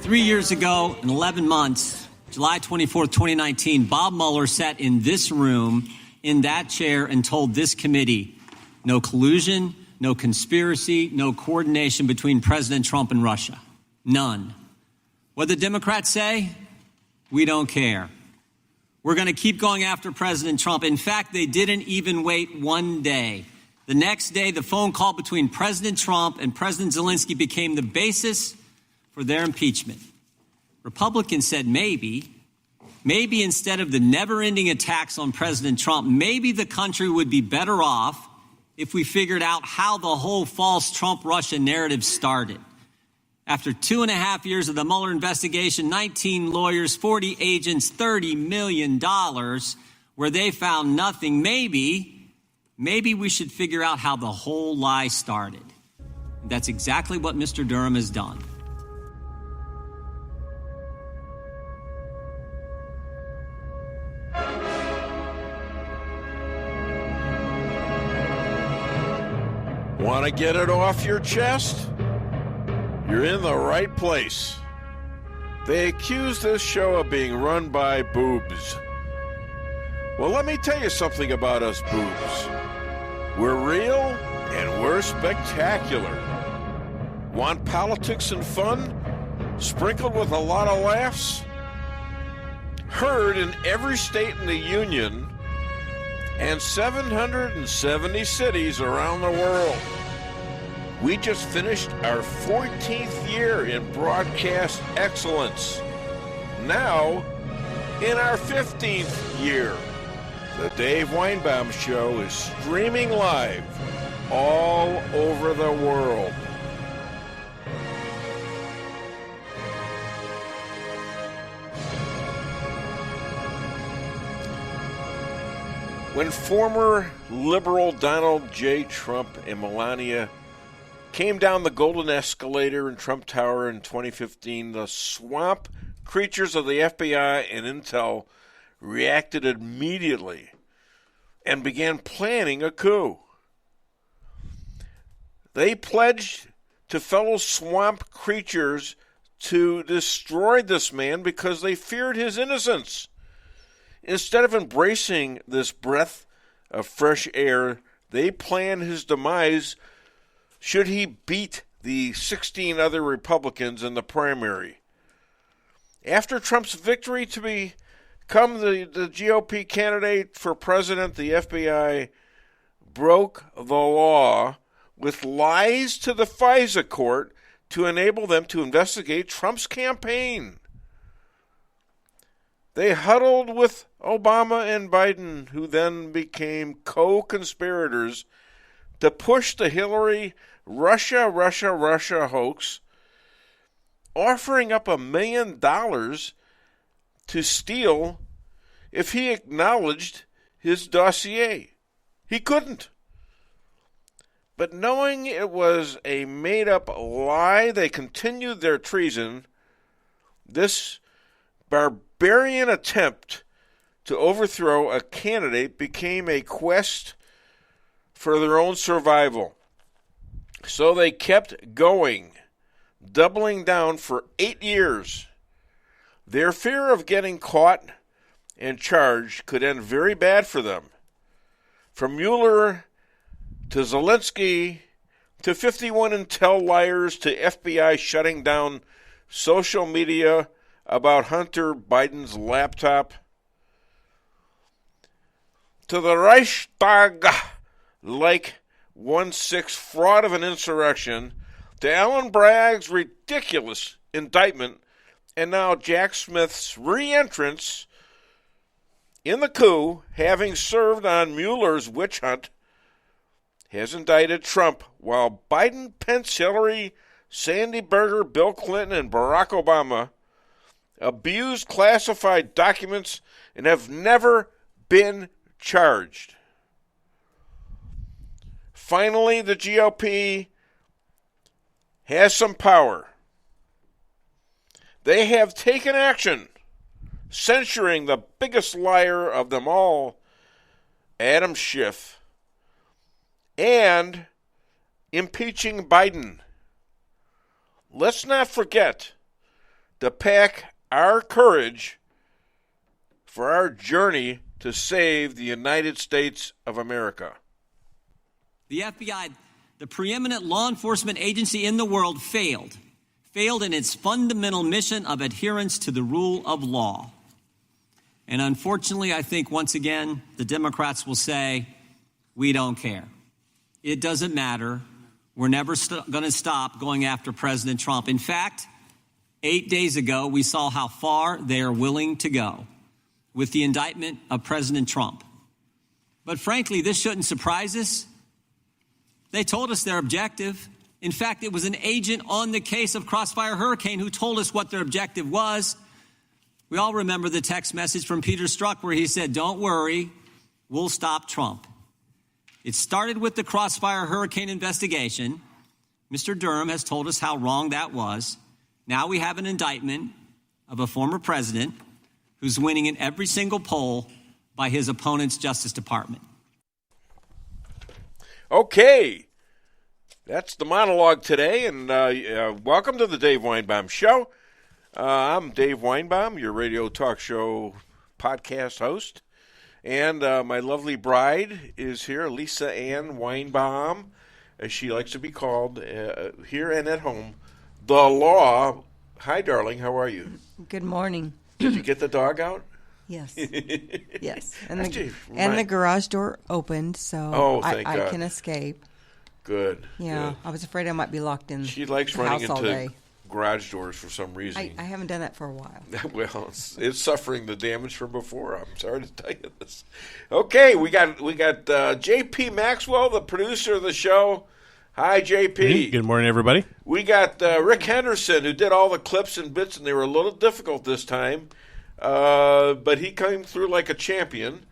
3 years ago, in 11 months, July 24th, 2019, Bob Mueller sat in this room, in that chair, and told this committee, no collusion, no conspiracy, no coordination between President Trump and Russia. None. What the Democrats say? We don't care. We're going to keep going after President Trump. In fact, they didn't even wait one day. The next day, the phone call between President Trump and President Zelensky became the basis for their impeachment. Republicans said maybe instead of the never-ending attacks on President Trump, maybe the country would be better off if we figured out how the whole false Trump-Russia narrative started. After 2.5 years of the Mueller investigation, 19 lawyers, 40 agents, $30 million, where they found nothing, maybe we should figure out how the whole lie started. And that's exactly what Mr. Durham has done. Want to get it off your chest? You're in the right place. They accuse this show of being run by boobs. Well, let me tell you something about us boobs. We're real and we're spectacular. Want politics and fun, sprinkled with a lot of laughs? Heard in every state in the Union and 770 cities around the world. We just finished our 14th year in broadcast excellence. Now, in our 15th year, the Dave Weinbaum Show is streaming live all over the world. When former liberal Donald J. Trump and Melania came down the golden escalator in Trump Tower in 2015, the swamp creatures of the FBI and Intel reacted immediately and began planning a coup. They pledged to fellow swamp creatures to destroy this man because they feared his innocence. Instead of embracing this breath of fresh air, they planned his demise should he beat the 16 other Republicans in the primary. After Trump's victory to become the GOP candidate for president, the FBI broke the law with lies to the FISA court to enable them to investigate Trump's campaign. They huddled with Obama and Biden, who then became co-conspirators to push the Hillary Russia hoax, offering up $1 million to steal if he acknowledged his dossier. He couldn't. But knowing it was a made-up lie, they continued their treason. This barbarian attempt to overthrow a candidate became a quest for their own survival. So they kept going, doubling down for 8 years. Their fear of getting caught and charged could end very bad for them. From Mueller to Zelensky to 51 Intel liars to FBI shutting down social media about Hunter Biden's laptop, to the Reichstag like 1/6 fraud of an insurrection, to Alan Bragg's ridiculous indictment, and now Jack Smith's re-entrance in the coup, having served on Mueller's witch hunt, has indicted Trump, while Biden, Pence, Hillary, Sandy Berger, Bill Clinton, and Barack Obama abused classified documents and have never been charged. Finally, the GOP has some power. They have taken action, censuring the biggest liar of them all, Adam Schiff, and impeaching Biden. Let's not forget to pack our courage for our journey to save the United States of America. The FBI, the preeminent law enforcement agency in the world, failed in its fundamental mission of adherence to the rule of law. And unfortunately, I think once again, the Democrats will say, we don't care. It doesn't matter. We're never going to stop going after President Trump. In fact, 8 days ago, we saw how far they are willing to go with the indictment of President Trump. But frankly, this shouldn't surprise us. They told us their objective. In fact, it was an agent on the case of Crossfire Hurricane who told us what their objective was. We all remember the text message from Peter Strzok where he said, don't worry, we'll stop Trump. It started with the Crossfire Hurricane investigation. Mr. Durham has told us how wrong that was. Now we have an indictment of a former president who's winning in every single poll by his opponent's Justice Department. Okay, that's the monologue today, and welcome to the Dave Weinbaum Show. I'm Dave Weinbaum, your radio talk show podcast host, and my lovely bride is here, Lisa Ann Weinbaum, as she likes to be called, here and at home. The Law. Hi, darling. How are you? Good morning. Did you get the dog out? Yes. Yes. And the garage door opened, so I can escape. Good. Yeah. Good. I was afraid I might be locked in. She likes the running house all into day. garage doors for some reason. I haven't done that for a while. Well, it's suffering the damage from before. I'm sorry to tell you this. Okay, we got J.P. Maxwell, the producer of the show. Hi, JP. Good morning, everybody. We got Rick Henderson, who did all the clips and bits, and they were a little difficult this time, but he came through like a champion.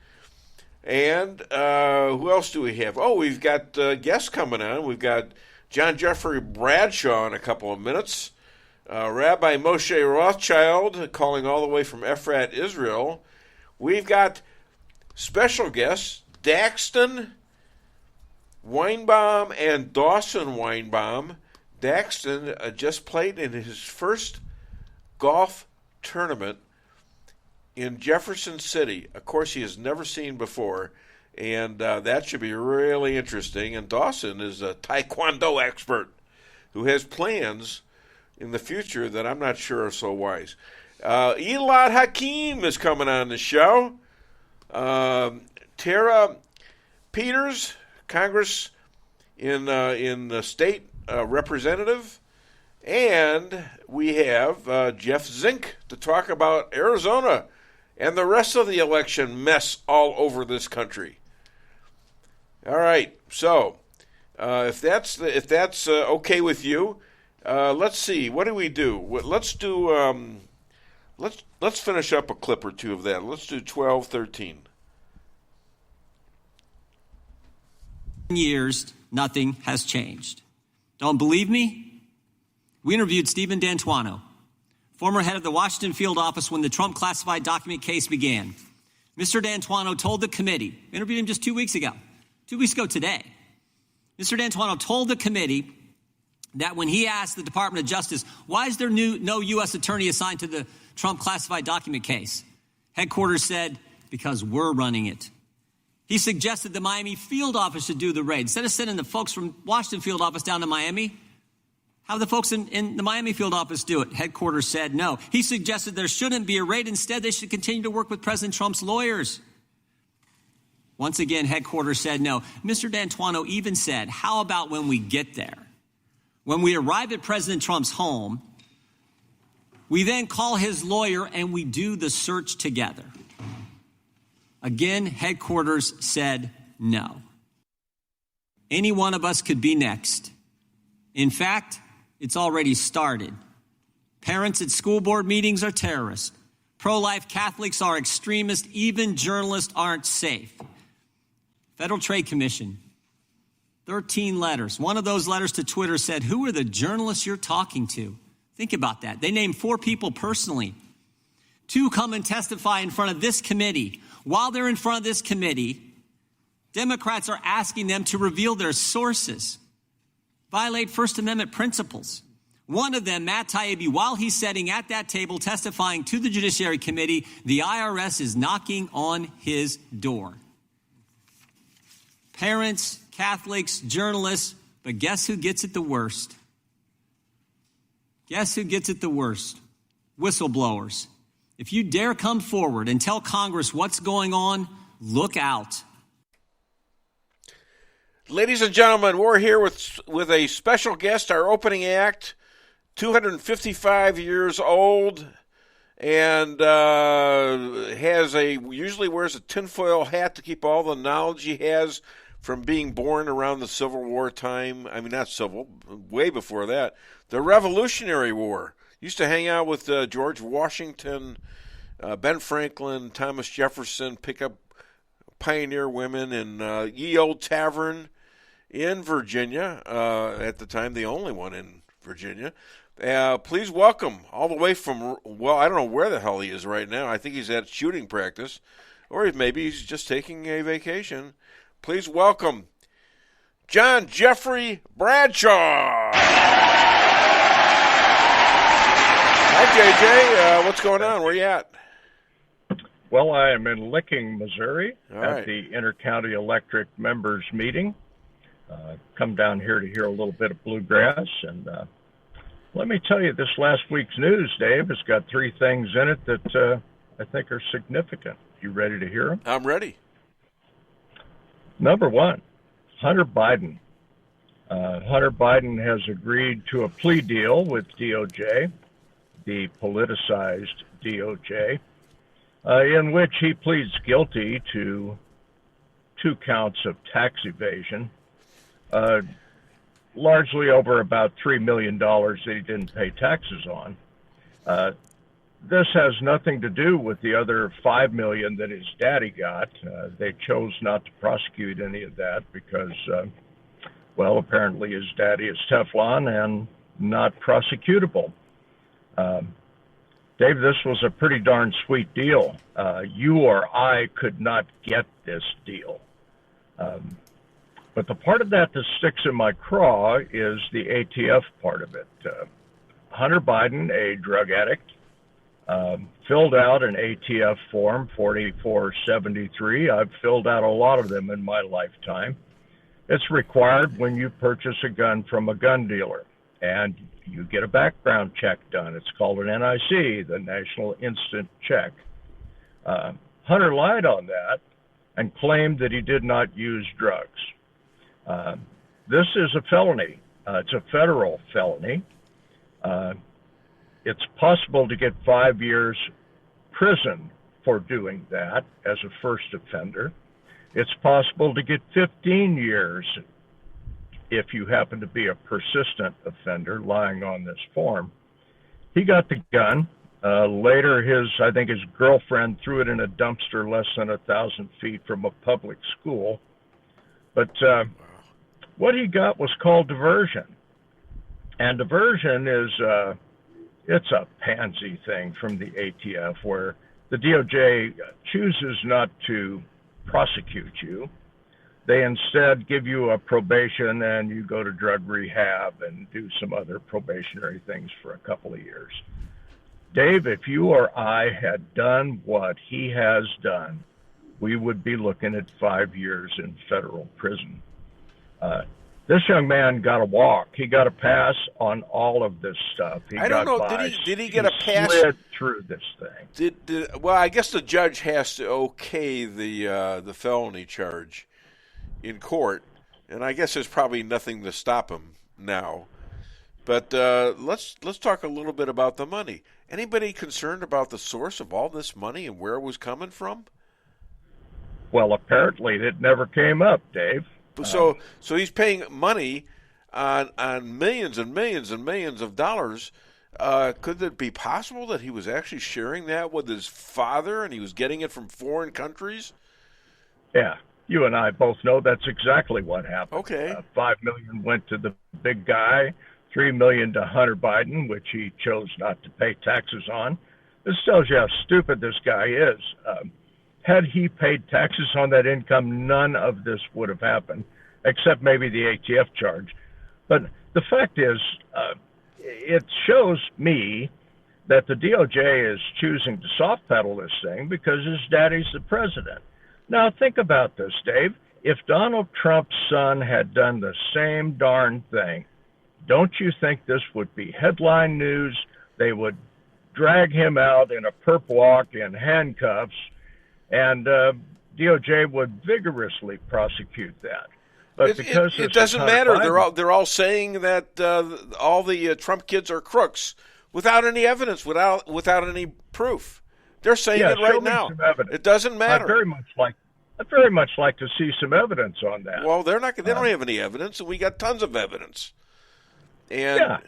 And who else do we have? Oh, we've got guests coming on. We've got John Jeffrey Bradshaw in a couple of minutes, Rabbi Moshe Rothchild calling all the way from Efrat, Israel. We've got special guests, Daxton Weinbaum and Dawson Weinbaum. Daxton just played in his first golf tournament in Jefferson City, a course he has never seen before, and that should be really interesting. And Dawson is a Taekwondo expert who has plans in the future that I'm not sure are so wise. Elad Hakim is coming on the show. Tara Peters, Congress in the state representative, and we have Jeff Zink to talk about Arizona and the rest of the election mess all over this country. All right, so if that's okay with you, let's see. What do we do? Let's do. Let's finish up a clip or two of that. Let's do 12:13. Years, nothing has changed. Don't believe me? We interviewed Stephen D'Antuono, former head of the Washington field office when the Trump classified document case began. Mr. D'Antuono told the committee, interviewed him just 2 weeks ago today. Mr. D'Antuono told the committee that when he asked the Department of Justice, why is there no U.S. attorney assigned to the Trump classified document case? Headquarters said, because we're running it. He suggested the Miami field office should do the raid. Instead of sending the folks from Washington field office down to Miami, have the folks in the Miami field office do it. Headquarters said no. He suggested there shouldn't be a raid. Instead, they should continue to work with President Trump's lawyers. Once again, headquarters said no. Mr. D'Antuono even said, how about when we get there? When we arrive at President Trump's home, we then call his lawyer and we do the search together. Again, headquarters said no. Any one of us could be next. In fact, it's already started. Parents at school board meetings are terrorists. Pro-life Catholics are extremists. Even journalists aren't safe. Federal Trade Commission, 13 letters. One of those letters to Twitter said, who are the journalists you're talking to? Think about that. They named 4 people personally. 2 come and testify in front of this committee. While they're in front of this committee, Democrats are asking them to reveal their sources, violate First Amendment principles. One of them, Matt Taibbi, while he's sitting at that table testifying to the Judiciary Committee, the IRS is knocking on his door. Parents, Catholics, journalists, but guess who gets it the worst? Guess who gets it the worst? Whistleblowers. If you dare come forward and tell Congress what's going on, look out. Ladies and gentlemen, we're here with a special guest, our opening act, 255 years old, and usually wears a tinfoil hat to keep all the knowledge he has from being born around the Civil War time. I mean, not civil, way before that. The Revolutionary War. Used to hang out with George Washington, Ben Franklin, Thomas Jefferson, pick up pioneer women in Ye Old Tavern in Virginia, at the time the only one in Virginia. Please welcome, all the way from, well, I don't know where the hell he is right now. I think he's at shooting practice, or maybe he's just taking a vacation. Please welcome John Jeffrey Bradshaw. Hi, JJ. What's going on? Where you at? Well, I am in Licking, Missouri, at the Intercounty Electric Members Meeting. Come down here to hear a little bit of bluegrass, and let me tell you, this last week's news, Dave, has got three things in it that I think are significant. You ready to hear them? I'm ready. Number one, Hunter Biden. Hunter Biden has agreed to a plea deal with DOJ, the politicized DOJ, in which he pleads guilty to 2 counts of tax evasion, largely over about $3 million that he didn't pay taxes on. This has nothing to do with the other $5 million that his daddy got. They chose not to prosecute any of that because, well, apparently his daddy is Teflon and not prosecutable. Dave, this was a pretty darn sweet deal. You or I could not get this deal. But the part of that sticks in my craw is the ATF part of it. Hunter Biden, a drug addict, filled out an ATF form 4473. I've filled out a lot of them in my lifetime. It's required when you purchase a gun from a gun dealer, and you get a background check done. It's called an NIC, the National Instant Check. Hunter lied on that and claimed that he did not use drugs. This is a felony. It's a federal felony. It's possible to get 5 years prison for doing that as a first offender. It's possible to get 15 years if you happen to be a persistent offender lying on this form. He got the gun. Later, I think his girlfriend threw it in a dumpster less than 1,000 feet from a public school. But what he got was called diversion. And diversion is, it's a pansy thing from the ATF where the DOJ chooses not to prosecute you. They instead give you a probation and you go to drug rehab and do some other probationary things for a couple of years. Dave, if you or I had done what he has done, we would be looking at 5 years in federal prison. This young man got a walk. He got a pass on all of this stuff. I don't know. Did he get a pass? Slid through this thing. Well, I guess the judge has to okay the felony charge in court, and I guess there's probably nothing to stop him now. But let's talk a little bit about the money. Anybody concerned about the source of all this money and where it was coming from? Well, apparently it never came up, Dave. So he's paying money on millions and millions and millions of dollars. Could it be possible that he was actually sharing that with his father and he was getting it from foreign countries? Yeah, you and I both know that's exactly what happened. Okay. $5 million went to the big guy, $3 million to Hunter Biden, which he chose not to pay taxes on. This tells you how stupid this guy is. Had he paid taxes on that income, none of this would have happened, except maybe the ATF charge. But the fact is, it shows me that the DOJ is choosing to soft pedal this thing because his daddy's the president. Now, think about this, Dave. If Donald Trump's son had done the same darn thing, don't you think this would be headline news? They would drag him out in a perp walk in handcuffs, and DOJ would vigorously prosecute that. But because it doesn't matter. They're all saying that all the Trump kids are crooks without any evidence, without any proof. They're saying it right now. It doesn't matter. I'd very much like to see some evidence on that. Well, they're not. They don't have any evidence, and we got tons of evidence. And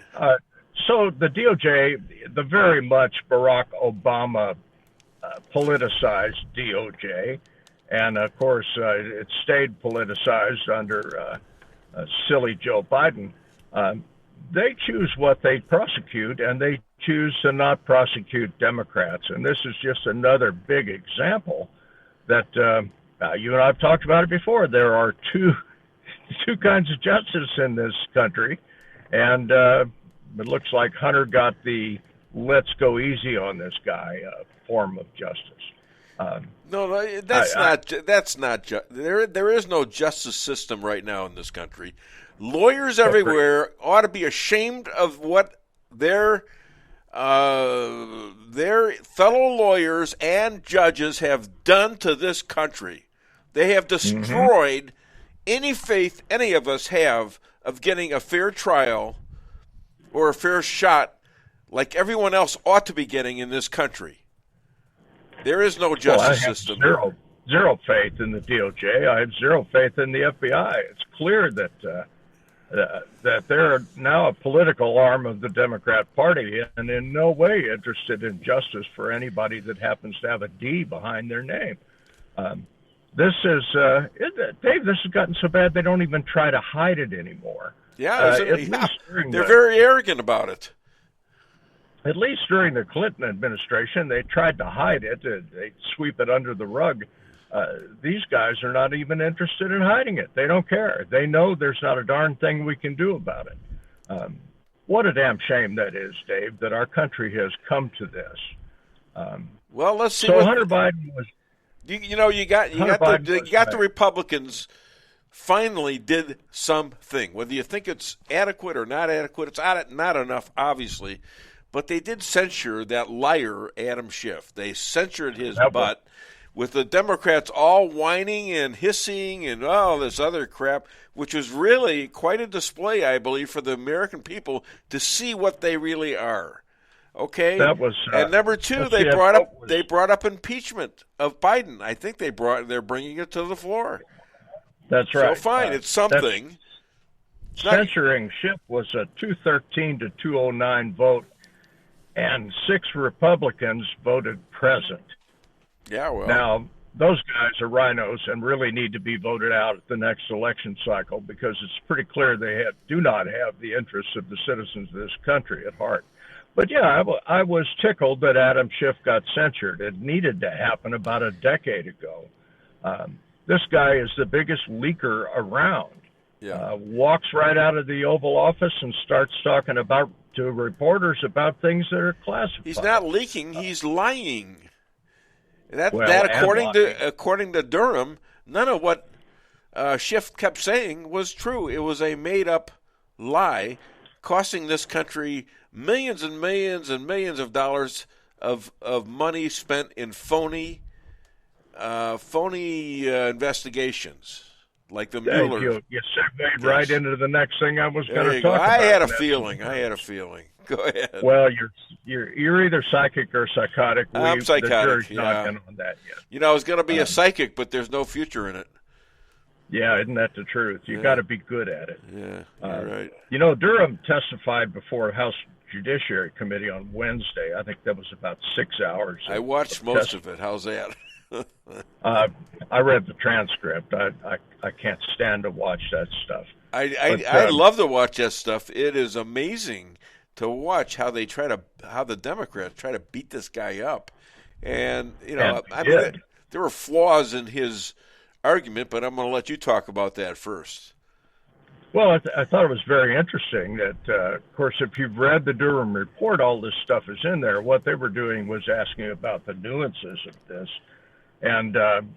so the DOJ, the very much Barack Obama politicized DOJ, and of course it stayed politicized under silly Joe Biden. They choose what they prosecute, and they choose to not prosecute Democrats. And this is just another big example that you and I have talked about it before. There are two kinds of justice in this country, and it looks like Hunter got the "let's go easy on this guy" form of justice. No, that's not. There is no justice system right now in this country. Lawyers everywhere ought to be ashamed of what their fellow lawyers and judges have done to this country. They have destroyed any faith any of us have of getting a fair trial or a fair shot like everyone else ought to be getting in this country. There is no justice system. Zero faith in the DOJ. I have zero faith in the FBI. It's clear that they're now a political arm of the Democrat Party and in no way interested in justice for anybody that happens to have a D behind their name. This is, Dave, this has gotten so bad they don't even try to hide it anymore. They're very arrogant about it. At least during the Clinton administration, they tried to hide it. They sweep it under the rug. These guys are not even interested in hiding it. They don't care. They know there's not a darn thing we can do about it. What a damn shame that is, Dave, that our country has come to this. Well, let's see. So Hunter Biden was. You got the Republicans finally did something. Whether you think it's adequate or not adequate, it's not enough, obviously. But they did censure that liar, Adam Schiff. They censured his butt. With the Democrats all whining and hissing and all this other crap, which was really quite a display, I believe, for the American people to see what they really are. Okay, that was. And number two, they brought up impeachment of Biden. I think they're bringing it to the floor. That's right. So fine, it's something. Censuring Schiff was a 213 to 209 vote, and 6 Republicans voted present. Yeah, well. Now, those guys are rhinos and really need to be voted out at the next election cycle because it's pretty clear they do not have the interests of the citizens of this country at heart. But, yeah, I was tickled that Adam Schiff got censured. It needed to happen about a decade ago. This guy is the biggest leaker around. Yeah. Walks right out of the Oval Office and starts talking to reporters about things that are classified. He's not leaking. He's lying. According to Durham, none of what Schiff kept saying was true. It was a made-up lie, costing this country millions and millions and millions of dollars of money spent in phony investigations, like the Mueller. You segued right into the next thing I was going to talk about. I had a feeling. Go ahead. Well, you're either psychic or psychotic. I'm psychotic. The jury's not in on that yet. I was going to be a psychic, but there's no future in it. Yeah, isn't that the truth? You got to be good at it. Yeah, you're right. Durham testified before House Judiciary Committee on Wednesday. I think that was about 6 hours. I watched most of it. How's that? I read the transcript. I can't stand to watch that stuff. I love to watch that stuff. It is amazing to watch how the Democrats try to beat this guy up. And, there were flaws in his argument, but I'm going to let you talk about that first. Well, I thought it was very interesting that, of course, if you've read the Durham report, all this stuff is in there. What they were doing was asking about the nuances of this. And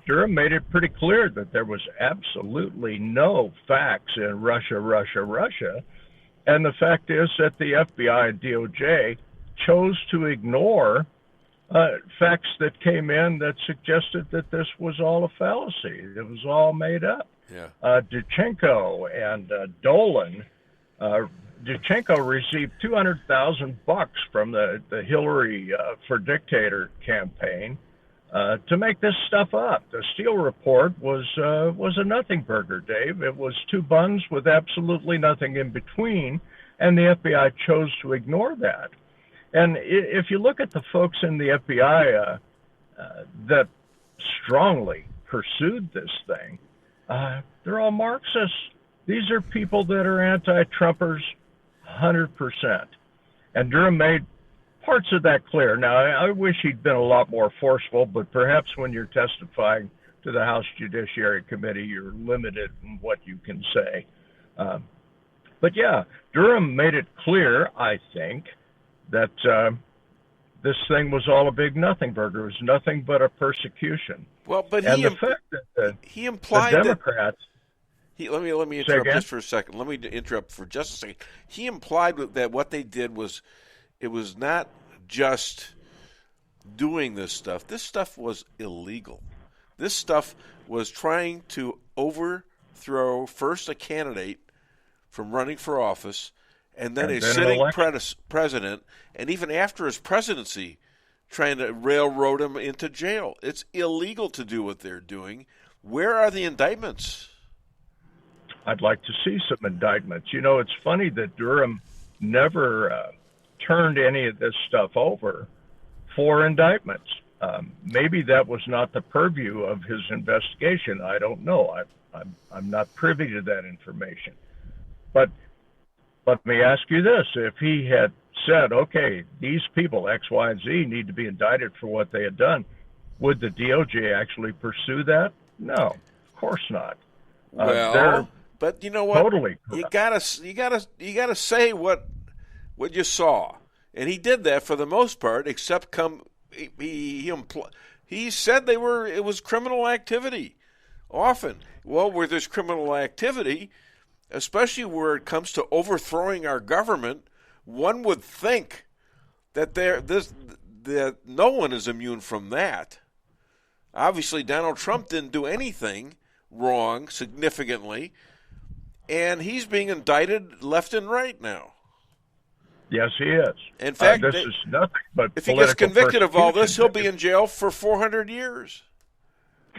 Durham made it pretty clear that there was absolutely no facts in Russia, Russia, Russia. And the fact is that the FBI and DOJ chose to ignore facts that came in that suggested that this was all a fallacy. It was all made up. Yeah. Duchenko and Dolan. Duchenko received $200,000 from the Hillary for Dictator campaign to make this stuff up. The Steele report was a nothing burger, Dave. It was two buns with absolutely nothing in between, and the FBI chose to ignore that. And if you look at the folks in the FBI that strongly pursued this thing, they're all Marxists. These are people that are anti-Trumpers 100%. And Durham made parts of that clear. Now, I wish he'd been a lot more forceful, but perhaps when you're testifying to the House Judiciary Committee, you're limited in what you can say. But yeah, Durham made it clear, I think, that this thing was all a big nothing burger. It was nothing but a persecution. Well, but he implied the Democrats. Let me interrupt just for a second. Let me interrupt for just a second. He implied that what they did was, it was not just doing this stuff. This stuff was illegal. This stuff was trying to overthrow first a candidate from running for office, and then a sitting president, and even after his presidency, trying to railroad him into jail. It's illegal to do what they're doing. Where are the indictments? I'd like to see some indictments. You know, it's funny that Durham never turned any of this stuff over for indictments. Maybe that was not the purview of his investigation. I don't know. I'm not privy to that information. But let me ask you this. If he had said, okay, these people, X, Y, and Z, need to be indicted for what they had done, would the DOJ actually pursue that? No, of course not. But you know what? Totally correct. You gotta say what you saw, and he did that for the most part. Except he said it was criminal activity. Often, well, where there's criminal activity, especially where it comes to overthrowing our government, one would think that that no one is immune from that. Obviously, Donald Trump didn't do anything wrong significantly, and he's being indicted left and right now. Yes, he is. In fact, this is nothing but if he gets convicted of all this, he'll be in jail for 400 years.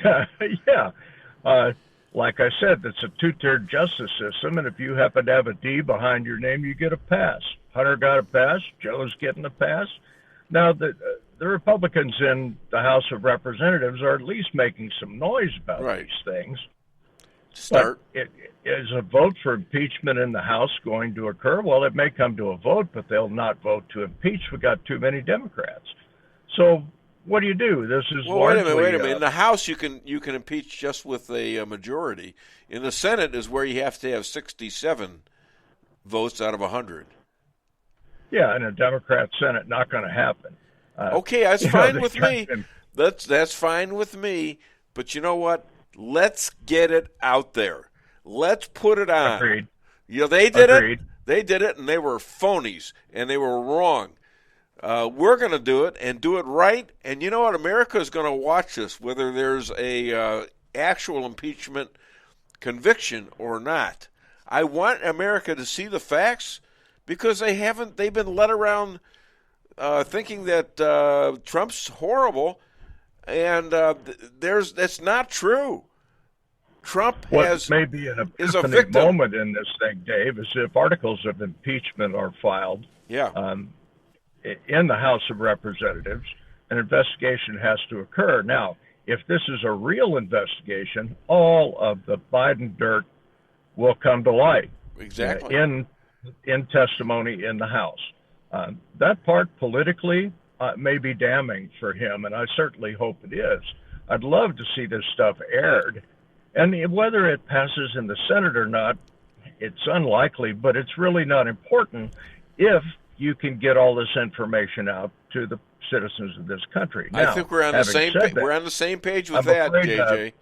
Yeah. Like I said, it's a two-tiered justice system, and if you happen to have a D behind your name, you get a pass. Hunter got a pass. Joe's getting a pass. Now, the Republicans in the House of Representatives are at least making some noise about these things. But is a vote for impeachment in the House going to occur? Well, it may come to a vote, but they'll not vote to impeach. We got too many Democrats. So what do you do? This is wait a minute. In the House, you can impeach just with a majority. In the Senate is where you have to have 67 votes out of 100. Yeah, in a Democrat Senate, not going to happen. Okay, that's fine with me. That's fine with me. But you know what? Let's get it out there. Let's put it on. Agreed. You know, they did it. They did it, and they were phonies, and they were wrong. We're going to do it and do it right. And you know what? America is going to watch this, whether there's a actual impeachment conviction or not. I want America to see the facts because they've been led around thinking that Trump's horrible, and that's not true. Trump may be an is a victim. Moment in this thing, Dave, is if articles of impeachment are filed in the House of Representatives, an investigation has to occur. Now, if this is a real investigation, all of the Biden dirt will come to light. Exactly. In testimony in the House. That part politically may be damning for him, and I certainly hope it is. I'd love to see this stuff aired. And whether it passes in the Senate or not, it's unlikely, but it's really not important if you can get all this information out to the citizens of this country. Now, I think we're on the same we're on the same page with that, JJ.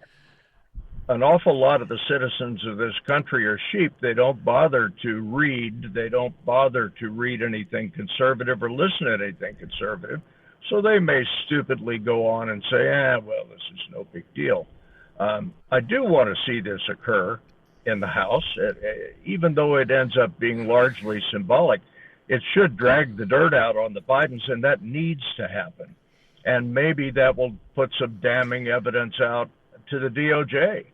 An awful lot of the citizens of this country are sheep. They don't bother to read. They don't bother to read anything conservative or listen to anything conservative. So they may stupidly go on and say, well, this is no big deal. I do want to see this occur in the House, even though it ends up being largely symbolic. It should drag the dirt out on the Bidens, and that needs to happen. And maybe that will put some damning evidence out to the DOJ.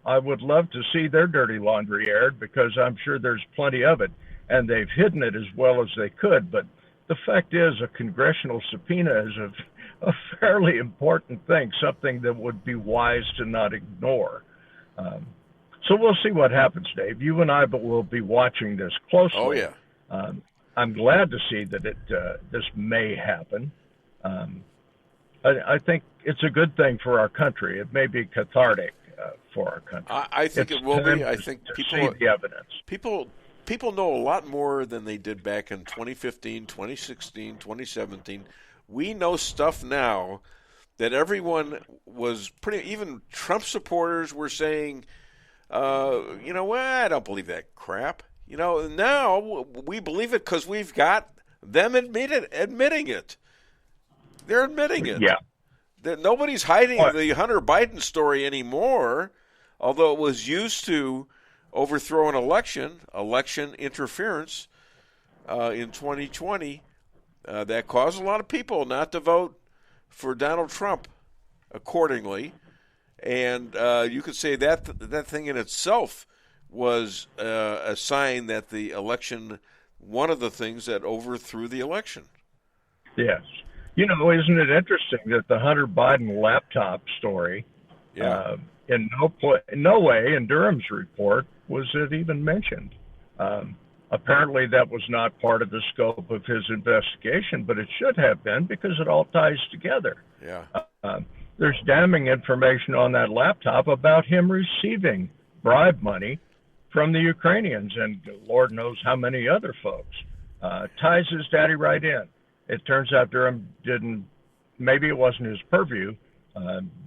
I would love to see their dirty laundry aired, because I'm sure there's plenty of it, and they've hidden it as well as they could. But the fact is, a congressional subpoena is a fairly important thing, something that would be wise to not ignore. So we'll see what happens, Dave. You and I will be watching this closely. Oh, yeah. I'm glad to see that this may happen. I think it's a good thing for our country. It may be cathartic for our country. I think it will be. I think people see the evidence. People know a lot more than they did back in 2015, 2016, 2017. We know stuff now that everyone was even Trump supporters were saying, I don't believe that crap. Now we believe it because we've got them admitting it. They're admitting it. Yeah. That nobody's hiding the Hunter Biden story anymore, although it was used to overthrow an election interference in 2020. That caused a lot of people not to vote for Donald Trump accordingly. And you could say that thing in itself was a sign that the election, one of the things that overthrew the election. Yes. Isn't it interesting that the Hunter Biden laptop story, in no way in Durham's report was it even mentioned. Apparently that was not part of the scope of his investigation, but it should have been, because it all ties together. Yeah. There's damning information on that laptop about him receiving bribe money from the Ukrainians and Lord knows how many other folks. Ties his daddy right in. It turns out Durham maybe it wasn't his purview,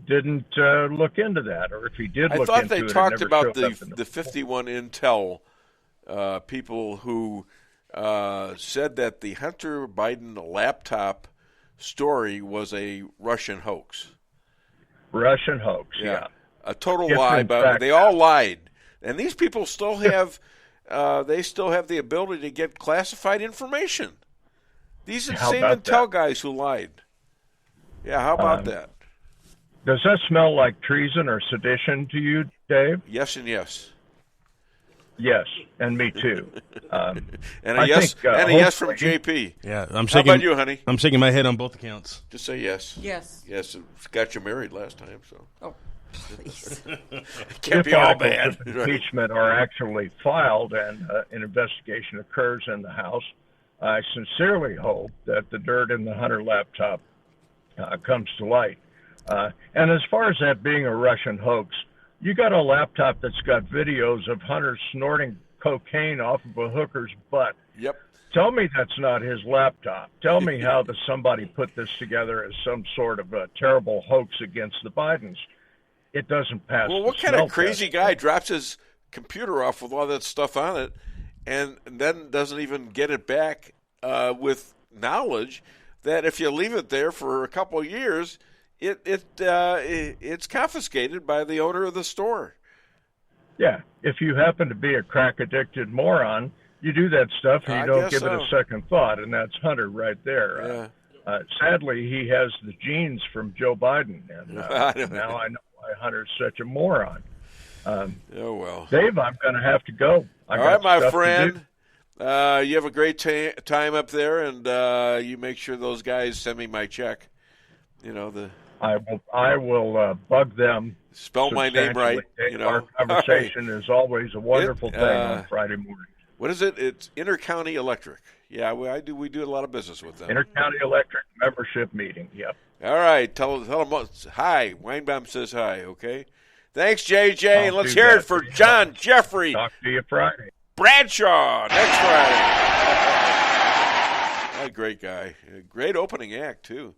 didn't look into that, or if he did look into it, I thought they talked about the 51 Intel people who said that the Hunter Biden laptop story was a Russian hoax. Russian hoax, yeah. A total lie, but they all lied. And these people still have the ability to get classified information. These are the same Intel guys who lied. Yeah, how about that? Does that smell like treason or sedition to you, Dave? Yes and yes. Yes, and me too. And a yes from JP. Yeah, How about you, honey? I'm shaking my head on both accounts. Just say yes. Yes. Yes, it got you married last time, so. Oh, please. Can't be all bad. Impeachment are actually filed and an investigation occurs in the House. I sincerely hope that the dirt in the Hunter laptop comes to light. And as far as that being a Russian hoax, you got a laptop that's got videos of Hunter snorting cocaine off of a hooker's butt. Yep. Tell me that's not his laptop. Tell me how somebody put this together as some sort of a terrible hoax against the Bidens. It doesn't pass. Well, what kind of crazy guy drops his computer off with all that stuff on it and then doesn't even get it back with knowledge that if you leave it there for a couple of years, it's confiscated by the owner of the store. Yeah, if you happen to be a crack-addicted moron, you do that stuff and you don't give it a second thought, and that's Hunter right there. Yeah. Sadly, he has the genes from Joe Biden, and now I know why Hunter's such a moron. Oh, well. Dave, I'm going to have to go. All right, my friend. You have a great time up there, and you make sure those guys send me my check. I will bug them. Spell my name right. Our conversation is always a wonderful thing on Friday morning. What is it? It's Intercounty Electric. Yeah, we do a lot of business with them. Intercounty Electric membership meeting. Yep. All right. Tell them hi. Weinbaum says hi. Okay. Thanks, JJ. Let's hear it for John Jeffrey. Talk to you Friday. Bradshaw next Friday. A great guy. A great opening act, too.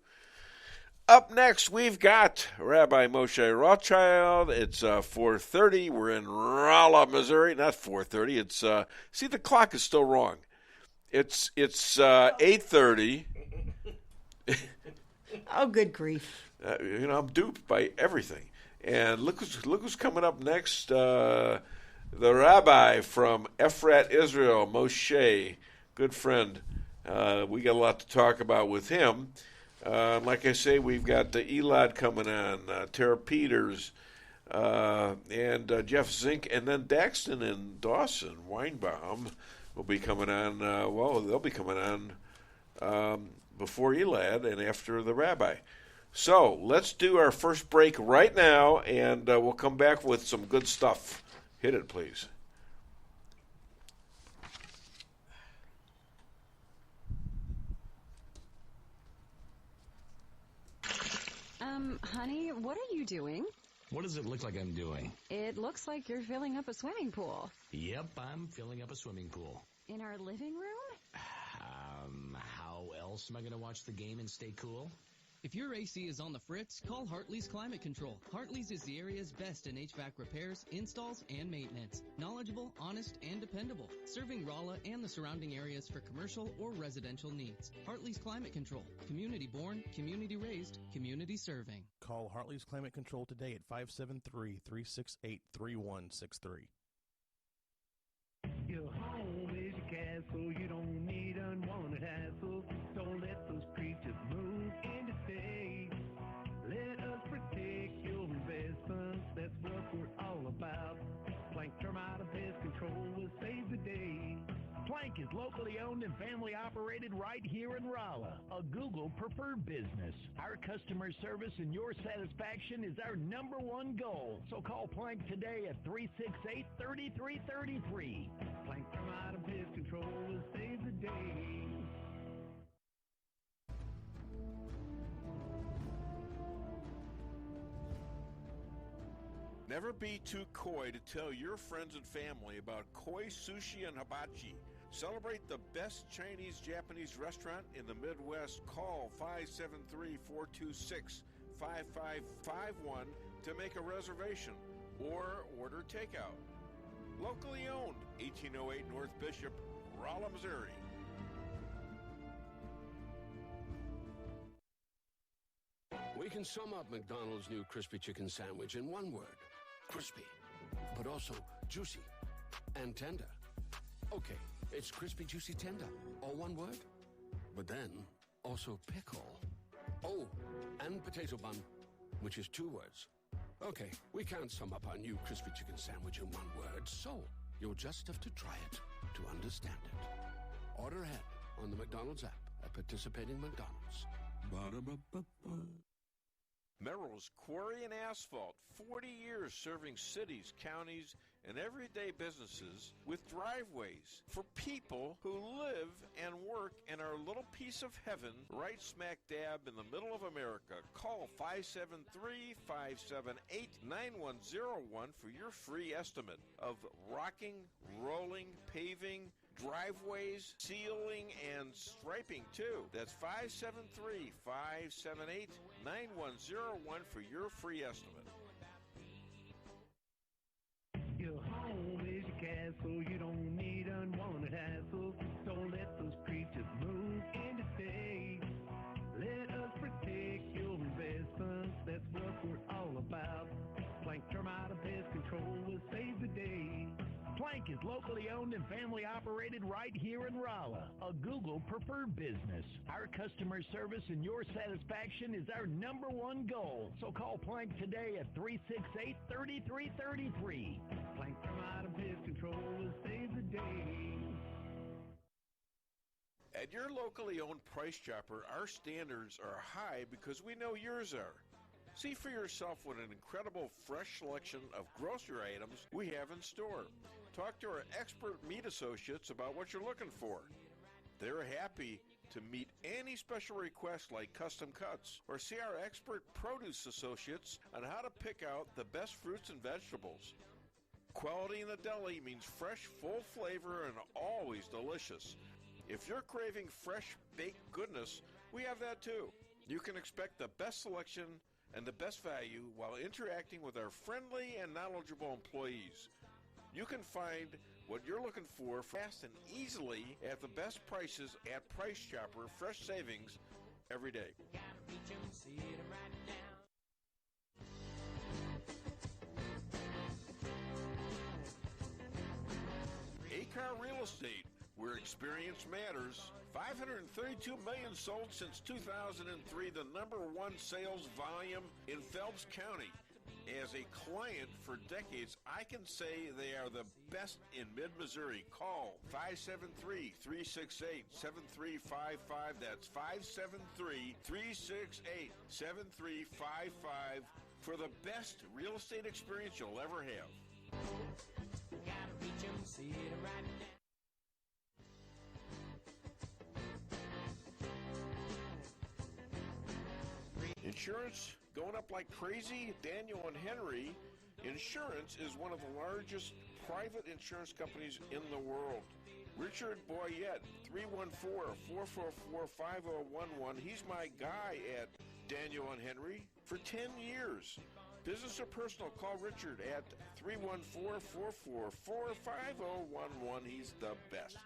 Up next, we've got Rabbi Moshe Rothchild. It's 4:30. We're in Rolla, Missouri. Not 4:30. It's see, the clock is still wrong. It's 8:30. Oh, good grief! I'm duped by everything. And look who's coming up next. The rabbi from Efrat, Israel, Moshe, good friend. We got a lot to talk about with him. Like I say, we've got Elad coming on, Tara Peters, and Jeff Zink, and then Daxton and Dawson, Weinbaum, will be coming on. They'll be coming on before Elad and after the rabbi. So let's do our first break right now, and we'll come back with some good stuff. Hit it, please. Honey, what are you doing? What does it look like I'm doing? It looks like you're filling up a swimming pool. Yep, I'm filling up a swimming pool. In our living room? How else am I going to watch the game and stay cool? If your AC is on the fritz, call Hartley's Climate Control. Hartley's is the area's best in HVAC repairs, installs, and maintenance. Knowledgeable, honest, and dependable. Serving Rolla and the surrounding areas for commercial or residential needs. Hartley's Climate Control. Community born, community raised, community serving. Call Hartley's Climate Control today at 573-368-3163. Your home is your castle. You don't need unwanted hassle. Don't let those creatures move in to stay. Let us protect your investments. That's what we're all about. Plank Termite and Pest Control will save the day. Plank is locally owned and family operated right here in Rolla, a Google preferred business. Our customer service and your satisfaction is our #1 goal. So call Plank today at 368-3333. Plank Termite and Pest Control will save the day. Never be too coy to tell your friends and family about Koi Sushi and Hibachi. Celebrate the best Chinese-Japanese restaurant in the Midwest. Call 573-426-5551 to make a reservation or order takeout. Locally owned, 1808 North Bishop, Rolla, Missouri. We can sum up McDonald's new crispy chicken sandwich in one word. Crispy, but also juicy and tender. Okay, it's crispy, juicy, tender, all one word. But then, also pickle. Oh, and potato bun, which is 2 words. Okay, we can't sum up our new crispy chicken sandwich in one word, so you'll just have to try it to understand it. Order ahead on the McDonald's app at participating McDonald's. Ba-da-ba-ba-ba. Merrill's Quarry and Asphalt, 40 years serving cities, counties, and everyday businesses with driveways for people who live and work in our little piece of heaven right smack dab in the middle of America. Call 573-578-9101 for your free estimate of rocking, rolling, paving, driveways, sealing, and striping, too. That's 573-578-9101 for your free estimate. Your home is your castle. You don't need unwanted hassle. Don't let those creatures move in to stay. Let us protect your investments. That's what we're all about. Plank Termite and Pest Control will save the day. Plank is locally owned and family operated right here in Rolla, a Google preferred business. Our customer service and your satisfaction is our #1 goal. So call Plank today at 368-3333. Plank Termite and Pest Control will save the day. At your locally owned Price Chopper, our standards are high because we know yours are. See for yourself what an incredible fresh selection of grocery items we have in store. Talk to our expert meat associates about what you're looking for. They're happy to meet any special requests like custom cuts, or see our expert produce associates on how to pick out the best fruits and vegetables. Quality in the deli means fresh, full flavor, and always delicious. If you're craving fresh baked goodness, we have that too. You can expect the best selection and the best value while interacting with our friendly and knowledgeable employees. You can find what you're looking for fast and easily at the best prices at Price Chopper Fresh Savings every day. A-Car Real Estate, where experience matters. 532 million sold since 2003, the #1 sales volume in Phelps County. As a client for decades, I can say they are the best in mid-Missouri. Call 573-368-7355. That's 573-368-7355 for the best real estate experience you'll ever have. Insurance going up like crazy? Daniel and Henry Insurance is one of the largest private insurance companies in the world. Richard Boyette, 314-444-5011. He's my guy at Daniel and Henry for 10 years. Business or personal, call Richard at 314-444-5011. He's the best.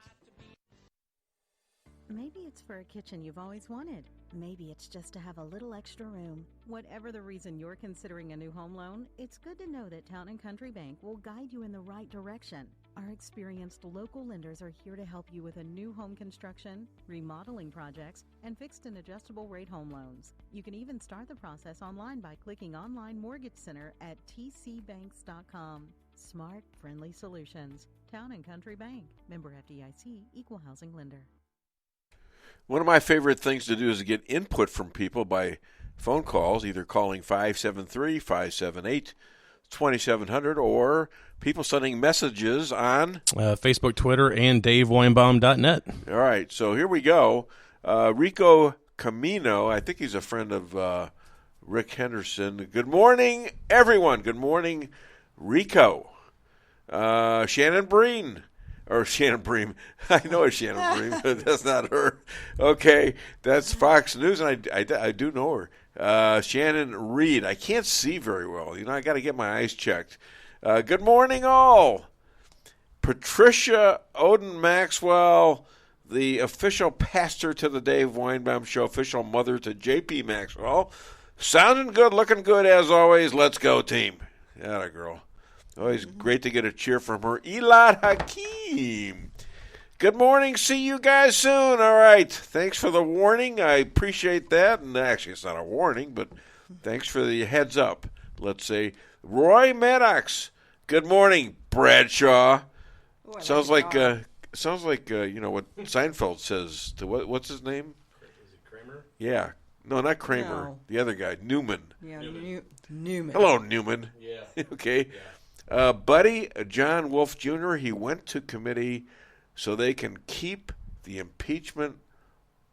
Maybe it's for a kitchen you've always wanted. Maybe it's just to have a little extra room. Whatever the reason you're considering a new home loan, it's good to know that Town & Country Bank will guide you in the right direction. Our experienced local lenders are here to help you with a new home construction, remodeling projects, and fixed and adjustable rate home loans. You can even start the process online by clicking Online Mortgage Center at tcbanks.com. Smart, friendly solutions. Town & Country Bank. Member FDIC, Equal Housing Lender. One of my favorite things to do is to get input from people by phone calls, either calling 573-578-2700 or people sending messages on Facebook, Twitter, and DaveWeinbaum.net. All right, so here we go. Rico Camino, I think he's a friend of Rick Henderson. Good morning, everyone. Good morning, Rico. Shannon Breen. Or Shannon Bream. I know it's Shannon Bream, but that's not her. Okay, that's Fox News, and I do know her. Shannon Reed. I can't see very well. I got to get my eyes checked. Good morning, all. Patricia Oden Maxwell, the official pastor to the Dave Weinbaum Show, official mother to J.P. Maxwell. Sounding good, looking good as always. Let's go, team. Atta girl. Always great to get a cheer from her. Elad Hakim. Good morning. See you guys soon. All right. Thanks for the warning. I appreciate that. And actually, it's not a warning, but thanks for the heads up. Let's say Roy Maddox. Good morning, Bradshaw. Ooh, sounds like what Seinfeld says to what's his name? Is it Kramer? Yeah. No, not Kramer. No. The other guy, Newman. Yeah, Newman. Hello, Newman. Yeah. Okay. Yeah. Buddy John Wolf Jr., he went to committee so they can keep the impeachment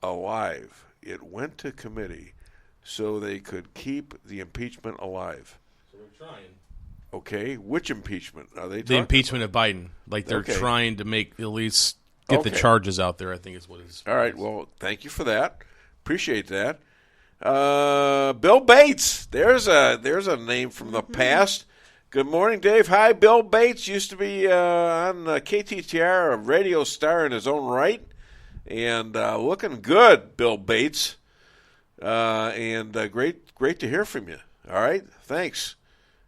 alive. It went to committee so they could keep the impeachment alive. So they're trying. Okay, which impeachment are they talking The impeachment of Biden. Like they're trying to make at least get the charges out there, I think is what it is. All right, well, thank you for that. Appreciate that. Bill Bates. There's a name from the past. Good morning, Dave. Hi, Bill Bates. Used to be on KTTR, a radio star in his own right. And looking good, Bill Bates. And great to hear from you. All right, thanks.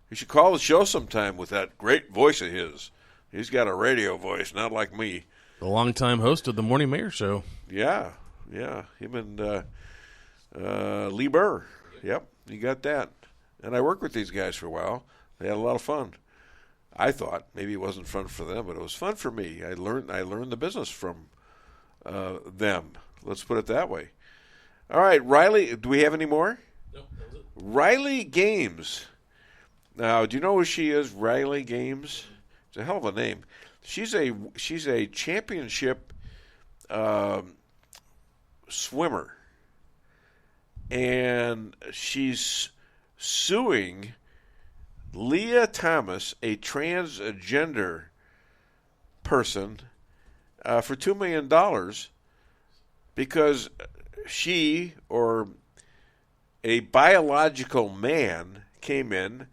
You should call the show sometime with that great voice of his. He's got a radio voice, not like me. The longtime host of the Morning Mayor Show. Yeah. Him and Lee Burr. Yep, you got that. And I worked with these guys for a while. They had a lot of fun. I thought maybe it wasn't fun for them, but it was fun for me. I learned the business from them. Let's put it that way. All right, Riley. Do we have any more? No, that was it. Riley Games. Now, do you know who she is? Riley Games. It's a hell of a name. She's a championship swimmer, and she's suing Leah Thomas, a transgender person, for $2 million because she or a biological man came in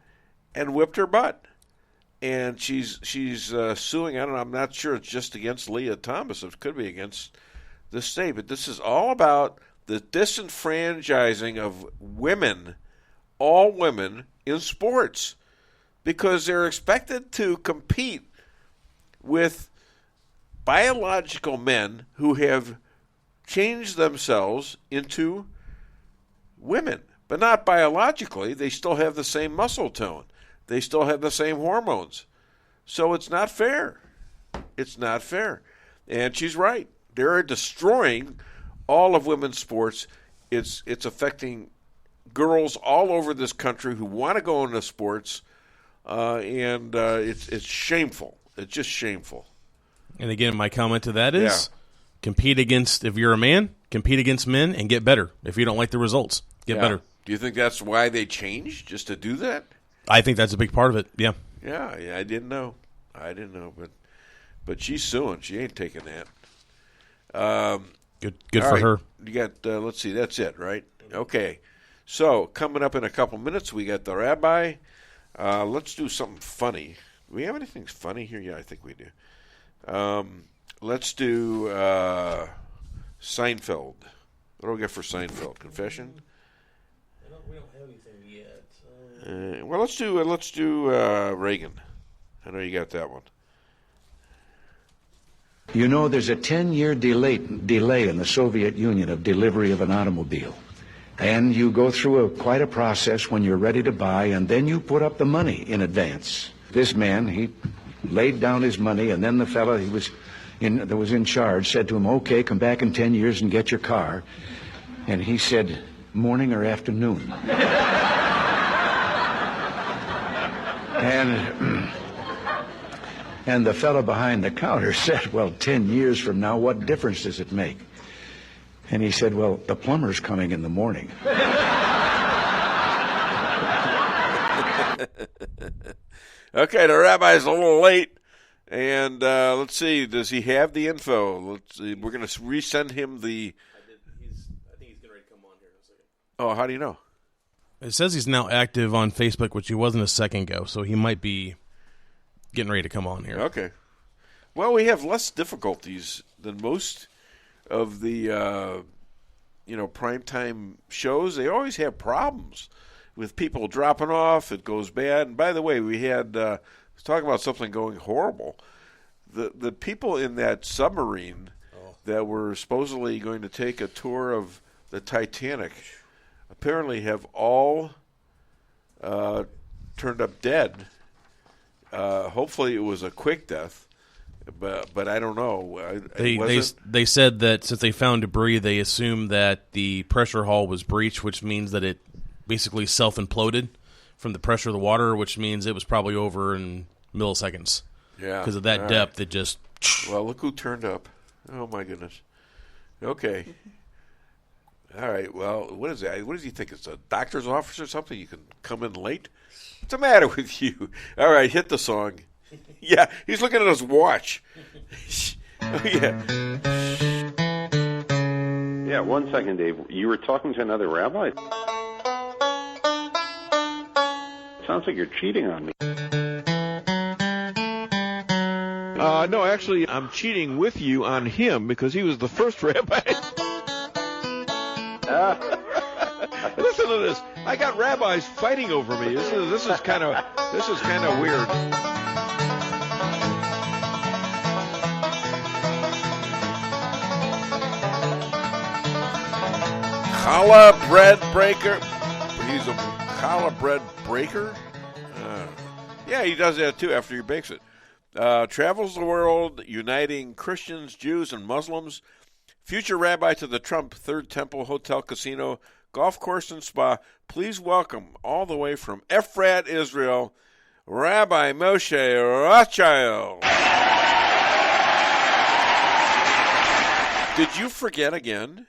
and whipped her butt. And she's suing. I don't know. I'm not sure it's just against Leah Thomas. It could be against the state. But this is all about the disenfranchising of women, all women, in sports, because they're expected to compete with biological men who have changed themselves into women, but not biologically. They still have the same muscle tone. They still have the same hormones. So it's not fair. It's not fair. And she's right. They're destroying all of women's sports. It's affecting girls all over this country who want to go into sports, and it's shameful. It's just shameful. And again, my comment to that is compete against, if you're a man, compete against men and get better. If you don't like the results, get better. Do you think that's why they changed, just to do that? I think that's a big part of it, yeah. Yeah, I didn't know. But she's suing. She ain't taking that. Good for her. You got, let's see, that's it, right? Okay. So, coming up in a couple minutes, we got the rabbi. Let's do something funny. Do we have anything funny here? Yeah, I think we do. Let's do Seinfeld. What do we get for Seinfeld? Confession? We don't have anything yet. Well, let's do Reagan. I know you got that one. You know, there's a 10-year delay in the Soviet Union of delivery of an automobile. And you go through quite a process when you're ready to buy, and then you put up the money in advance. This man, he laid down his money, and then the fellow that was in charge said to him, okay, come back in 10 years and get your car. And he said, morning or afternoon? And the fellow behind the counter said, well, 10 years from now, what difference does it make? And he said, well, the plumber's coming in the morning. Okay, the rabbi's a little late. And let's see, does he have the info? Let's see, we're going to resend him the... I think he's getting ready to come on here in a second. Oh, how do you know? It says he's now active on Facebook, which he wasn't a second ago, so he might be getting ready to come on here. Okay. Well, we have less difficulties than most of the, primetime shows. They always have problems with people dropping off. It goes bad. And by the way, we had, let's talk about something going horrible. The people in that submarine that were supposedly going to take a tour of the Titanic apparently have all turned up dead. Hopefully it was a quick death, but I don't know. They said that since they found debris, they assumed that the pressure hull was breached, which means that it basically self-imploded from the pressure of the water, which means it was probably over in milliseconds. Yeah. Because of that depth, it just... Well, look who turned up. Oh, my goodness. Okay. All right, well, what is that? What does he think? It's a doctor's office or something? You can come in late? What's the matter with you? All right, hit the song. Yeah, he's looking at his watch. Oh, yeah. Yeah, 1 second, Dave. You were talking to another rabbi? It sounds like you're cheating on me. No, actually, I'm cheating with you on him because he was the first rabbi. Listen to this. I got rabbis fighting over me. This is kind of weird. Challah bread breaker. He's a challah bread breaker. Yeah, he does that too after he bakes it. Travels the world, uniting Christians, Jews, and Muslims. Future rabbi to the Trump Third Temple Hotel Casino, Golf Course and Spa. Please welcome, all the way from Efrat, Israel, Rabbi Moshe Rothchild. Did you forget again?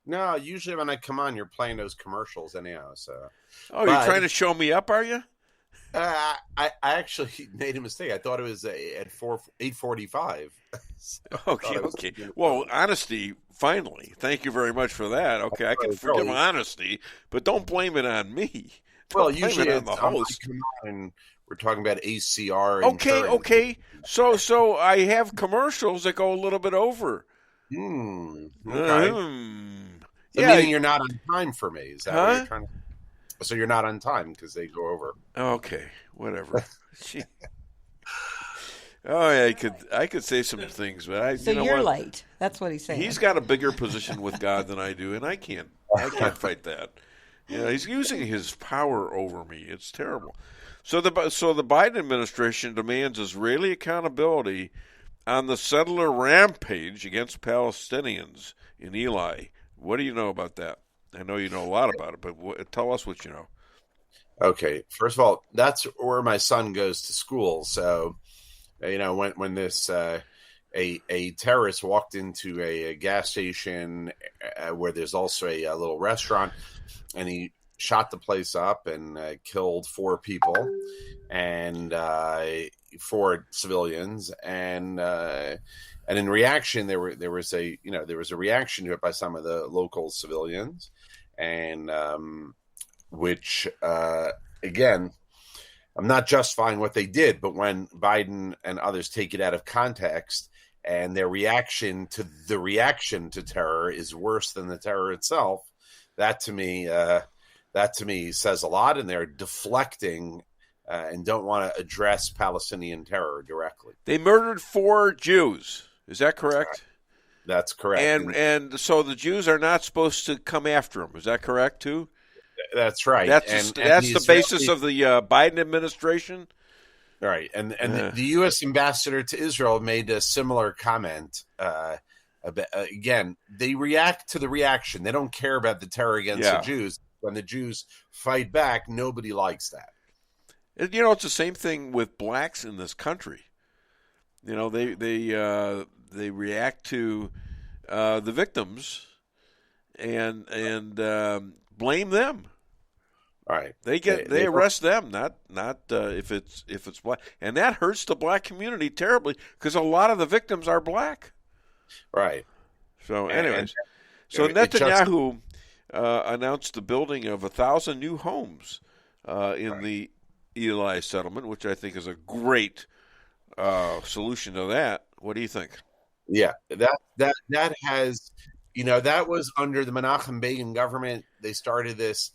No, usually when I come on, you're playing those commercials anyhow. So, you're trying to show me up, are you? I actually made a mistake. I thought it was at 8:45. Okay. Well, honesty. Finally, thank you very much for that. Okay, I can forgive honesty, but don't blame it on me. Well, usually it's on the host. And we're talking about ACR. Okay. So I have commercials that go a little bit over. Okay. Yeah, meaning you're not on time for me. Is that what you're trying to? So you're not on time because they go over. Okay, whatever. I could say some things, but you're late. That's what he's saying. He's got a bigger position with God than I do, and I can't fight that. He's using his power over me. It's terrible. So the Biden administration demands Israeli accountability on the settler rampage against Palestinians in Eli. What do you know about that? I know you know a lot about it, but tell us what you know. Okay, first of all, that's where my son goes to school. So, when this a terrorist walked into a gas station where there's also a little restaurant, and he shot the place up and killed 4 people and 4 civilians, and in reaction there was a reaction to it by some of the local civilians, and which again, I'm not justifying what they did, but when Biden and others take it out of context and their reaction to terror is worse than the terror itself, that to me says a lot, and they're deflecting and don't want to address Palestinian terror directly. They murdered 4 Jews. Is that correct? That's correct. And so the Jews are not supposed to come after them. Is that correct too? That's right. That's the basis of the Biden administration. Right. And the U.S. ambassador to Israel made a similar comment. Again, they react to the reaction. They don't care about the terror against the Jews. When the Jews fight back, nobody likes that. It's the same thing with blacks in this country. They react to the victims and blame them. Right. They arrest them, not if it's black, and that hurts the black community terribly because a lot of the victims are black. Right. So, anyways, Netanyahu announced the building of 1,000 new homes in the Eli settlement, which I think is a great solution to that. What do you think? Yeah, that has, that was under the Menachem Begin government. They started this.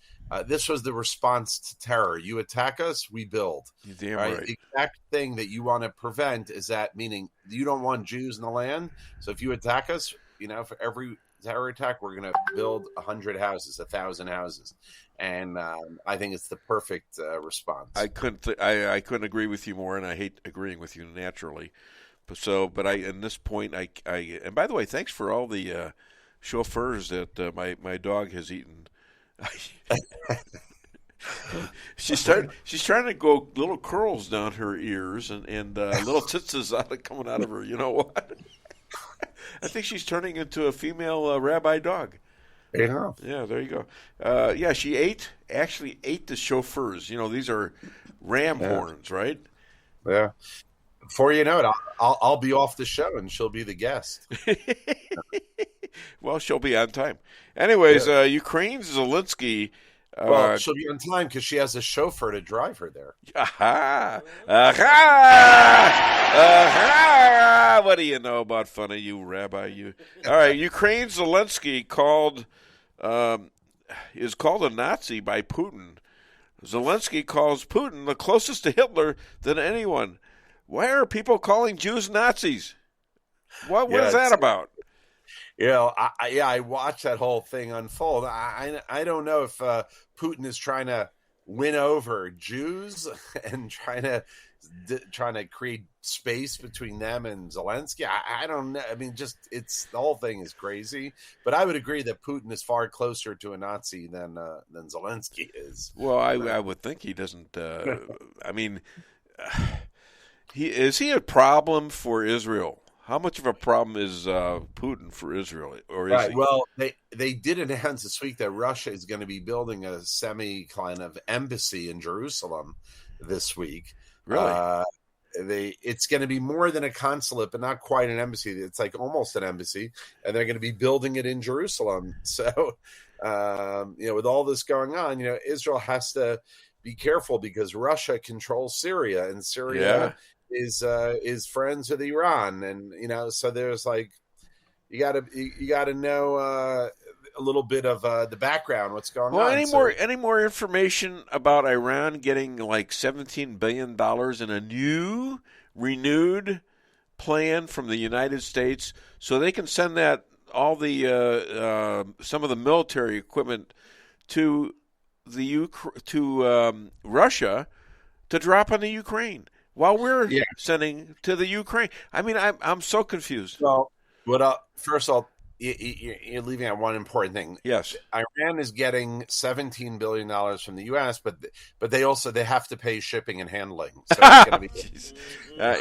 This was the response to terror. You attack us, we build. You're damn right. The exact thing that you want to prevent is that, meaning you don't want Jews in the land. So if you attack us, for every terror attack, we're going to build 100 houses, 1,000 houses. And I think it's the perfect response. I couldn't agree with you more, and I hate agreeing with you naturally. But at this point, and by the way, thanks for all the chauffeurs that my dog has eaten. She's trying to go little curls down her ears and little tits coming out of her. You know what? I think she's turning into a female rabbi dog. Yeah. Yeah, there you go. She actually ate the chauffeurs. These are ram horns, right? Yeah. Before you know it, I'll be off the show and she'll be the guest. Well, she'll be on time. Anyways, Ukraine's Zelensky. Well, she'll be on time because she has a chauffeur to drive her there. What do you know about funny, you rabbi? You. All right, Ukraine's Zelensky is called a Nazi by Putin. Zelensky calls Putin the closest to Hitler than anyone. Why are people calling Jews Nazis? What is that about? I watched that whole thing unfold. I don't know if Putin is trying to win over Jews and trying to create space between them and Zelensky. I don't know. I mean, the whole thing is crazy. But I would agree that Putin is far closer to a Nazi than Zelensky is. Well, I would think he doesn't. I mean, is he a problem for Israel? How much of a problem is Putin for Israel, or is Right. he? Well, they did announce this week that Russia is going to be building a semi kind of embassy in Jerusalem this week. Really? It's going to be more than a consulate, but not quite an embassy. It's like almost an embassy, and they're going to be building it in Jerusalem. So, with all this going on, Israel has to be careful because Russia controls Syria, and Syria is friends with Iran, and so there's like you got to know a little bit of the background, what's going on. Any more information about Iran getting like $17 billion in a new, renewed plan from the United States, so they can send that all the some of the military equipment to Russia to drop on the Ukraine while we're sending to the Ukraine? I mean, I'm so confused. Well, first of all, you're leaving out one important thing. Yes, Iran is getting $17 billion from the U.S., but they have to pay shipping and handling. So it's going to be.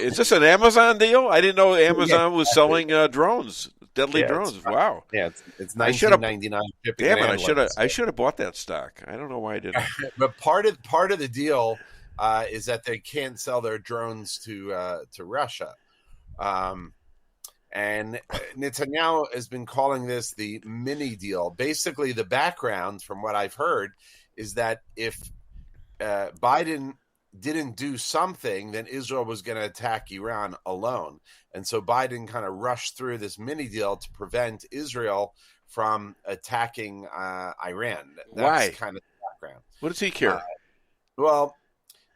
Is this an Amazon deal? I didn't know Amazon was selling drones, deadly drones. Wow. Yeah, it's $19.99 shipping. Damn and it! I should have bought that stock. I don't know why I didn't. But part of the deal is that they can't sell their drones to Russia. And Netanyahu has been calling this the mini deal. Basically, the background, from what I've heard, is that if Biden didn't do something, then Israel was going to attack Iran alone. And so Biden kind of rushed through this mini deal to prevent Israel from attacking Iran. That's Why? kind of the background. What does he care? Well,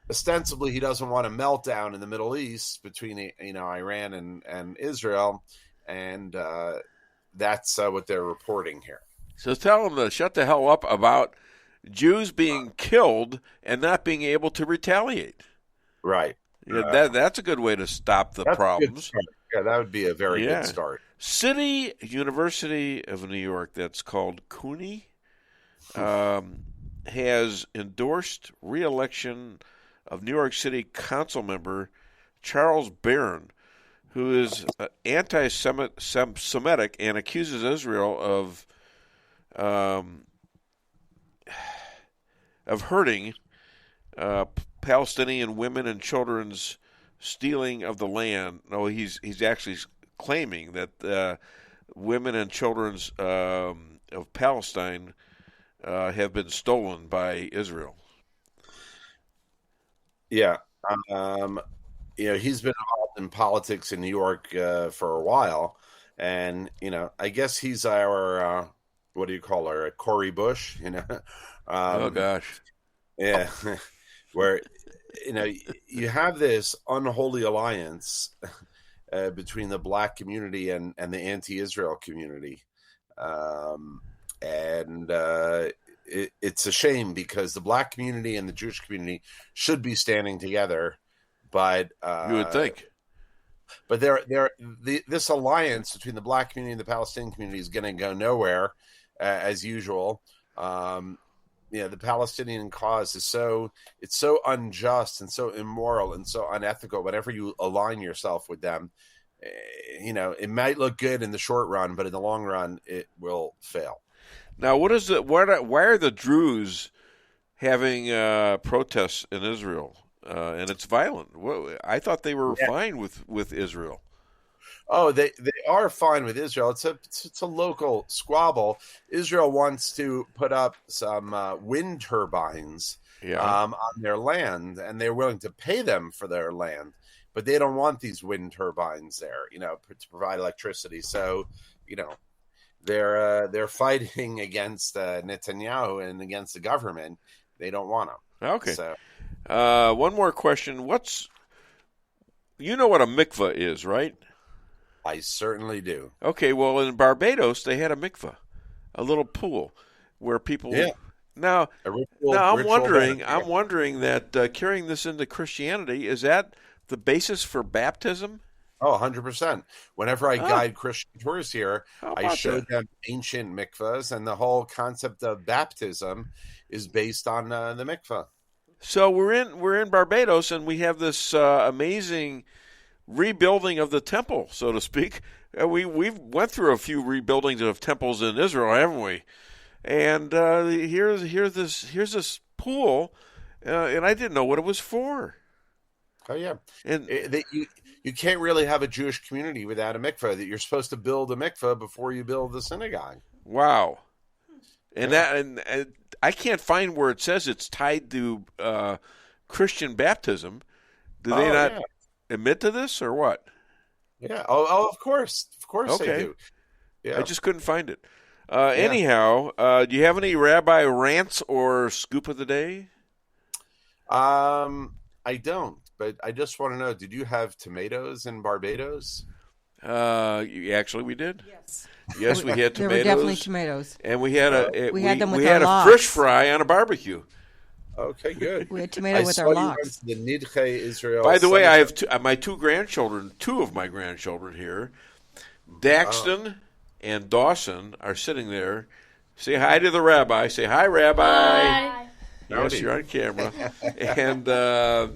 ostensibly, he doesn't want a meltdown in the Middle East between Iran and Israel, and that's what they're reporting here. So tell them to shut the hell up about Jews being killed and not being able to retaliate. Right. That's a good way to stop the problems. Yeah, that would be a very good start. City University of New York, that's called CUNY, has endorsed re-election of New York City Council member Charles Barron, who is anti-Semitic and accuses Israel of hurting Palestinian women and children's stealing of the land. No, he's actually claiming that women and children's of Palestine have been stolen by Israel. Yeah. He's been involved in politics in New York for a while. And, I guess he's our, what do you call her, Cory Bush, oh, gosh. Yeah. Where, you have this unholy alliance between the black community and the anti-Israel community. It's a shame because the black community and the Jewish community should be standing together, but you would think. But this alliance between the black community and the Palestinian community is going to go nowhere, as usual. The Palestinian cause is so unjust and so immoral and so unethical. Whenever you align yourself with them, it might look good in the short run, but in the long run, it will fail. Now, why are the Druze having protests in Israel? And it's violent. I thought they were fine with Israel. Oh, they are fine with Israel. It's a local squabble. Israel wants to put up some wind turbines on their land, and they're willing to pay them for their land, but they don't want these wind turbines there, to provide electricity. So, they're fighting against Netanyahu and against the government. They don't want them. Okay. So, one more question. You know what a mikveh is, right? I certainly do. Okay, well, in Barbados, they had a mikveh, a little pool where people. Yeah. Now I'm wondering that carrying this into Christianity, is that the basis for baptism? Oh, 100%. Whenever I guide Christian tours here, I show them ancient mikvahs, and the whole concept of baptism is based on the mikvah. So we're in Barbados, and we have this amazing rebuilding of the temple, so to speak. We've went through a few rebuildings of temples in Israel, haven't we? And here's this pool, and I didn't know what it was for. Oh yeah, and you can't really have a Jewish community without a mikveh. That you're supposed to build a mikveh before you build the synagogue. Wow, and and I can't find where it says it's tied to Christian baptism. Do they not admit to this or what? Yeah. Oh, of course okay. They do. Yeah. I just couldn't find it. Anyhow, do you have any rabbi rants or scoop of the day? I don't, but I just want to know, did you have tomatoes in Barbados? Actually, we did. Yes, we had tomatoes. There were definitely tomatoes. And we had a fish fry on a barbecue. Okay, good. We had tomato with our lox. The Nidche Israel. By the way, I have my two of my grandchildren here. Daxton and Dawson are sitting there. Say hi to the rabbi. Say hi, Rabbi. Hi. Yes, you're on camera. And we're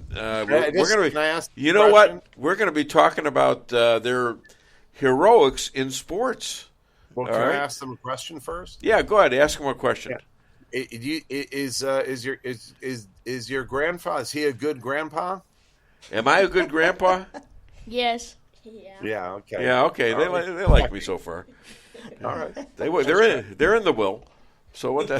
going to. You know what? We're going to be talking about their heroics in sports. Well, can I ask them a question first? Yeah, go ahead. Ask them a question. Yeah. Is your grandfather? Is he a good grandpa? Am I a good grandpa? Yes. Yeah. Okay. Yeah. Okay. They like me so far. All right. They're in the will. So what the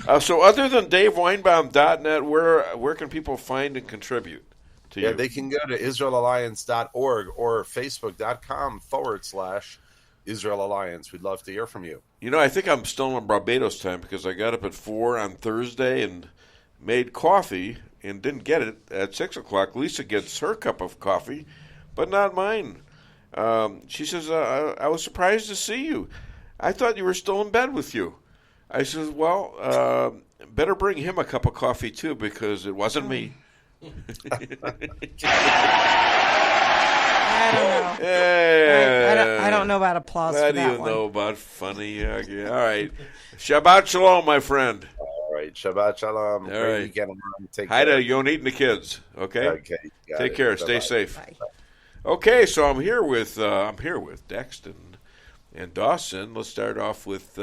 hell? So other than DaveWeinbaum.net, where can people find and contribute to you? Yeah, they can go to IsraelAlliance.org or Facebook.com/Israel Alliance. We'd love to hear from you. You know, I think I'm still on Barbados time because I got up at 4 on Thursday and made coffee and didn't get it at 6 o'clock. Lisa gets her cup of coffee, but not mine. She says, I was surprised to see you. I thought you were still in bed with you. I says, well, better bring him a cup of coffee too because it wasn't me. I don't know. I don't know about applause for that one. What do you know about funny? Okay. All right. Shabbat shalom, my friend. All right. Shabbat shalom. All right. Take Hi care. to Yonit and the kids. Okay. Okay. Take care. Stay safe. Bye. Okay. So I'm here with Daxton and Dawson. Let's start off with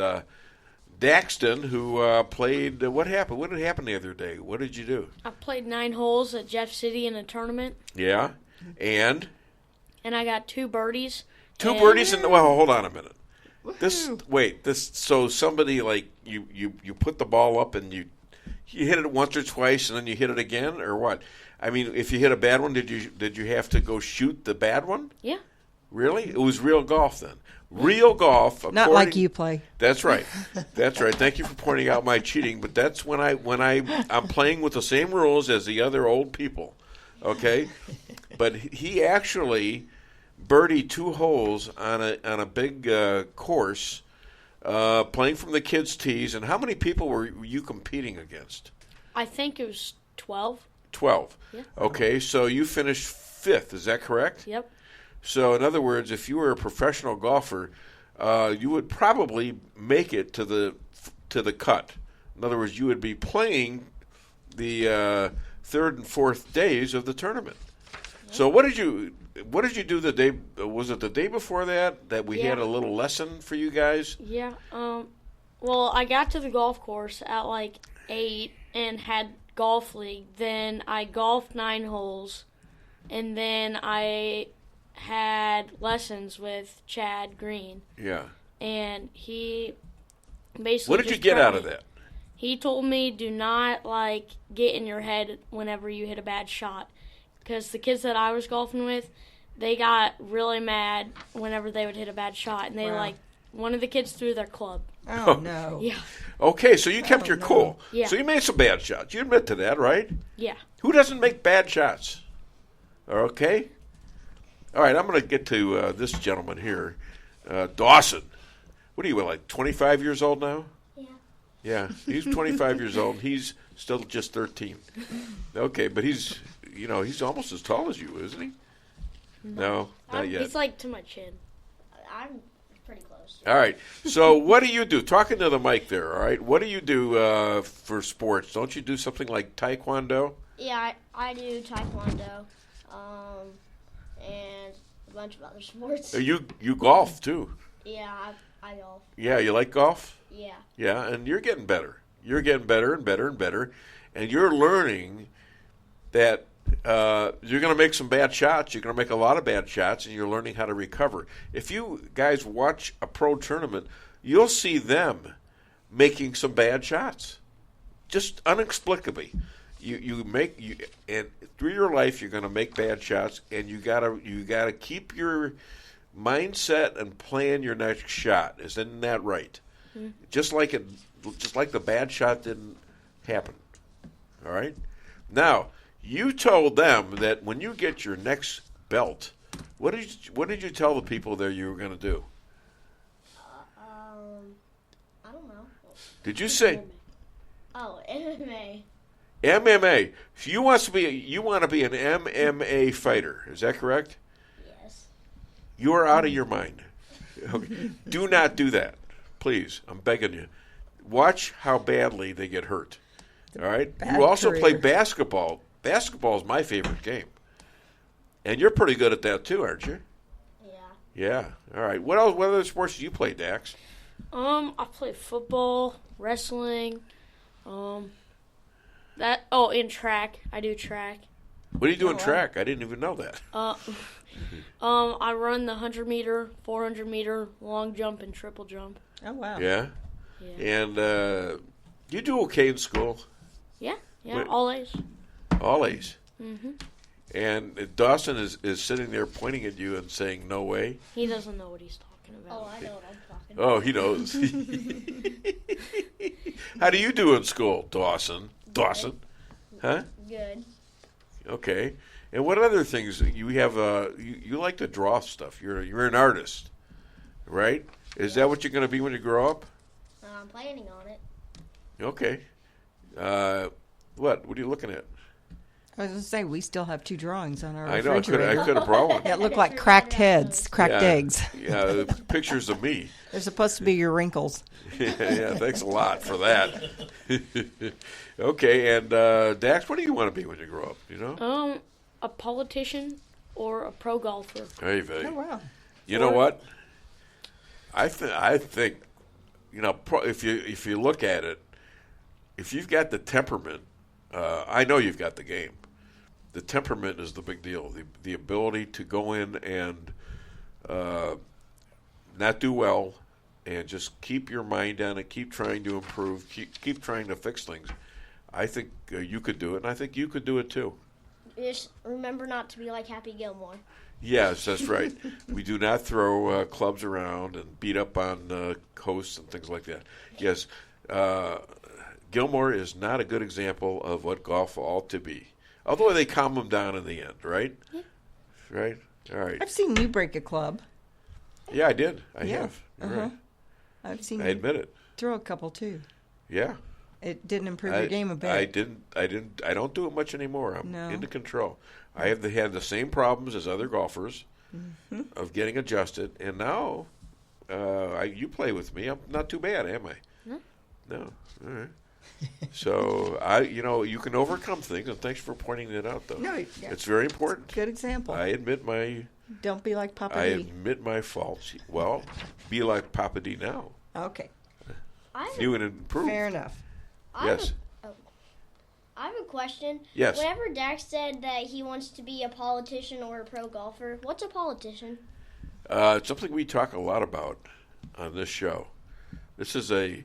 Daxton, who played. What happened? What had happened the other day? What did you do? I played 9 holes at Jeff City in a tournament. Yeah, and I got 2 birdies. Two birdies, and well, hold on a minute. So somebody like you put the ball up and you hit it once or twice, and then you hit it again, or what? I mean, if you hit a bad one, did you have to go shoot the bad one? Yeah. Really? It was real golf then. Real golf. Not like you play. That's right. That's right. Thank you for pointing out my cheating. But that's when I'm playing with the same rules as the other old people. Okay. But he actually birdied 2 holes on a big course, playing from the kids' tees. And how many people were you competing against? I think it was 12. 12. Yeah. Okay. So you finished 5th. Is that correct? Yep. So, in other words, if you were a professional golfer, you would probably make it to the cut. In other words, you would be playing the 3rd and 4th days of the tournament. Yeah. So, what did you do the day? Was it the day before that we had a little lesson for you guys? Yeah. Well, I got to the golf course at like 8 and had golf league. Then I golfed 9 holes, and then I had lessons with Chad Green. Yeah. And he basically What did you get out of that? He told me do not get in your head whenever you hit a bad shot, because the kids that I was golfing with, they got really mad whenever they would hit a bad shot, and they one of the kids threw their club. Oh no. Yeah. Okay, so you kept your cool. Yeah. So you made some bad shots. You admit to that, right? Yeah. Who doesn't make bad shots? Okay. All right, I'm going to get to this gentleman here, Dawson. What are you, like 25 years old now? Yeah. Yeah, he's 25 years old. He's still just 13. Okay, but he's almost as tall as you, isn't he? No, not yet. He's like to my chin. I'm pretty close. All right, so what do you do? Talking to the mic there, all right? What do you do for sports? Don't you do something like taekwondo? Yeah, I do taekwondo. and a bunch of other sports. You golf too. Yeah, I golf. Yeah, you like golf? Yeah. Yeah, and you're getting better. You're getting better and better and better, and you're learning that you're going to make some bad shots. You're going to make a lot of bad shots, and you're learning how to recover. If you guys watch a pro tournament, you'll see them making some bad shots, just inexplicably. And through your life, you're going to make bad shots, and you gotta keep your mindset and plan your next shot. Isn't that right? Mm-hmm. Just like the bad shot didn't happen. All right. Now, you told them that when you get your next belt, what did you tell the people there you were going to do? I don't know. Did you say? Oh, MMA. MMA. So you want to be an MMA fighter? Is that correct? Yes. You are out of your mind. Okay. Do not do that, please. I'm begging you. Watch how badly they get hurt. All right. You also play basketball. Basketball is my favorite game, and you're pretty good at that too, aren't you? Yeah. Yeah. All right. What else? What other sports do you play, Dax? I play football, wrestling, and track. I do track. What do you do in track? I didn't even know that. I run the 100-meter, 400-meter, long jump, and triple jump. Oh wow. Yeah. And you do okay in school? Yeah. All A's. All A's. Mhm. And Dawson is sitting there pointing at you and saying, "No way." He doesn't know what he's talking about. Oh, I know what I'm talking about. Oh, he knows. How do you do in school, Dawson? Dawson? Huh? Good. Okay. And what other things you have? You like to draw stuff. You're an artist, right? Is that what you're going to be when you grow up? I'm planning on it. Okay. What are you looking at? I was going to say, we still have 2 drawings on our I know. refrigerator. I could have brought one. That look like cracked heads, cracked eggs. Yeah, pictures of me. They're supposed to be your wrinkles. Yeah, thanks a lot for that. Okay, and Dax, what do you want to be when you grow up? You know? A politician or a pro golfer. Hey, Vay. Oh, wow. You know what? I think, if you look at it, if you've got the temperament, I know you've got the game. The temperament is the big deal. The ability to go in and not do well and just keep your mind on it, keep trying to improve, keep trying to fix things. I think you could do it, and I think you could do it too. Just remember not to be like Happy Gilmore. Yes, that's right. We do not throw clubs around and beat up on hosts and things like that. Yes, Gilmore is not a good example of what golf ought to be. Although they calm him down in the end, right? Yeah. Right? All right. I've seen you break a club. Yeah, I did. I have. You're right. I've seen I admit it. Throw a couple too. Yeah. It didn't improve your game a bit. I don't do it much anymore. I'm into control. I have had the same problems as other golfers of getting adjusted, and now you play with me. I'm not too bad, am I? No. All right. So you can overcome things, and thanks for pointing that out, though. No, it's very important. It's a good example. I admit my. Don't be like Papa D. I admit my faults. Well, be like Papa D now. Okay. You would improve. Fair enough. Yes. I have a question. Yes. Whenever Dax said that he wants to be a politician or a pro golfer, what's a politician? It's something we talk a lot about on this show. This is a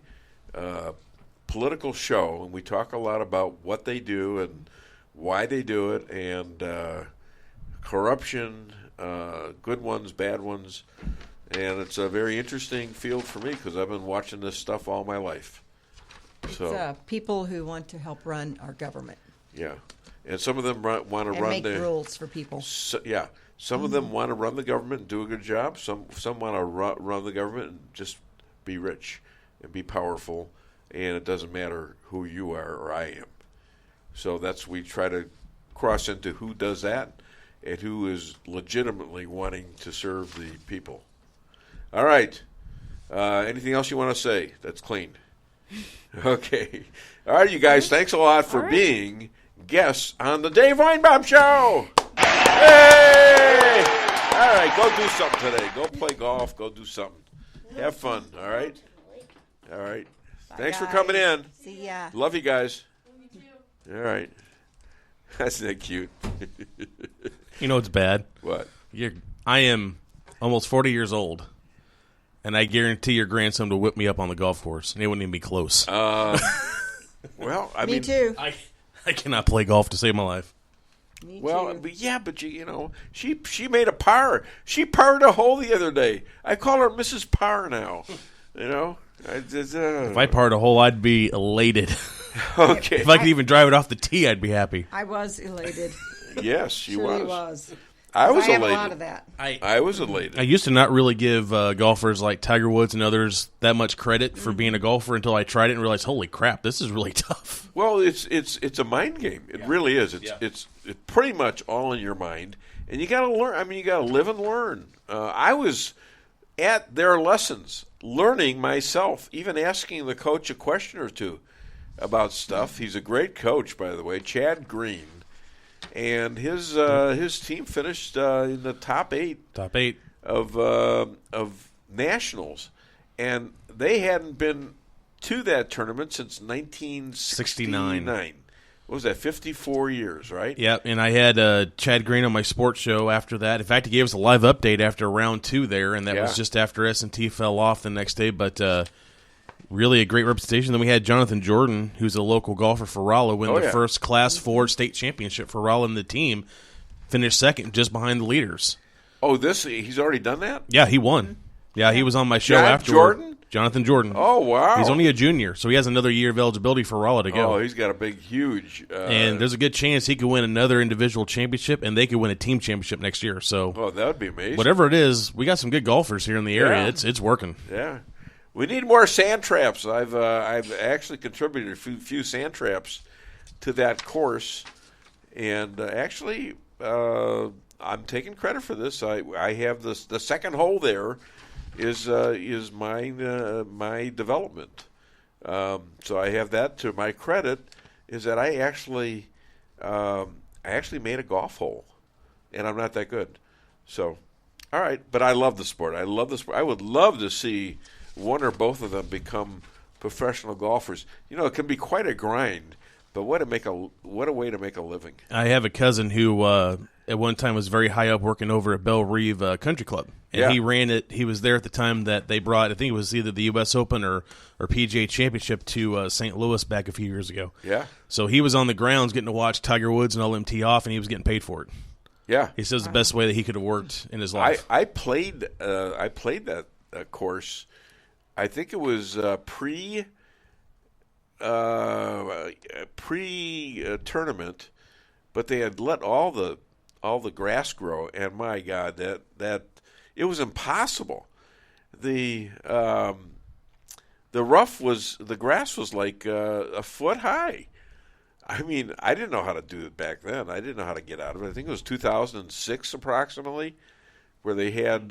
political show, and we talk a lot about what they do and why they do it, and corruption, good ones, bad ones. And it's a very interesting field for me because I've been watching this stuff all my life. It's people who want to help run our government. Yeah, and some of them want to run make rules for people. Some of them want to run the government and do a good job. Some want to run the government and just be rich and be powerful, and it doesn't matter who you are or I am. So we try to cross into who does that and who is legitimately wanting to serve the people. All right. Anything else you want to say that's clean? Okay. All right, you guys, thanks a lot for being guests on the Dave Weinbaum Show. Hey! right, go do something today. Go play golf. Go do something. Have fun, all right? All right. Thanks for coming in. See ya. Love you guys. All right. That's not cute. You know what's bad? What? I am almost 40 years old, and I guarantee your grandson will whip me up on the golf course, and he wouldn't even be close. Well, I mean, Me too. I cannot play golf to save my life. Me well, too. but yeah, but you know, she made a par. She parred a hole the other day. I call her Mrs. Par now. You know, if I parred a hole, I'd be elated. Okay. If I could even drive it off the tee, I'd be happy. I was elated. Yes, she Surely was. was. I was have elated. a lot of that. I was elated. I used to not really give golfers like Tiger Woods and others that much credit for being a golfer until I tried it and realized, holy crap, this is really tough. Well, it's a mind game. It really is. It's pretty much all in your mind, and you got to learn. I mean, you got to live and learn. I was at their lessons, learning myself, even asking the coach a question or two about stuff. He's a great coach, by the way, Chad Green, and his team finished in the top eight of nationals, and they hadn't been to that tournament since 1969. What was that, 54 years, right? Yeah, and I had Chad Green on my sports show after that. In fact, he gave us a live update after round 2 there, and that was just after S&T fell off the next day. But really a great representation. Then we had Jonathan Jordan, who's a local golfer for Rolla, win the first Class 4 state championship for Rolla, and the team finished second just behind the leaders. Oh, he's already done that? Yeah, he won. Yeah, he was on my show afterward. Jonathan Jordan. Oh, wow. He's only a junior, so he has another year of eligibility for Rolla to go. Oh, he's got a huge... and there's a good chance he could win another individual championship, and they could win a team championship next year. So, oh, that would be amazing. Whatever it is, we got some good golfers here in the area. It's working. Yeah. We need more sand traps. I've actually contributed a few sand traps to that course, and actually I'm taking credit for this. I have the second hole there is my development. So I have that to my credit, is that I actually made a golf hole, and I'm not that good. So, all right, but I love the sport. I would love to see one or both of them become professional golfers. You know, it can be quite a grind, but what a way to make a living. I have a cousin who at one time was very high up working over at Belle Reve Country Club. And he ran it. He was there at the time that they brought, I think it was either the U.S. Open or PGA Championship to St. Louis back a few years ago. Yeah. So he was on the grounds getting to watch Tiger Woods and all them tee off, and he was getting paid for it. Yeah. He says the best way that he could have worked in his life. I played that course. I think it was pre tournament, but they had let all the grass grow, and my God, that it was impossible. The grass was like a foot high. I mean, I didn't know how to do it back then. I didn't know how to get out of it. I think it was 2006 approximately, where they had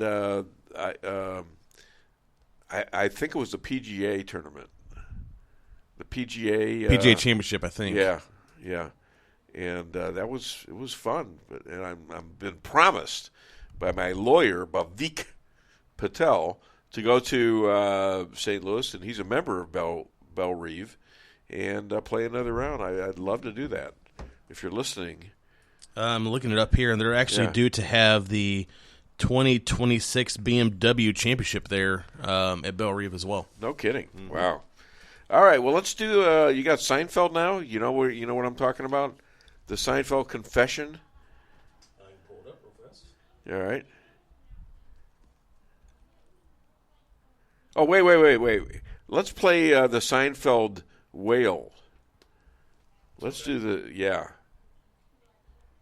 I think it was the PGA tournament. The PGA Championship, I think. Yeah. And it was fun. And I've been promised by my lawyer, Bhavik Patel, to go to St. Louis, and he's a member of Belle Reve, and play another round. I'd love to do that. If you're listening. I'm looking it up here, and they're actually due to have the 2026 BMW Championship there at Belle Reve as well. No kidding. Mm-hmm. Wow. All right, well, let's do you got Seinfeld now? You know what I'm talking about? The Seinfeld Confession. I can pull it up real fast. All right. Oh, wait. Let's play the Seinfeld wail. Let's do the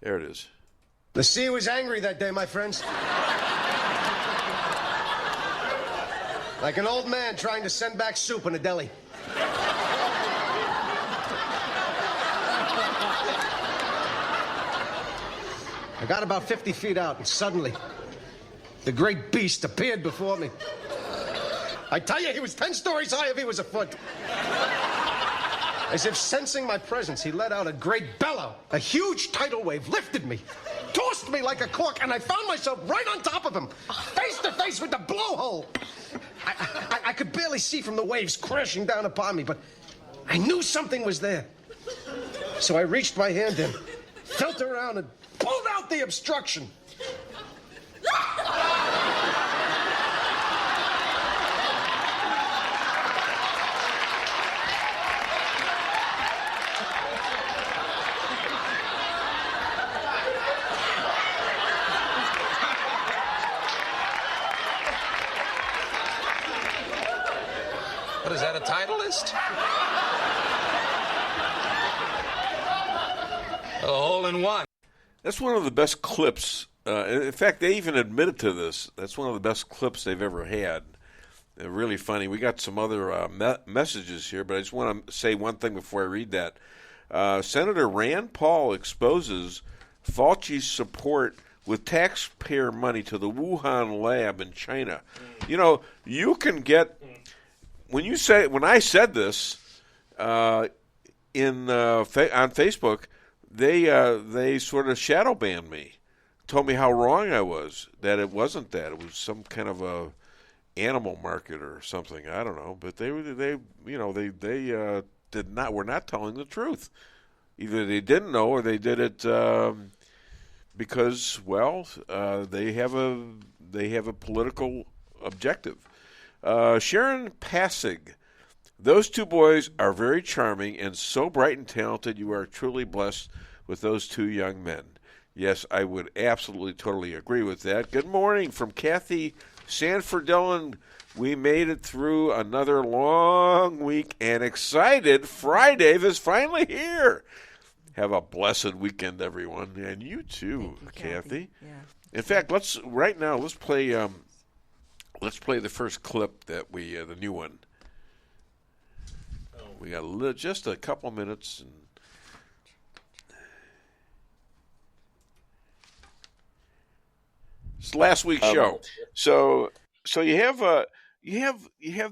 There it is. The sea was angry that day, my friends. Like an old man trying to send back soup in a deli. I got about 50 feet out, and suddenly, the great beast appeared before me. I tell you, he was 10 stories high if he was a foot. As if sensing my presence, he let out a great bellow. A huge tidal wave lifted me. tossed me like a cork, and I found myself right on top of him, face to face with the blowhole. I could barely see from the waves crashing down upon me, but I knew something was there. So I reached my hand in, felt around, and pulled out the obstruction. What is that, a Titleist? A hole-in-one. That's one of the best clips. In fact, they even admitted to this. That's one of the best clips they've ever had. They're really funny. We got some other messages here, but I just want to say one thing before I read that. Senator Rand Paul exposes Fauci's support with taxpayer money to the Wuhan lab in China. You know, you can get... When I said this on Facebook, they sort of shadow banned me, told me how wrong I was, that it wasn't that, it was some kind of a animal market or something. I don't know, but they did not. Were not telling the truth. Either they didn't know or they did it because they have a political objective. Sharon Passig, those two boys are very charming and so bright and talented. You are truly blessed with those two young men. Yes, I would absolutely, totally agree with that. Good morning from Kathy Sanford Dillon. We made it through another long week and excited. Friday is finally here. Have a blessed weekend, everyone, and you too, Kathy. Yeah. In fact, let's play. Let's play the first clip that the new one. We got just a couple minutes. And it's last week's show. So you have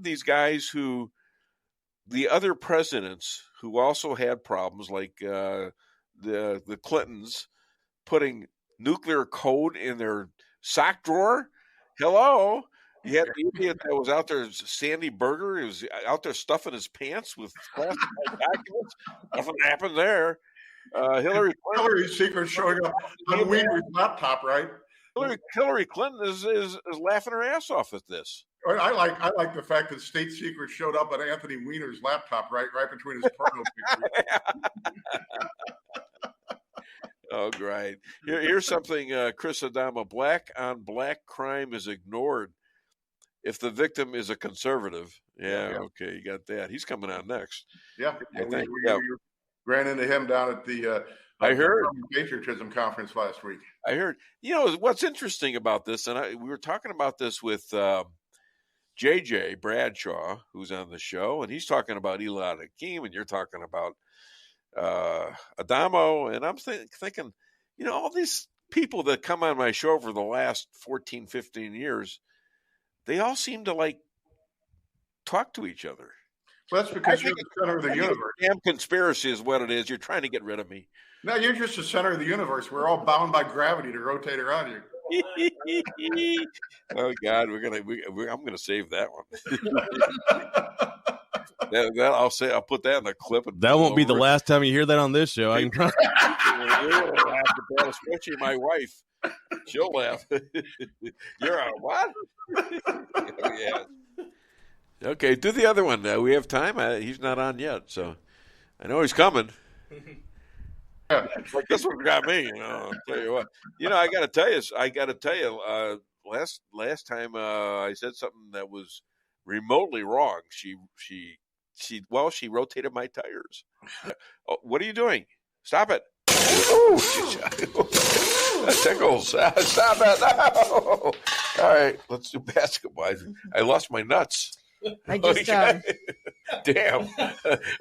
these guys who, the other presidents who also had problems, like the Clintons putting nuclear code in their sock drawer. Hello. You had the idiot that was out there, Sandy Berger. He was out there stuffing his pants with classified documents. Nothing happened there. Hillary's secret showing up on Wiener's laptop, right? Hillary Clinton is laughing her ass off at this. I like the fact that state secrets showed up on Anthony Weiner's laptop, right between his porno pictures. Oh, great. Here's something, Chris Adama. Black on black crime is ignored if the victim is a conservative. Yeah, okay, you got that. He's coming on next. Yeah, we ran into him down at the I heard patriotism conference last week. I heard. You know what's interesting about this, and we were talking about this with JJ Bradshaw, who's on the show, and he's talking about Elad Hakim, and you're talking about Adamo, and I'm thinking, all these people that come on my show for the last 14, 15 years, they all seem to talk to each other. Well, that's because you're the center of the universe. Damn conspiracy is what it is. You're trying to get rid of me. No, you're just the center of the universe. We're all bound by gravity to rotate around you. Oh God, I'm gonna save that one. I'll put that in the clip. That won't be the last time you hear that on this show. I can promise. Especially my wife. She'll laugh. You're a what? Yeah. Okay, do the other one. We have time. He's not on yet, so I know he's coming. Like this one got me. I'll tell you what. I got to tell you. Last time I said something that was remotely wrong. She rotated my tires. Oh, what are you doing? Stop it! That tickles. Stop it! No. All right, let's do basketball. I lost my nuts. I just damn.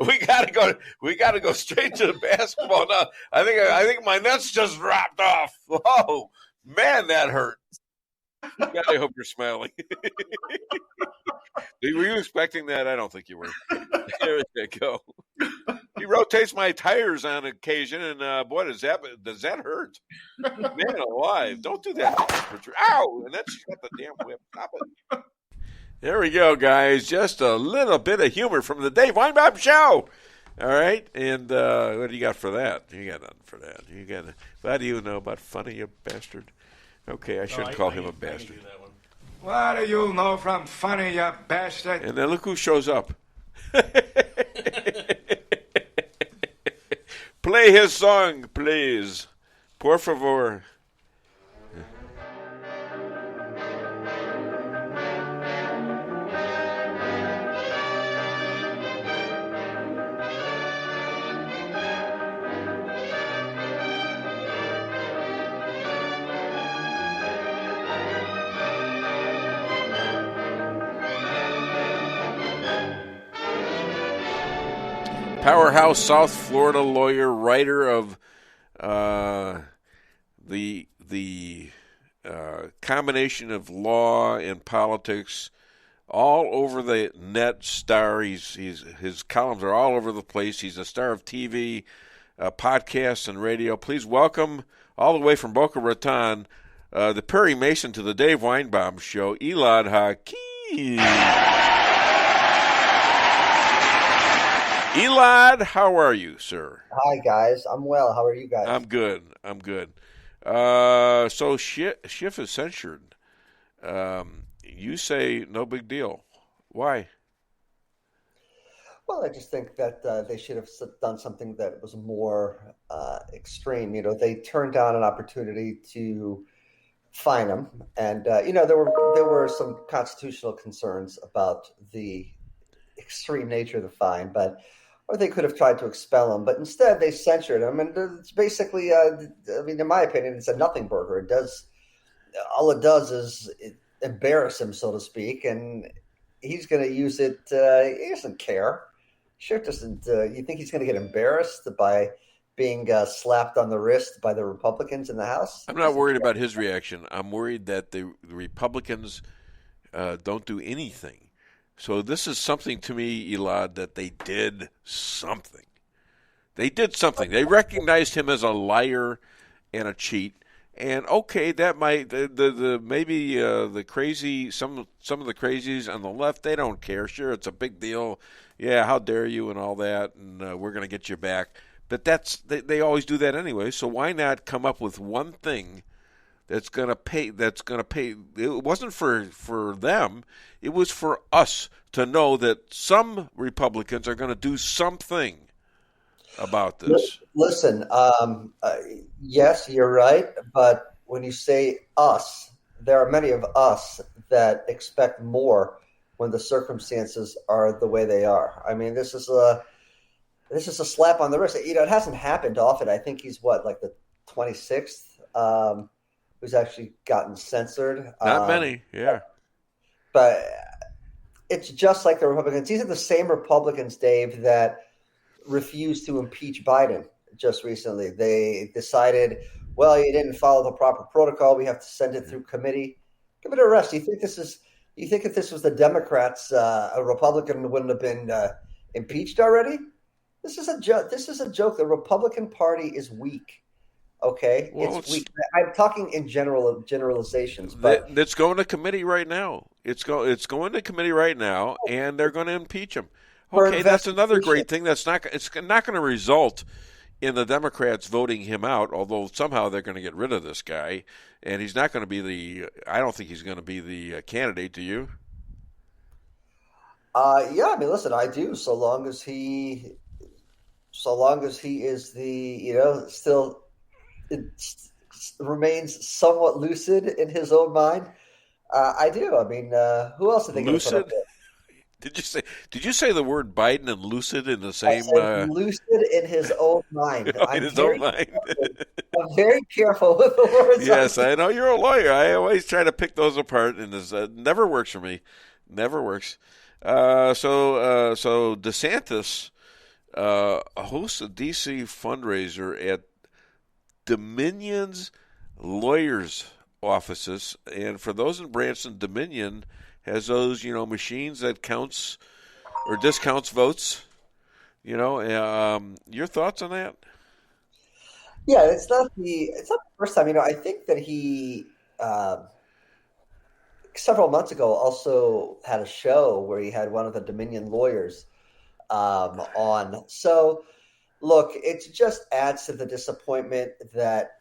We gotta go straight to the basketball now. I think my nuts just dropped off. Oh man, that hurt. God, I hope you're smiling. Were you expecting that? I don't think you were. There you go. He rotates my tires on occasion, and boy, does that hurt? Man alive! Don't do that. Ow! And then she got the damn whip. Stop it. There we go, guys. Just a little bit of humor from the Dave Weinbaum Show. All right, and what do you got for that? You got nothing for that. You got. What do you know about funny, you bastard? Okay, I shouldn't call him a bastard. What do you know from funny, you bastard? And then look who shows up. Play his song, please. Por favor. Powerhouse South Florida lawyer, writer of the combination of law and politics, all over the net star. His columns are all over the place. He's a star of TV, podcasts, and radio. Please welcome, all the way from Boca Raton, the Perry Mason to the Dave Weinbaum Show, Elad Hakim. Elad, how are you, sir? Hi, guys. I'm well. How are you guys? I'm good. So Schiff is censured. You say no big deal. Why? Well, I just think that they should have done something that was more extreme. They turned down an opportunity to fine him, and there were some constitutional concerns about the extreme nature of the fine, or they could have tried to expel him, but instead they censured him, and it's basically, in my opinion, it's a nothing burger. All it does is embarrass him, so to speak, and he's going to use it. He doesn't care. Schiff doesn't. You think he's going to get embarrassed by being slapped on the wrist by the Republicans in the House? I'm not worried about his reaction. I'm worried that the Republicans don't do anything. So this is something to me, Elad, that they did something. They did something. They recognized him as a liar and a cheat. And okay, that might maybe the crazy some of the crazies on the left, they don't care. Sure, it's a big deal. Yeah, how dare you and all that, and we're going to get you back. But they always do that anyway. So why not come up with one thing that's going to pay? It wasn't for them. It was for us to know that some Republicans are going to do something about this. Listen, yes, you're right. But when you say us, there are many of us that expect more when the circumstances are the way they are. I mean, this is a slap on the wrist. It hasn't happened often. I think he's like the 26th who's actually gotten censored. Not many, yeah. But it's just like the Republicans. These are the same Republicans, Dave, that refused to impeach Biden just recently. They decided, well, you didn't follow the proper protocol. We have to send it through committee. Give it a rest. You think if this was the Democrats, a Republican wouldn't have been impeached already? This is a joke. The Republican Party is weak. Okay, well, it's weak. I'm talking in generalizations, but it's going to committee right now. It's going to committee right now, and they're going to impeach him. Okay, that's another great thing. It's not going to result in the Democrats voting him out, although somehow they're going to get rid of this guy, and he's not going to be I don't think he's going to be the candidate. Do you? Yeah, I mean, listen, I do. So long as he is the still. It remains somewhat lucid in his own mind. I do. I mean, who else did they lucid? Put up there? Did you say the word Biden and lucid in the same? I said lucid in his own mind. In his own mind. I'm very careful with the words. Yes, I know you're a lawyer. I always try to pick those apart, and this never works for me. Never works. So DeSantis hosts a DC fundraiser at Dominion's lawyers' offices, and for those in Branson, Dominion has those, machines that counts or discounts votes. Your thoughts on that? Yeah, it's not the first time. I think that he several months ago also had a show where he had one of the Dominion lawyers on. So, look, it just adds to the disappointment that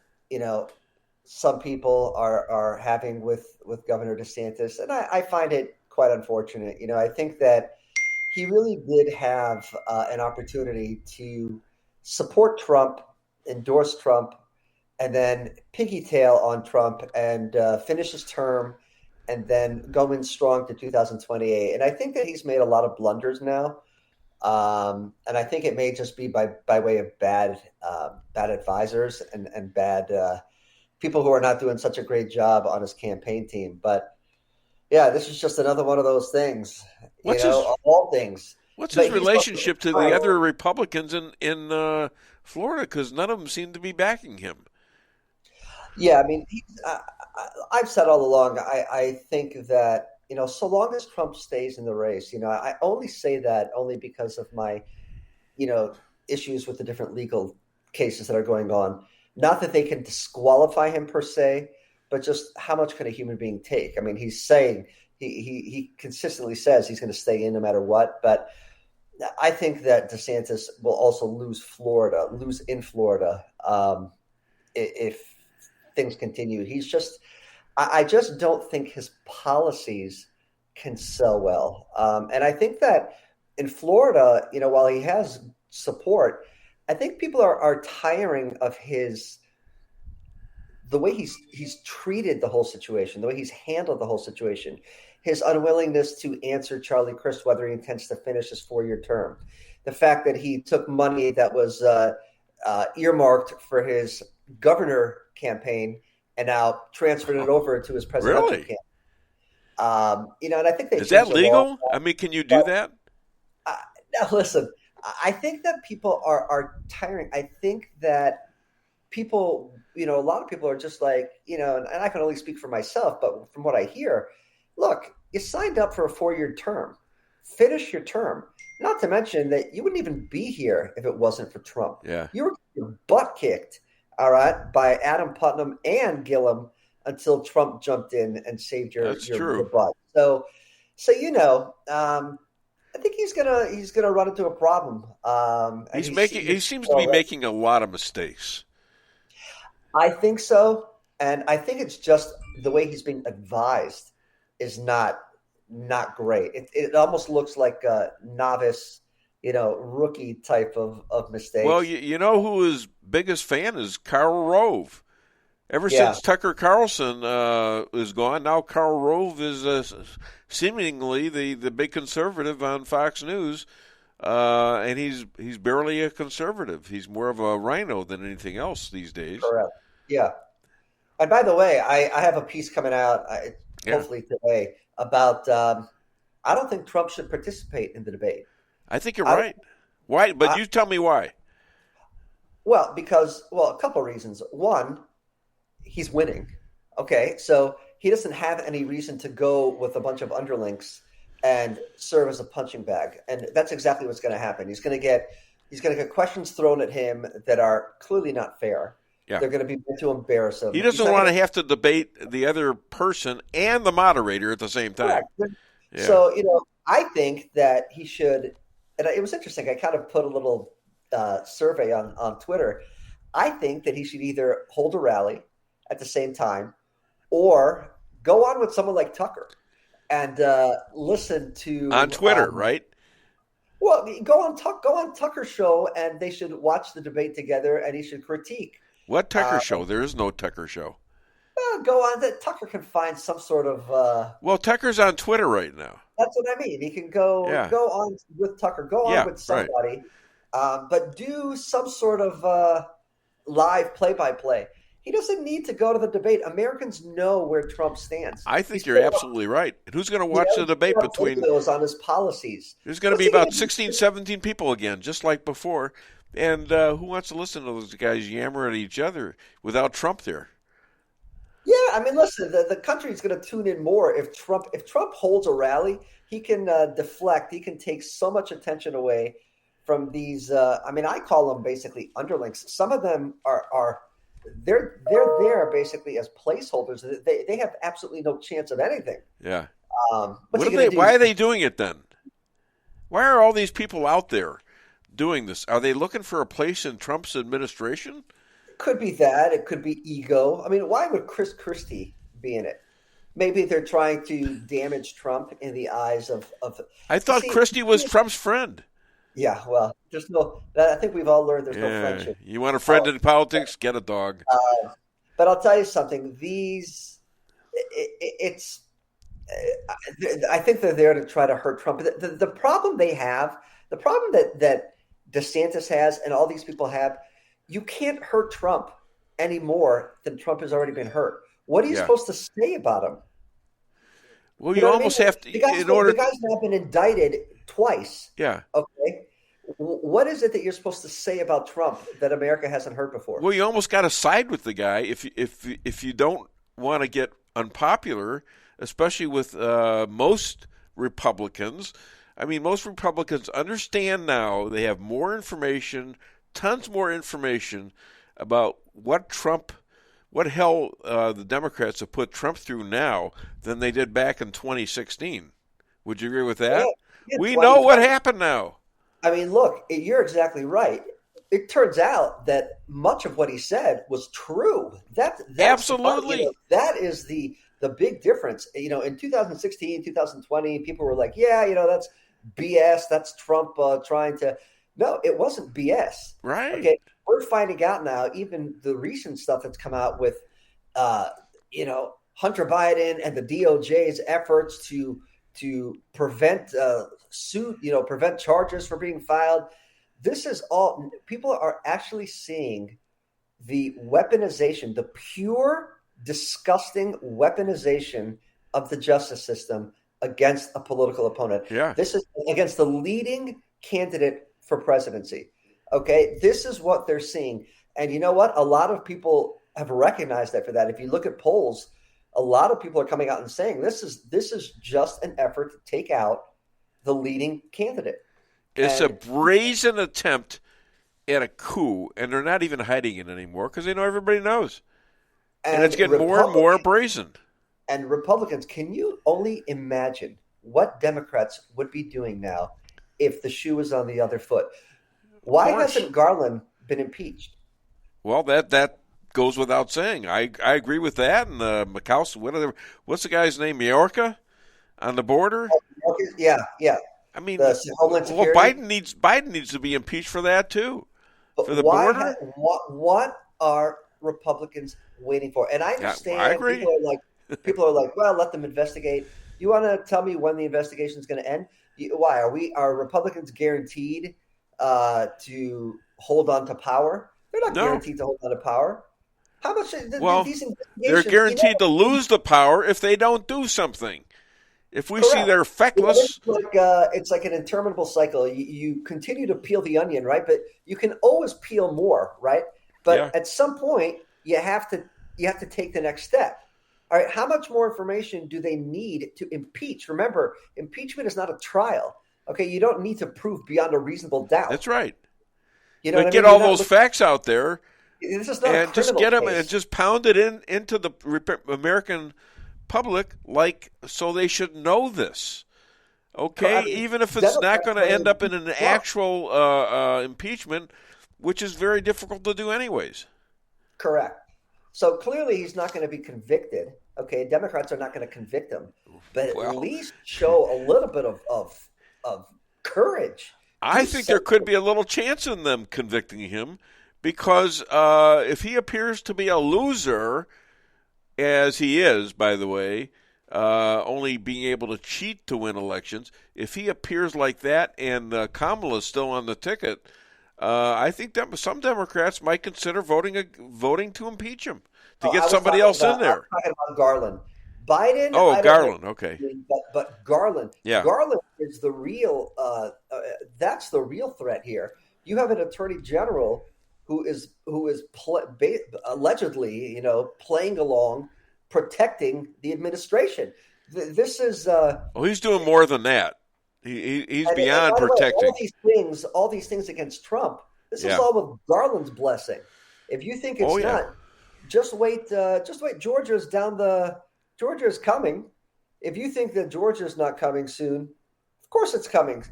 some people are having with Governor DeSantis, and I find it quite unfortunate. I think that he really did have an opportunity to support Trump, endorse Trump, and then piggytail on Trump and finish his term and then go in strong to 2028. And I think that he's made a lot of blunders now. And I think it may just be by way of bad advisors and bad people who are not doing such a great job on his campaign team. But yeah, this is just another one of those things. Of all things. What's his relationship to the other Republicans in Florida? Because none of them seem to be backing him. Yeah, I mean, I've said all along, I think that, so long as Trump stays in the race, I only say that only because of my, issues with the different legal cases that are going on. Not that they can disqualify him per se, but just how much can a human being take? I mean, he's saying, he consistently says he's going to stay in no matter what, but I think that DeSantis will also lose in Florida if things continue. I just don't think his policies can sell well. And I think that in Florida, while he has support, I think people are tiring of the way he's treated the whole situation, the way he's handled the whole situation, his unwillingness to answer Charlie Crist whether he intends to finish his 4-year term, the fact that he took money that was earmarked for his governor campaign and now transferred it over to his presidential campaign. And I think is that legal? I mean, can you do that? Now, listen, I think that people are tiring. I think that people, a lot of people are just like, and I can only speak for myself, but from what I hear, look, you signed up for a 4-year term. Finish your term. Not to mention that you wouldn't even be here if it wasn't for Trump. Yeah. You were getting your butt kicked, all right, by Adam Putnam and Gillum until Trump jumped in and saved your butt. So I think he's gonna run into a problem. He seems to be making a lot of mistakes. I think so, and I think it's just the way he's being advised is not great. It almost looks like a novice, rookie type of mistakes. Well, you know who his biggest fan is? Karl Rove. Ever since Tucker Carlson is gone, now Karl Rove is seemingly the big conservative on Fox News, and he's barely a conservative. He's more of a rhino than anything else these days. Correct. Yeah. And by the way, I have a piece coming out hopefully today about I don't think Trump should participate in the debate. I think you're right. Why? But you tell me why. Well, because a couple of reasons. One, he's winning. Okay, so he doesn't have any reason to go with a bunch of underlings and serve as a punching bag, and that's exactly what's going to happen. He's going to get questions thrown at him that are clearly not fair. Yeah. They're going to be meant to embarrass him. He doesn't want to have to debate the other person and the moderator at the same time. Yeah. So, I think that he should, and it was interesting. I kind of put a little survey on Twitter. I think that he should either hold a rally at the same time or go on with someone like Tucker and listen to on Twitter, right? Well, go on Tucker's show, and they should watch the debate together, and he should critique. What Tucker show? There is no Tucker show. Go on. That Tucker can find some sort of. Well, Tucker's on Twitter right now. That's what I mean. He can go on with Tucker. Go on with somebody, but do some sort of live play-by-play. He doesn't need to go to the debate. Americans know where Trump stands. I think you're absolutely right. And who's going to watch the debate between those on his policies? There's going to be about 16, 17 people again, just like before. And who wants to listen to those guys yammer at each other without Trump there? Yeah, I mean, listen, the country's going to tune in more if Trump holds a rally. He can deflect. He can take so much attention away from these. I mean, I call them basically underlings. Some of them are they're there basically as placeholders. They have absolutely no chance of anything. Yeah. Why are they doing it then? Why are all these people out there doing this? Are they looking for a place in Trump's administration? It could be that. It could be ego. I mean, why would Chris Christie be in it? Maybe they're trying to damage Trump in the eyes of. I thought Christie was Trump's friend. Yeah, well, there's no. I think we've all learned there's no friendship. You want a friend in politics? Get a dog. But I'll tell you something. I think they're there to try to hurt Trump. The problem they have, the problem that DeSantis has, and all these people have, you can't hurt Trump any more than Trump has already been hurt. What are you supposed to say about him? Well, you almost have to. The guy's now been indicted twice. Yeah. Okay. What is it that you're supposed to say about Trump that America hasn't heard before? Well, you almost got to side with the guy if you don't want to get unpopular, especially with most Republicans. I mean, most Republicans understand now they have more information, tons more information about what hell the Democrats have put Trump through now than they did back in 2016. Would you agree with that? Yeah, we know what happened now. I mean, look, you're exactly right. It turns out that much of what he said was true. That's absolutely. That is the big difference. In 2016, 2020, people were like, yeah, that's BS. That's Trump trying to. No, it wasn't BS. Right. Okay. We're finding out now, even the recent stuff that's come out with, Hunter Biden and the DOJ's efforts to prevent prevent charges from being filed. This is all people are actually seeing the weaponization, the pure, disgusting weaponization of the justice system against a political opponent. Yeah. This is against the leading candidate for presidency. Okay. This is what they're seeing. And you know what? A lot of people have recognized that for that. If you look at polls, a lot of people are coming out and saying this is just an effort to take out the leading candidate. It's a brazen attempt at a coup, and they're not even hiding it anymore because they know everybody knows. And it's getting more and more brazen. And Republicans, can you only imagine what Democrats would be doing now if the shoe was on the other foot? Why hasn't Garland been impeached? Well, that goes without saying. I agree with that. And Murkowski, what's the guy's name? Mayorkas on the border? Yeah. I mean, Biden needs to be impeached for that too. For the border. What are Republicans waiting for? And I understand. Yeah, I agree. People are like, well, let them investigate. You want to tell me when the investigation is going to end? Why are Republicans guaranteed to hold on to power? They're not guaranteed to hold on to power. How much? These investigations, they're guaranteed to lose the power if they don't do something. If we see they're feckless, it's like an interminable cycle. You continue to peel the onion, right? But you can always peel more, right? But at some point, you have to take the next step. All right, how much more information do they need to impeach? Remember, impeachment is not a trial. Okay, you don't need to prove beyond a reasonable doubt. That's right. You know, but get all those facts out there, this is not and just get them and just pound it into the American public, so they should know this. Okay, even if it's not going to end up in an actual impeachment, which is very difficult to do anyways. Correct. So clearly he's not going to be convicted. Okay, Democrats are not going to convict him, but at least show a little bit of courage. I think there could be a little chance in them convicting him because if he appears to be a loser, as he is, by the way, only being able to cheat to win elections, if he appears like that and Kamala's still on the ticket, I think that some Democrats might consider voting to impeach him, to get somebody else in there. I'm talking about Garland. Biden. Oh, Garland. Okay. But Garland. Yeah. Garland is the real. That's the real threat here. You have an attorney general who is allegedly, playing along protecting the administration. This is. He's doing more than that. He's beyond protecting. All these things against Trump. This is all with Garland's blessing. If you think it's not, just wait. Georgia's coming. If you think that Georgia's not coming soon, of course it's coming.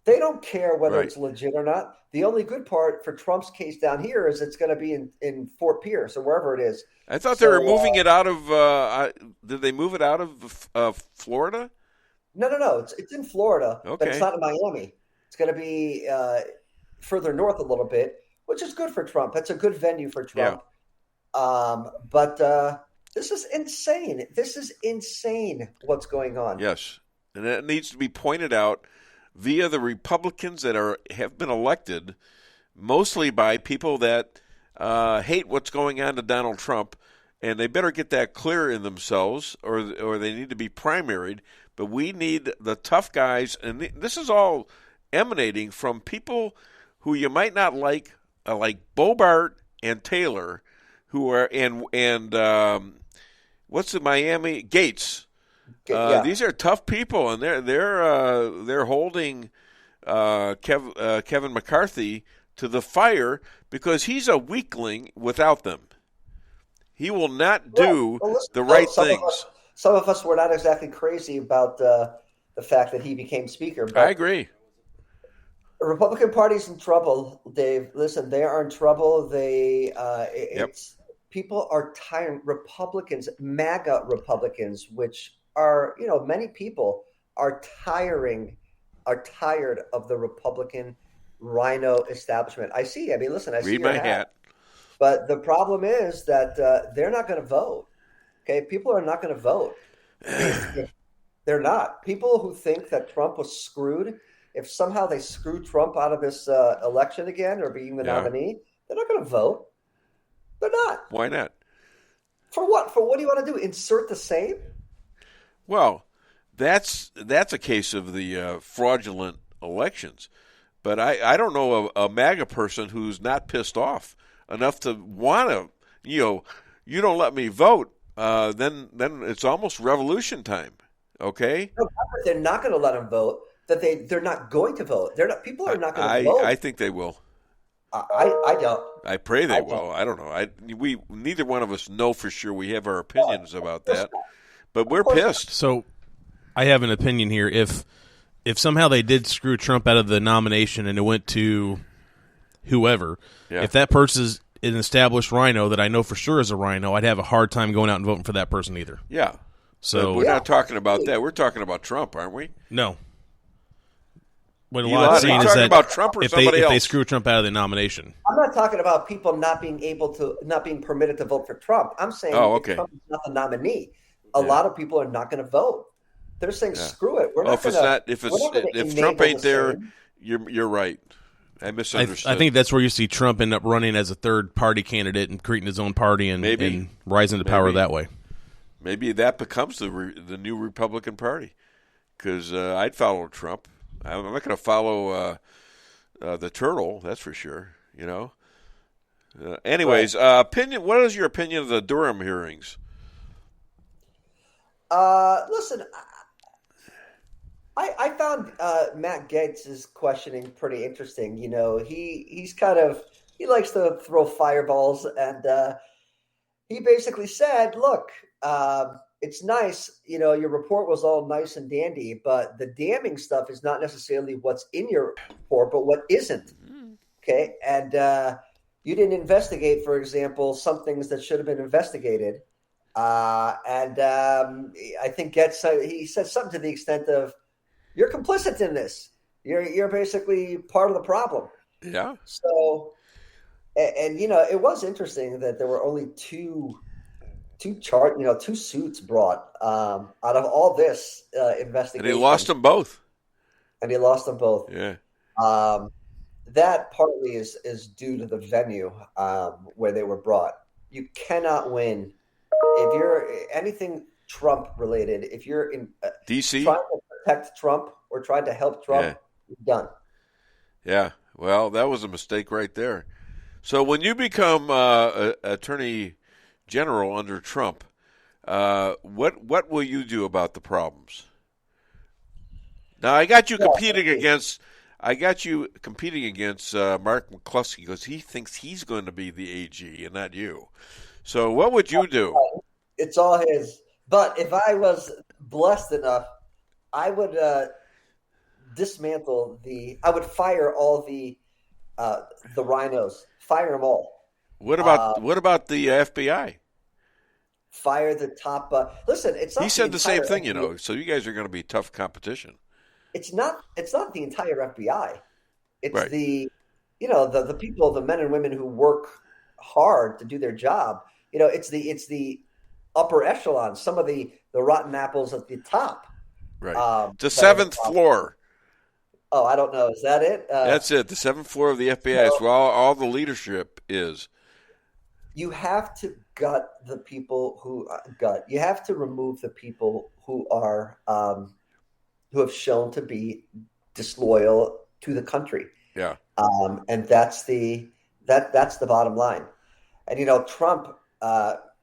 They don't care whether it's legit or not. The only good part for Trump's case down here is it's going to be in Fort Pierce or wherever it is. I thought they were moving it out of. Did they move it out of Florida? No. It's in Florida, okay. But it's not in Miami. It's going to be further north a little bit, which is good for Trump. That's a good venue for Trump. Yeah. But this is insane. This is insane what's going on. Yes, and that needs to be pointed out via the Republicans that have been elected, mostly by people that hate what's going on to Donald Trump, and they better get that clear in themselves, or they need to be primaried. But we need the tough guys, and this is all emanating from people who you might not like Bobart and Taylor, who are and what's the Miami Gates. These are tough people, and they're holding Kevin McCarthy to the fire because he's a weakling without them. He will not do the right things. Some of us were not exactly crazy about the fact that he became speaker. But I agree. The Republican Party's in trouble, Dave. Listen, they are in trouble. People are tired. Republicans, MAGA Republicans, which are, many people are tired of the Republican rhino establishment. I see Read my hat. But the problem is that they're not going to vote. Okay, people are not going to vote. They're not. People who think that Trump was screwed, if somehow they screw Trump out of this election again or being the nominee, they're not going to vote. They're not. Why not? For what? For what do you want to do? Insert the same? Well, that's a case of the fraudulent elections. But I don't know a MAGA person who's not pissed off enough to want to, you don't let me vote, then it's almost revolution time, okay? No, they're not going to let them vote. That they're not going to vote. People are not going to vote. I think they will. I don't. I pray they will. I don't know. We neither one of us know for sure. We have our opinions about that, but we're pissed. So, I have an opinion here. If somehow they did screw Trump out of the nomination and it went to whoever, if that person's an established rhino that I know for sure is a rhino, I'd have a hard time going out and voting for that person either. Yeah. So but we're not talking about that. We're talking about Trump, aren't we? No. What Elad's saying is that about Trump or if they screw Trump out of the nomination. I'm not talking about people not being permitted to vote for Trump. I'm saying Trump is not the nominee. A lot of people are not going to vote. They're saying screw it. We're not going to. If Trump ain't there, you're right. I misunderstood. I think that's where you see Trump end up running as a third party candidate and creating his own party and rising to power that way. Maybe that becomes the new Republican Party, because I'd follow Trump. I'm not going to follow the turtle, that's for sure. Anyways, opinion. What is your opinion of the Durham hearings? Listen, I found Matt Gaetz's questioning pretty interesting. He likes to throw fireballs, and he basically said, "Look, it's nice, your report was all nice and dandy, but the damning stuff is not necessarily what's in your report, but what isn't." Okay, and you didn't investigate, for example, some things that should have been investigated. And I think he said something to the extent of, "You're complicit in this. You're basically part of the problem." Yeah. So, and it was interesting that there were only two suits brought out of all this investigation. And he lost them both. Yeah. That partly is due to the venue where they were brought. You cannot win if you're anything Trump related. If you're in DC trying to protect Trump or trying to help Trump, you're done. Yeah. Well, that was a mistake right there. So when you become Attorney General under Trump, What will you do about the problems? Now I got you competing against Mark McCluskey because he thinks he's going to be the AG and not you. So what would you do? It's all his. But if I was blessed enough, I would dismantle I would fire all the rhinos. Fire them all. What about the FBI? Fire the top. Listen, it's not. He said the same thing, FBI. So you guys are going to be tough competition. It's not the entire FBI. It's right. the people, the men and women who work hard to do their job. It's the upper echelon. Some of the rotten apples at the top. Right. The seventh floor. Oh, I don't know. Is that it? That's it. The seventh floor of the FBI is where all the leadership is. You have to gut the people who You have to remove the people who are who have shown to be disloyal to the country. Yeah. And that's the bottom line. And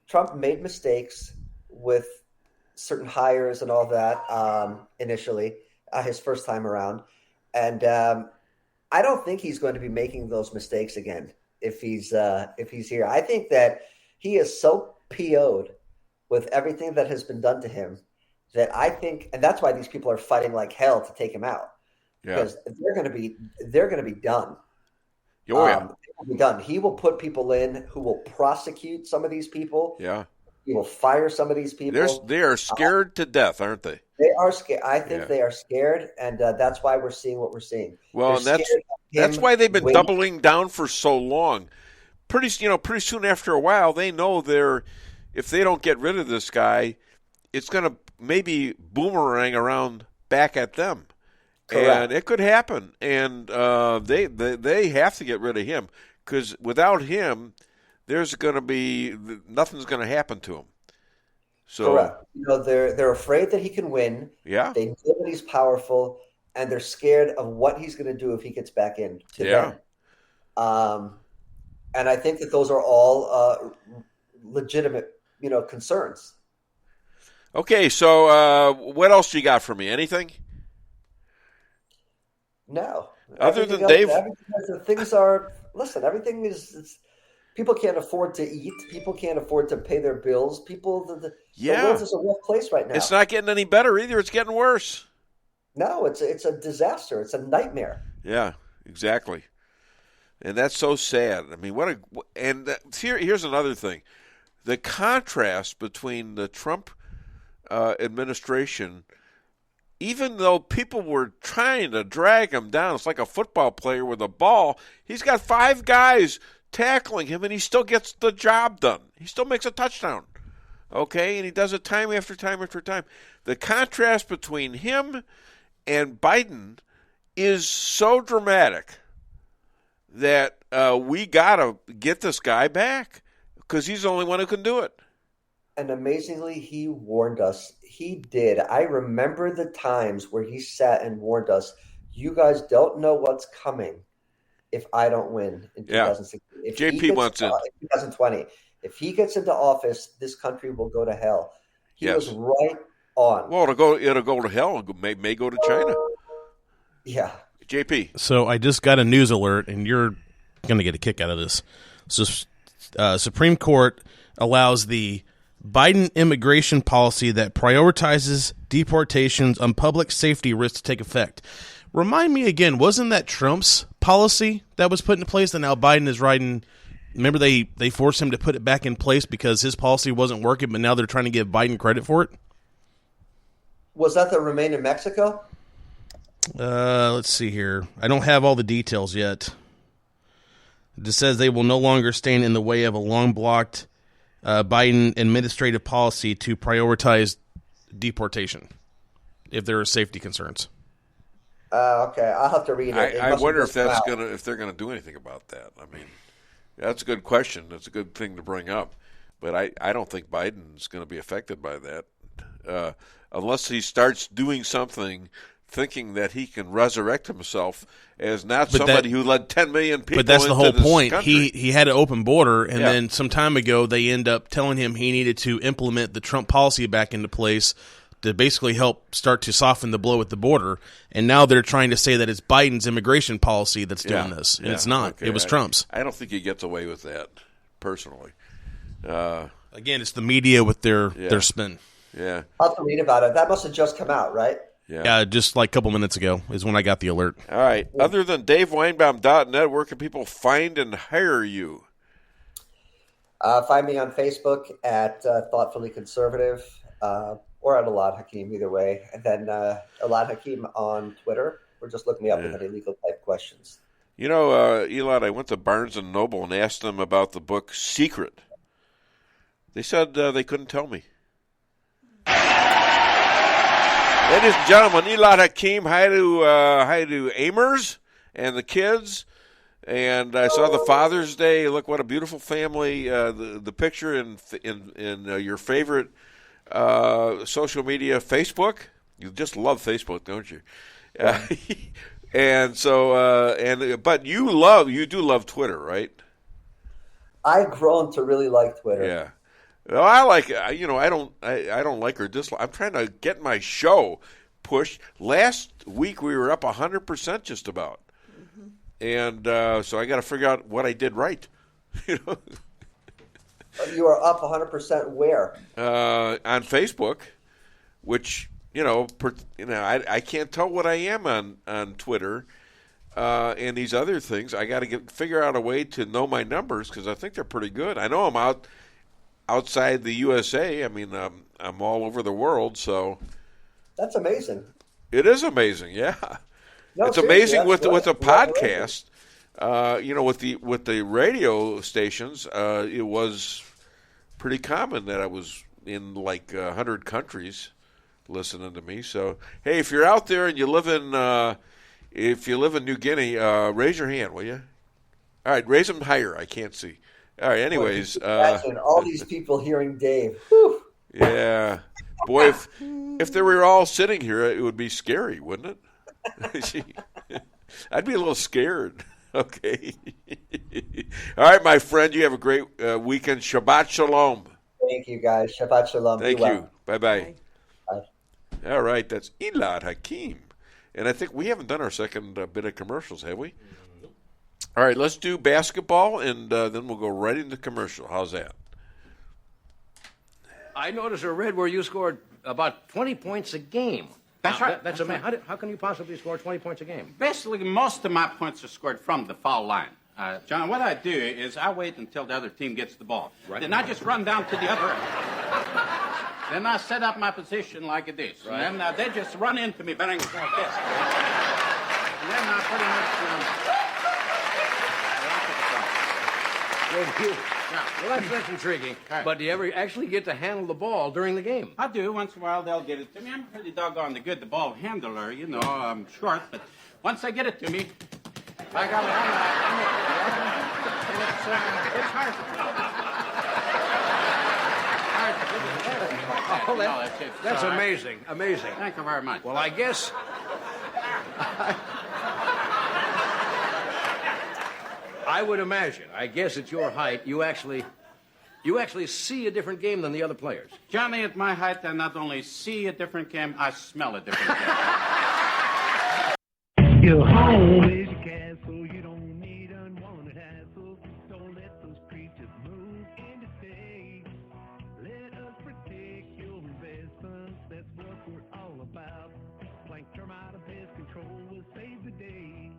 Trump made mistakes with certain hires and all that initially, his first time around. And I don't think he's going to be making those mistakes again if he's here. I think that he is so PO'd with everything that has been done to him that I think, and that's why these people are fighting like hell to take him out. Yeah. Because they're going to be done. Oh, yeah. Be done. He will put people in who will prosecute some of these people. Yeah. He will fire some of these people. They are scared to death, aren't they? They are scared. I think they are scared, and that's why we're seeing what we're seeing. Well, and that's why they've been doubling down for so long. Pretty soon after a while, they know if they don't get rid of this guy, it's going to maybe boomerang around back at them. Correct. And it could happen, and they have to get rid of him because without him, there's going to be nothing's going to happen to him. So, correct. They're afraid that he can win. Yeah, they know that he's powerful, and they're scared of what he's going to do if he gets back in to them. And I think that those are all legitimate, concerns. Okay, so what else you got for me? Anything? No. Other than Dave, everything is. People can't afford to eat. People can't afford to pay their bills. The world is a rough place right now. It's not getting any better either. It's getting worse. No, it's a disaster. It's a nightmare. Yeah, exactly. And that's so sad. I mean, here's another thing. The contrast between the Trump administration, even though people were trying to drag him down, it's like a football player with a ball. He's got 5 guys tackling him, and he still gets the job done. He still makes a touchdown. Okay? And he does it time after time after time. The contrast between him and Biden is so dramatic that we got to get this guy back because he's the only one who can do it. And amazingly, he warned us. He did. I remember the times where he sat and warned us, you guys don't know what's coming if I don't win in 2016. If JP wants in 2020. If he gets into office, this country will go to hell. He was right on. Well, it'll go to hell. It may go to China. Yeah. JP. So I just got a news alert, and you're going to get a kick out of this. So Supreme Court allows the Biden immigration policy that prioritizes deportations on public safety risks to take effect. Remind me again, wasn't that Trump's policy that was put in place that now Biden is riding? Remember they forced him to put it back in place because his policy wasn't working, but now they're trying to give Biden credit for it? Was that the Remain in Mexico? Let's see here. I don't have all the details yet. It just says they will no longer stand in the way of a long-blocked Biden administrative policy to prioritize deportation if there are safety concerns. Okay, I'll have to read it. I wonder if they're gonna do anything about that. I mean, that's a good question. That's a good thing to bring up, but I don't think Biden's going to be affected by that unless he starts doing something thinking that he can resurrect himself as not somebody who led 10 million people. But that's the whole point. Country. He had an open border, and then some time ago they end up telling him he needed to implement the Trump policy back into place to basically help start to soften the blow at the border. And now they're trying to say that it's Biden's immigration policy that's doing this, and it's not. Okay. It was Trump's. I don't think he gets away with that, personally. Again, it's the media with their spin. Yeah. I'll have to read about it. That must have just come out, right? Yeah, just like a couple minutes ago is when I got the alert. All right. Other than DaveWeinbaum.net, where can people find and hire you? Find me on Facebook at Thoughtfully Conservative or at Elad Hakim, either way. And then Elad Hakim on Twitter, or just look me up with any legal type questions. You know, Elad, I went to Barnes & Noble and asked them about the book Secret. They said they couldn't tell me. Ladies and gentlemen, Elad Hakim, hi to Amers and the kids. And I saw the Father's Day. Look, what a beautiful family. The picture in your favorite social media, Facebook. You just love Facebook, don't you? And so, but you do love Twitter, right? I've grown to really like Twitter. Yeah. Well, I like, I don't like or dislike. I'm trying to get my show pushed. Last week we were up 100% just about. And so I got to figure out what I did right. You know? You are up 100% where? On Facebook, which, I can't tell what I am on Twitter and these other things. I got to figure out a way to know my numbers because I think they're pretty good. I know I'm outside the USA. I mean, I'm all over the world, so that's amazing. It is amazing, yeah. No, it's amazing with the podcast. With the radio stations, it was pretty common that I was in like 100 countries listening to me. So, hey, if you're out there and you live in New Guinea, raise your hand, will you? All right, raise them higher. I can't see. All right. Anyways, imagine all these people hearing Dave. Whew. Yeah, boy, if they were all sitting here, it would be scary, wouldn't it? I'd be a little scared. Okay. All right, my friend. You have a great weekend. Shabbat shalom. Thank you, guys. Shabbat shalom. Thank you. Bye-bye. Bye. All right, that's Elad Hakim, and I think we haven't done our second bit of commercials, have we? All right, let's do basketball, and then we'll go right into commercial. How's that? I noticed I read where you scored about 20 points a game. That's right. That's amazing. How can you possibly score 20 points a game? Basically, most of my points are scored from the foul line. John, what I do is I wait until the other team gets the ball. Right. Then I just run down to the other end. Then I set up my position like this. Right. And then they just run into me bang like this. And then I pretty much... Well, that's intriguing. Right. But do you ever actually get to handle the ball during the game? I do. Once in a while, they'll get it to me. I'm pretty doggone good, the ball handler. I'm short, but once they get it to me, I got it. It's hard. That's amazing. Amazing. Thank you very much. Well, I guess... I would imagine. I guess at your height, you actually see a different game than the other players. Johnny, at my height, I not only see a different game, I smell a different game. Your home is your castle. You don't need unwanted hassle. Don't let those creatures move in to stay. Let us protect your investments. That's what we're all about. Plank Termite and Pest Control will save the day.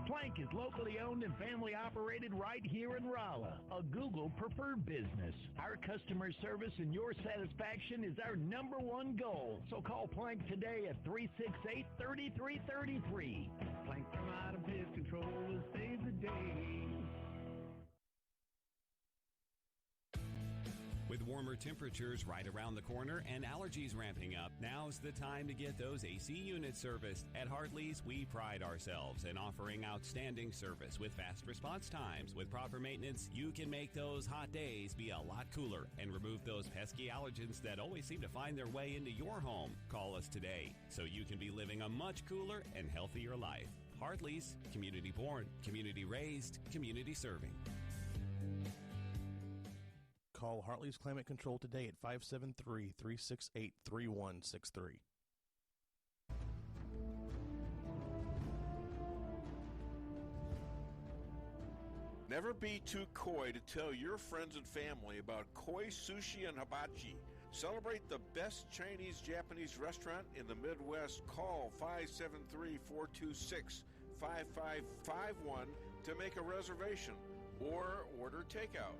Plank is locally owned and family operated right here in Rolla, a Google preferred business. Our customer service and your satisfaction is our #1 goal. So call Plank today at 368-3333. Plank Termite and Pest Control will save the day. With warmer temperatures right around the corner and allergies ramping up, now's the time to get those AC units serviced. At Hartley's, we pride ourselves in offering outstanding service with fast response times. With proper maintenance, you can make those hot days be a lot cooler and remove those pesky allergens that always seem to find their way into your home. Call us today so you can be living a much cooler and healthier life. Hartley's, community born, community raised, community serving. Call Hartley's Climate Control today at 573-368-3163. Never be too coy to tell your friends and family about koi sushi and hibachi. Celebrate the best Chinese-Japanese restaurant in the Midwest. Call 573-426-5551 to make a reservation or order takeout.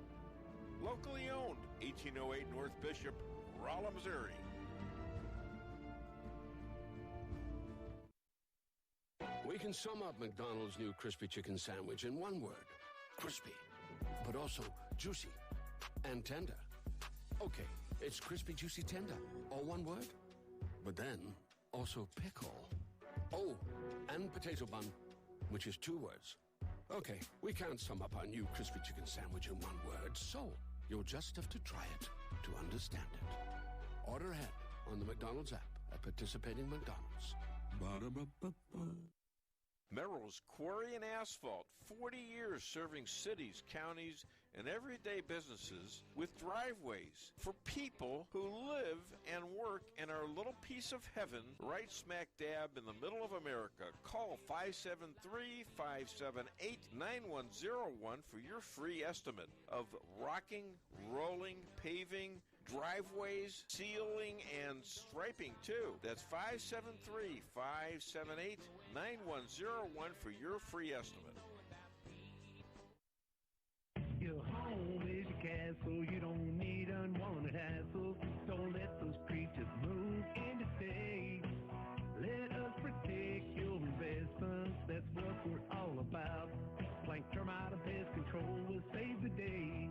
Locally owned, 1808 North Bishop, Rolla, Missouri. We can sum up McDonald's new crispy chicken sandwich in one word. Crispy, but also juicy and tender. Okay, it's crispy, juicy, tender, all one word. But then, also pickle. Oh, and potato bun, which is two words. Okay, we can't sum up our new crispy chicken sandwich in one word, so you'll just have to try it to understand it. Order ahead on the McDonald's app at participating McDonald's. Ba-da-ba-ba-ba. Merrill's Quarry and Asphalt, 40 years serving cities, counties, and everyday businesses with driveways for people who live and work in our little piece of heaven right smack dab in the middle of America. Call 573-578-9101 for your free estimate of rocking, rolling, paving, driveways, sealing, and striping, too. That's 573-578-9101 for your free estimate. Your home is your castle. You don't need unwanted hassles. Don't let those creatures move in to stay. Let us protect your investments. That's what we're all about. Plank Termite and Pest Control will save the day.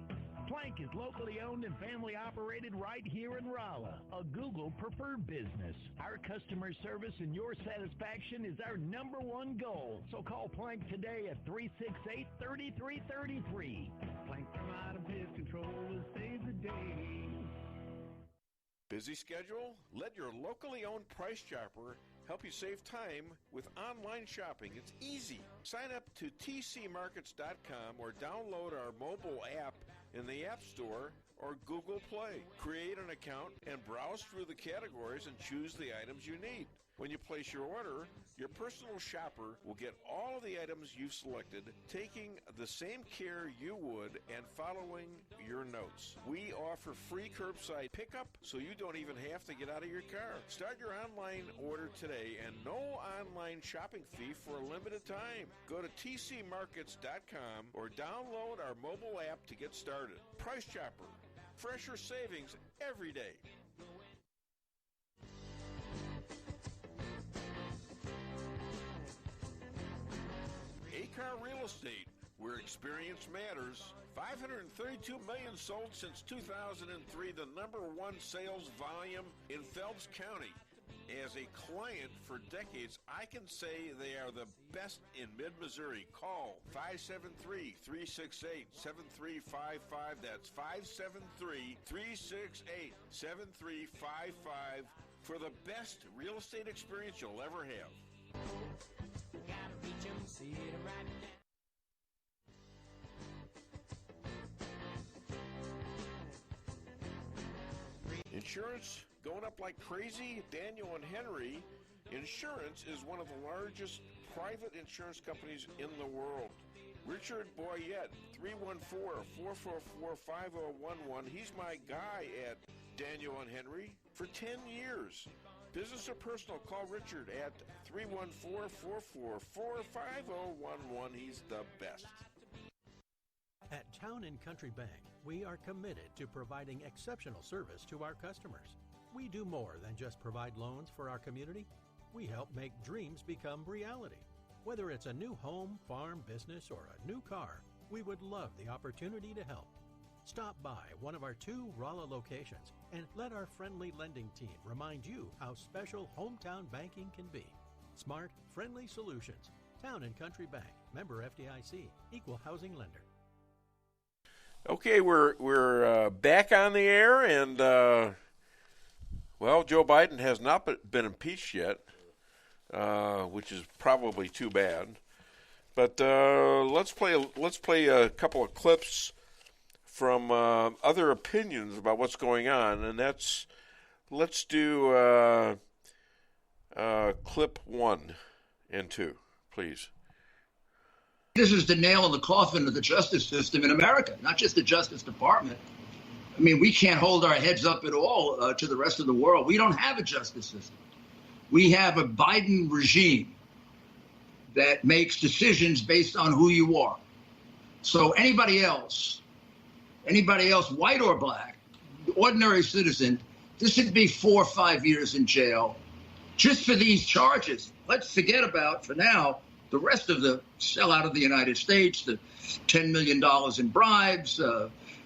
Plank is locally owned and family operated right here in Rolla, a Google preferred business. Our customer service and your satisfaction is our number one goal. So call Plank today at 368-3333. Plank Termite and Pest Control will save the day. Busy schedule? Let your locally owned Price Chopper help you save time with online shopping. It's easy. Sign up to tcmarkets.com or download our mobile app in the App Store or Google Play. Create an account and browse through the categories and choose the items you need. When you place your order, your personal shopper will get all of the items you've selected, taking the same care you would and following your notes. We offer free curbside pickup, so you don't even have to get out of your car. Start your online order today and no online shopping fee for a limited time. Go to tcmarkets.com or download our mobile app to get started. Price Chopper. Fresher savings every day. A-Car Real Estate, where experience matters. 532 million sold since 2003, the number one sales volume in Phelps County. As a client for decades, I can say they are the best in mid-Missouri. Call 573-368-7355. That's 573-368-7355 for the best real estate experience you'll ever have. Gotta reach 'em, see it right now. Insurance going up like crazy? Daniel and Henry Insurance is one of the largest private insurance companies in the world. Richard Boyette, 314-444-5011. He's my guy at Daniel and Henry for 10 years. Business or personal, call Richard at 314-444-5011. He's the best. At Town & Country Bank, we are committed to providing exceptional service to our customers. We do more than just provide loans for our community. We help make dreams become reality. Whether it's a new home, farm, business, or a new car, we would love the opportunity to help. Stop by one of our 2 Rolla locations and let our friendly lending team remind you how special hometown banking can be. Smart, friendly solutions. Town and Country Bank, member FDIC, equal housing lender. Okay, we're back on the air, and Joe Biden has not been impeached yet, which is probably too bad. But let's play a couple of clips from other opinions about what's going on, and let's do clip 1 and 2, please. This is the nail in the coffin of the justice system in America, not just the Justice Department. I mean, we can't hold our heads up at all to the rest of the world. We don't have a justice system. We have a Biden regime that makes decisions based on who you are. So anybody else, white or black, ordinary citizen, this would be 4 or 5 years in jail just for these charges. Let's forget about, for now, the rest of the sellout of the United States, the $10 million in bribes,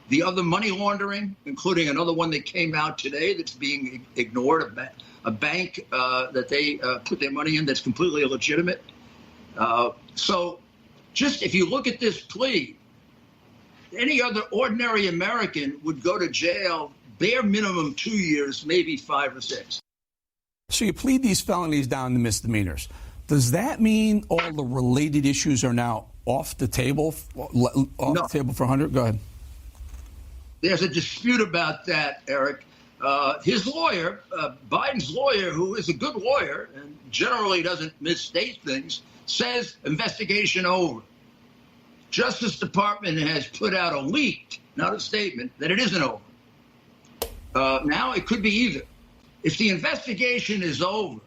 the other money laundering, including another one that came out today that's being ignored, a bank that they put their money in that's completely illegitimate. So just if you look at this plea, any other ordinary American would go to jail, bare minimum 2 years, maybe 5 or 6. So you plead these felonies down to misdemeanors. Does that mean all the related issues are now off the table, the table for 100? Go ahead. There's a dispute about that, Eric. His lawyer, Biden's lawyer, who is a good lawyer and generally doesn't misstate things, says investigation over. Justice Department has put out a leak, not a statement, that it isn't over. Now it could be either. If the investigation is over,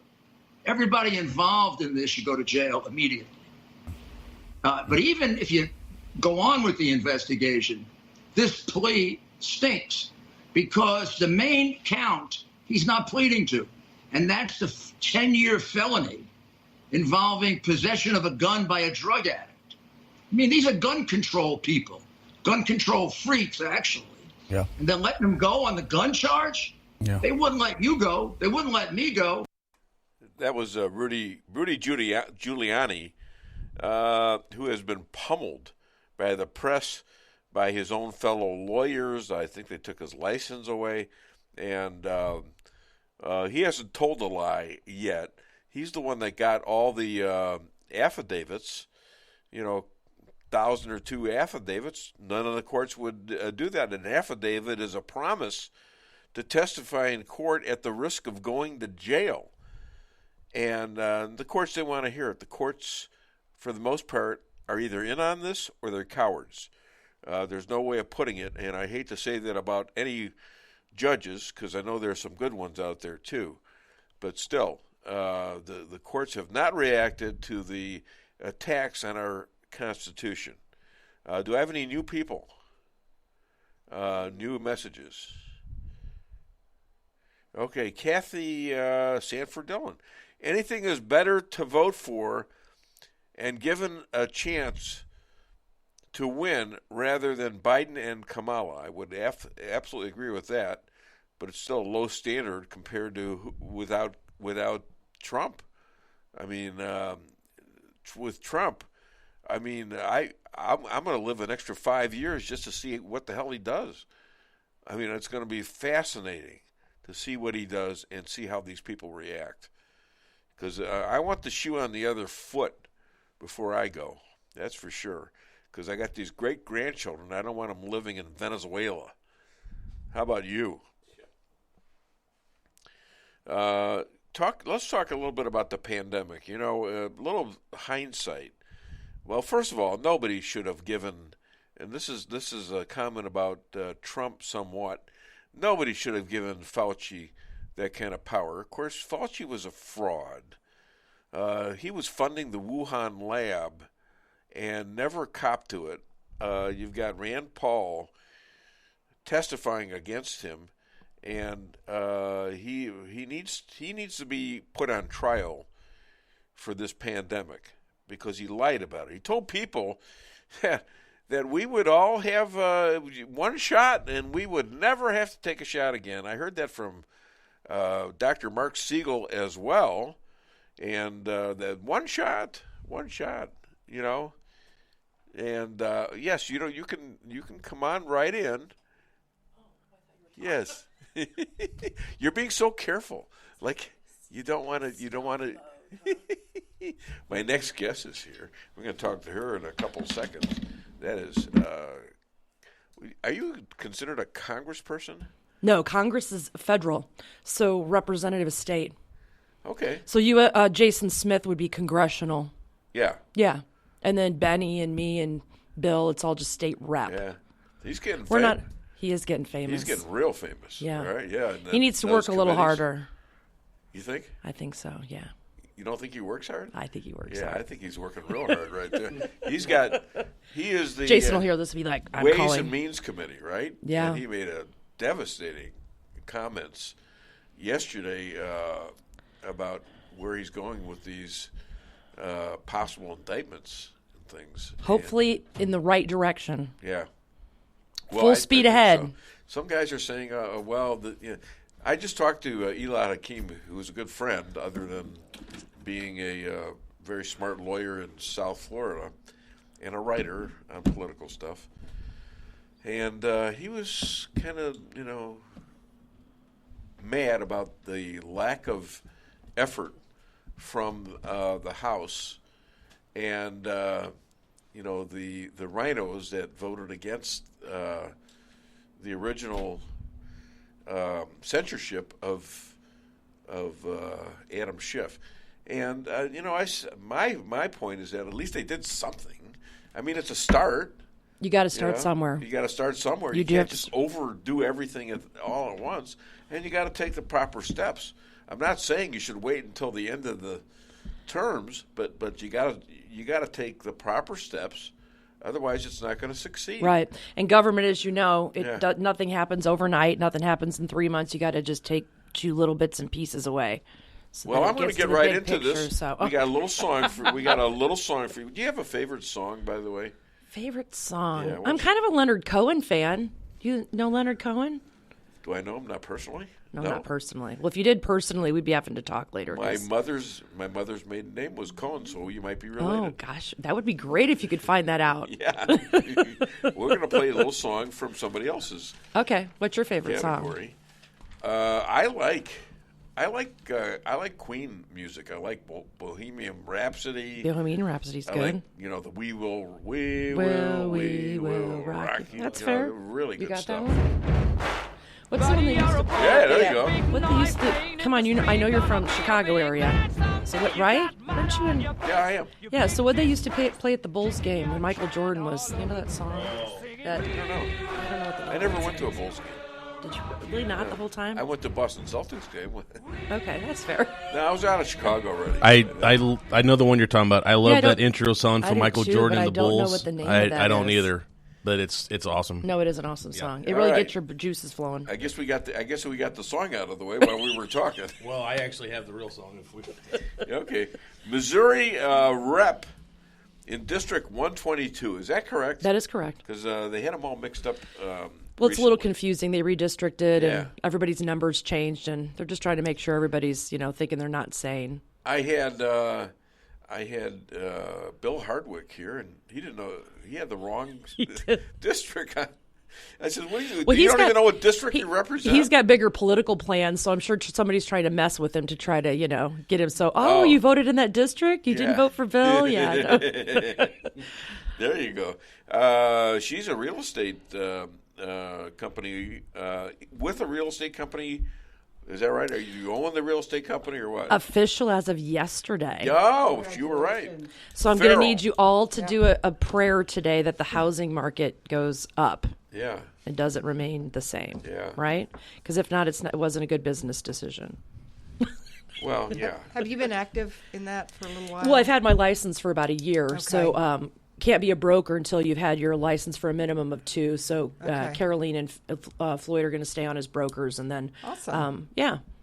everybody involved in this should go to jail immediately. But even if you go on with the investigation, this plea stinks because the main count he's not pleading to, and that's the 10-year felony involving possession of a gun by a drug addict. I mean, these are gun control people, gun control freaks, actually. Yeah. And then letting them go on the gun charge? Yeah. They wouldn't let you go. They wouldn't let me go. That was Rudy Giuliani, who has been pummeled by the press, by his own fellow lawyers. I think they took his license away, and he hasn't told a lie yet. He's the one that got all the affidavits, 1,000 or 2 affidavits. None of the courts would do that. An affidavit is a promise to testify in court at the risk of going to jail. And the courts didn't want to hear it. The courts, for the most part, are either in on this or they're cowards. There's no way of putting it, and I hate to say that about any judges, because I know there are some good ones out there too. But still, the courts have not reacted to the attacks on our Constitution. Do I have any new people? New messages? Okay, Kathy Sanford Dillon. Anything is better to vote for and given a chance to win rather than Biden and Kamala. I would absolutely agree with that, but it's still a low standard compared to without Trump. I mean, with Trump, I mean, I'm going to live an extra 5 years just to see what the hell he does. I mean, it's going to be fascinating to see what he does and see how these people react. Because I want the shoe on the other foot before I go. That's for sure. Because I got these great grandchildren. I don't want them living in Venezuela. How about you? Let's talk a little bit about the pandemic. A little hindsight. Well, first of all, nobody should have given, and this is a comment about Trump somewhat. Nobody should have given Fauci that kind of power. Of course, Fauci was a fraud. He was funding the Wuhan lab and never copped to it. You've got Rand Paul testifying against him, and he needs to be put on trial for this pandemic because he lied about it. He told people that that we would all have one shot and we would never have to take a shot again. I heard that from Dr. Mark Siegel as well. And that one shot, you know. And yes, you know, you can come on right in. Yes. You're being so careful. Like you don't want to My next guest is here. We're going to talk to her in a couple seconds. That is are you considered a congressperson? No, Congress is federal. So representative is state. Okay. So you Jason Smith would be congressional. Yeah. Yeah. And then Benny and me and Bill, it's all just state rep. Yeah. He's getting We're famous. not He is getting famous. He's getting real famous. Yeah. Right? Yeah. He needs to work a little harder. You think? I think so, yeah. You don't think he works hard? I think he works hard. hard. I think he's working real hard right there. He is the Jason will hear this and be like, I'm Ways calling. and Means Committee, right? Yeah. And he made a devastating comments yesterday about where he's going with these possible indictments and things. Hopefully in the right direction. Yeah. Full speed ahead. So. Some guys are saying, I just talked to Elad Hakim, who is a good friend, other than being a very smart lawyer in South Florida and a writer on political stuff. And he was kind of, mad about the lack of effort from the House and, the rhinos that voted against the original censorship of Adam Schiff. And, my point is that at least they did something. I mean, it's a start. You got to start somewhere. You got to start somewhere. You can't just overdo everything all at once. And you got to take the proper steps. I'm not saying you should wait until the end of the terms, but you got to take the proper steps. Otherwise, it's not going to succeed. Right. And government, as you know, nothing happens overnight. Nothing happens in 3 months. You got to just take 2 little bits and pieces away. So well, I'm going to get right into this. So. We got a little song. We got a little song for you. Do you have a favorite song, by the way? Favorite song? Yeah, I'm kind of a Leonard Cohen fan. You know Leonard Cohen? Do I know him? Not personally. No, not personally. Well, if you did personally, we'd be having to talk later. My mother's maiden name was Cohen, so you might be related. Oh gosh, that would be great if you could find that out. Yeah, we're going to play a little song from somebody else's. Okay, what's your favorite category? song? I like Queen music. I like Bohemian Rhapsody. Bohemian Rhapsody's good. I like, the We Will Rock You. That's fair. Really good stuff. That one? What's the one they used to play? Yeah, there you go. What they used to? Come on, I know you're from Chicago area. So what? Right? Aren't you in? Yeah, I am. Yeah. So what they used to play at the Bulls game when Michael Jordan was? You know that song? I don't know. What the I never went to a Bulls game. Did you really not the whole time? I went to Boston Celtics game. Okay, that's fair. No, I was out of Chicago already. I know the one you're talking about. I love that intro song from Michael too, Jordan but and the I don't Bulls. know what the name of that I don't is. either, but it's awesome. No, it is an awesome song. It All really right. gets your juices flowing. I guess we got the song out of the way while we were talking. Well, I actually have the real song. Okay, Missouri rep in District 122. Is that correct? That is correct. Because they had them all mixed up. Well, it's a little confusing. They redistricted, Yeah. and everybody's numbers changed, and they're just trying to make sure everybody's, thinking they're not sane. I had Bill Hardwick here, and he didn't know he had the wrong district. I said, "What do you don't even know what district you represent?" He's got bigger political plans, so I'm sure somebody's trying to mess with him to try to, get him. So, you voted in that district? You didn't vote for Bill? Yeah. No. There you go. She's a real estate company with a real estate company. Is that right? Are you own the real estate company or what? Official as of yesterday. Oh, you were right. So I'm going to need you all to do a prayer today that the housing market goes up. Yeah. It doesn't remain the same. Yeah. Right? Because if not, it wasn't a good business decision. Well, yeah. Have you been active in that for a little while? Well, I've had my license for about a year. So can't be a broker until you've had your license for a minimum of 2. So Caroline and Floyd are going to stay on as brokers, and then awesome.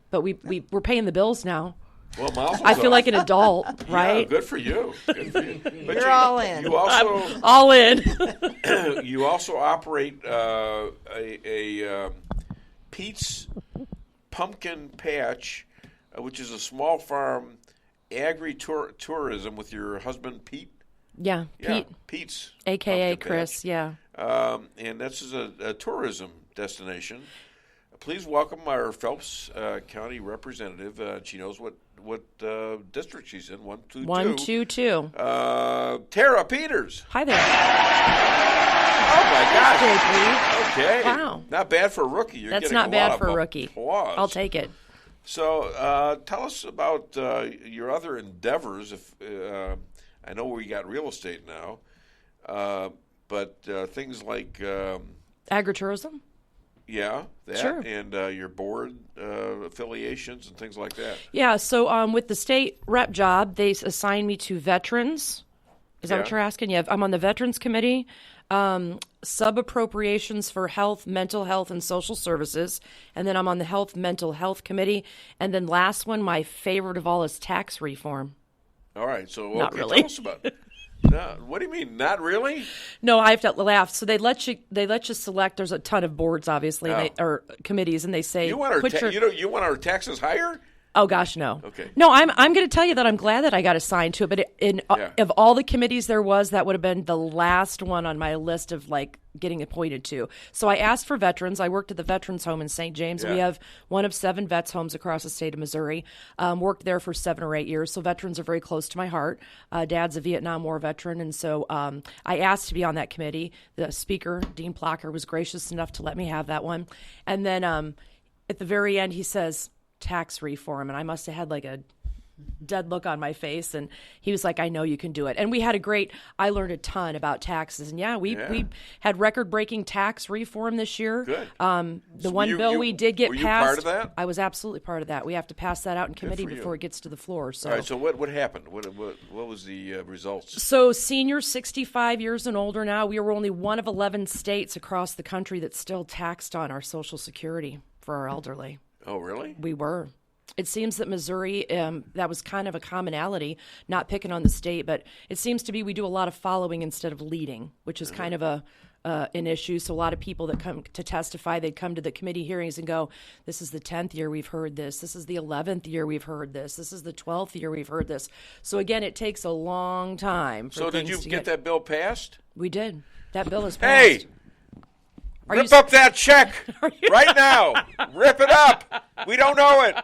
But we're paying the bills now. Well, I feel like an adult, right? Yeah, good for you. Good for you. But You're all in. You also I'm all in. you also operate a Pete's Pumpkin Patch, which is a small farm agri-tourism with your husband Pete. Yeah, Pete. Pete's. A.K.A. Pumpkin Chris, Patch. yeah. And this is a tourism destination. Please welcome our Phelps County representative. She knows what district she's in. 122. 122. Tara Peters. Hi there. Oh my gosh. Okay. Wow. Not bad for a rookie. You're That's getting not a bad lot for of a rookie. applause. I'll take it. So tell us about your other endeavors. If I know we got real estate now, but things like agritourism. Yeah, that Sure. and your board affiliations and things like that. Yeah, so with the state rep job, they assigned me to veterans. Is that what Yeah. you're asking? Yeah, I'm on the Veterans Committee, sub-appropriations for health, mental health, and social services, and then I'm on the Health, Mental Health Committee, and then last one, my favorite of all, is tax reform. All right, so Not okay, really. tell us about it. No, what do you mean? Not really? No, I have to laugh. So they let you select. There's a ton of boards, obviously, or committees, and they say You want our put your- you want our taxes higher? Oh gosh, no. Okay. No, I'm going to tell you that I'm glad that I got assigned to it. But of all the committees there was, that would have been the last one on my list of like getting appointed to. So I asked for veterans. I worked at the Veterans Home in St. James. Yeah. We have one of 7 vets homes across the state of Missouri. Worked there for 7 or 8 years. So veterans are very close to my heart. Dad's a Vietnam War veteran, and so I asked to be on that committee. The speaker, Dean Plocker, was gracious enough to let me have that one. And then at the very end, he says, tax reform, and I must have had like a dead look on my face, and he was like, I know you can do it. And we had I learned a ton about taxes, and we had record-breaking tax reform this year. Good. The one bill we did get were passed. you part of that? I was absolutely part of that. We have to pass that out in committee for you. before it gets to the floor. So All right, so what happened? What was the results? So seniors 65 years and older now, we were only one of 11 states across the country that still taxed on our Social Security for our elderly. Oh, really? We were. It seems that Missouri, that was kind of a commonality, not picking on the state, but it seems to be we do a lot of following instead of leading, which is kind of an issue. So a lot of people that come to testify, they'd come to the committee hearings and go, this is the 10th year we've heard this. This is the 11th year we've heard this. This is the 12th year we've heard this. So again, it takes a long time. So did you get that bill passed? We did. That bill is passed. Hey! Rip up that check right now. Rip it up. We don't know it.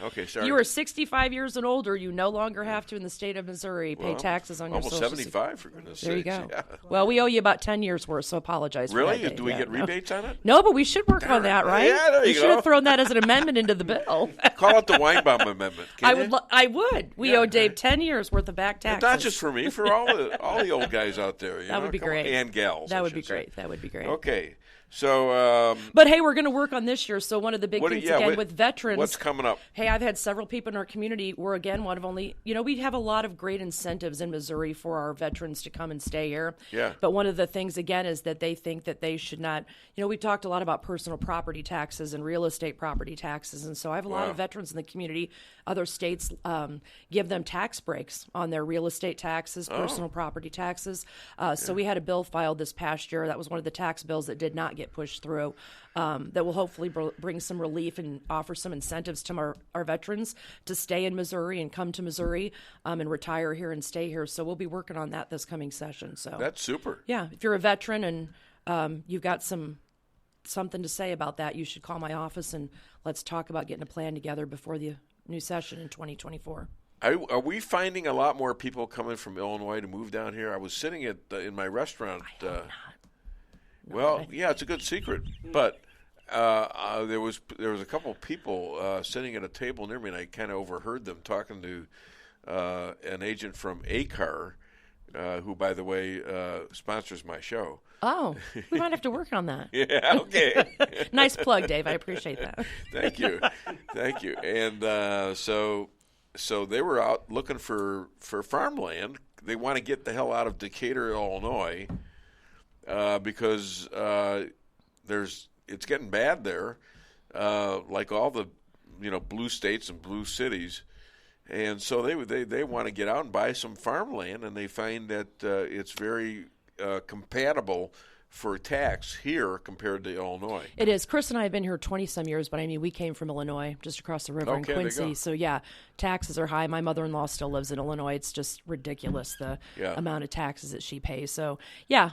Okay, sorry. You are 65 years and older. You no longer have to, in the state of Missouri, pay taxes on your almost Social 75, for goodness sakes. There you go. Yeah. Well, we owe you about 10 years worth, so apologize Really? for that. Do we get rebates on it? No, but we should work on that, right? Yeah, there you we should go. have thrown that as an amendment into the bill. Call it the Weinbaum Amendment. I would. We owe Dave 10 years worth of back taxes. Not just for me, for all the old guys out there. That would be great. And gals. That I would be should say. great. That would be great. Okay. So, but hey, we're going to work on this year. So one of the big things with veterans. What's coming up? Hey, I've had several people in our community. We're again one of only. We have a lot of great incentives in Missouri for our veterans to come and stay here. Yeah. But one of the things again is that they think that they should not. We talked a lot about personal property taxes and real estate property taxes, and so I have a lot of veterans in the community. Other states give them tax breaks on their real estate taxes, personal property taxes. So we had a bill filed this past year. That was one of the tax bills that did not get pushed through. That will hopefully bring some relief and offer some incentives to our veterans to stay in Missouri and come to Missouri and retire here and stay here. So we'll be working on that this coming session. So that's super. Yeah, if you're a veteran and you've got something to say about that, you should call my office and let's talk about getting a plan together before the new session in 2024. Are we finding a lot more people coming from Illinois to move down here? I was sitting in my restaurant. I hope not. Well, yeah, it's a good secret, but there was a couple of people sitting at a table near me, and I kind of overheard them talking to an agent from ACAR, who, by the way, sponsors my show. Oh, we might have to work on that. Yeah, okay. Nice plug, Dave. I appreciate that. Thank you. And so they were out looking for farmland. They want to get the hell out of Decatur, Illinois, because it's getting bad there, like all the blue states and blue cities. And so they want to get out and buy some farmland, and they find that it's very compatible for tax here compared to Illinois. It is. Chris and I have been here 20-some years, but I mean, we came from Illinois, just across the river in Quincy. So, yeah, taxes are high. My mother-in-law still lives in Illinois. It's just ridiculous, the amount of taxes that she pays. So, yeah,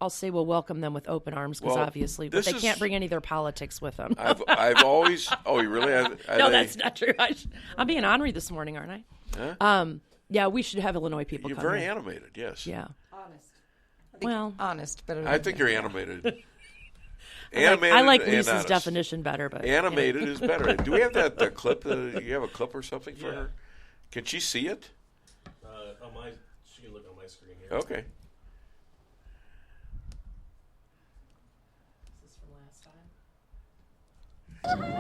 I'll say we'll welcome them with open arms because obviously, but they can't bring any of their politics with them. I've always. Oh, you really? No, that's not true. I'm being ornery this morning, aren't I? Huh? Yeah, we should have Illinois people. You're come very in. animated. Yes. Honest. Well, honest, better. I think you're animated. I like Lisa's definition better, but animated is better. Do we have that clip? You have a clip or something for her? Can she see it? She can look on my screen here. Okay.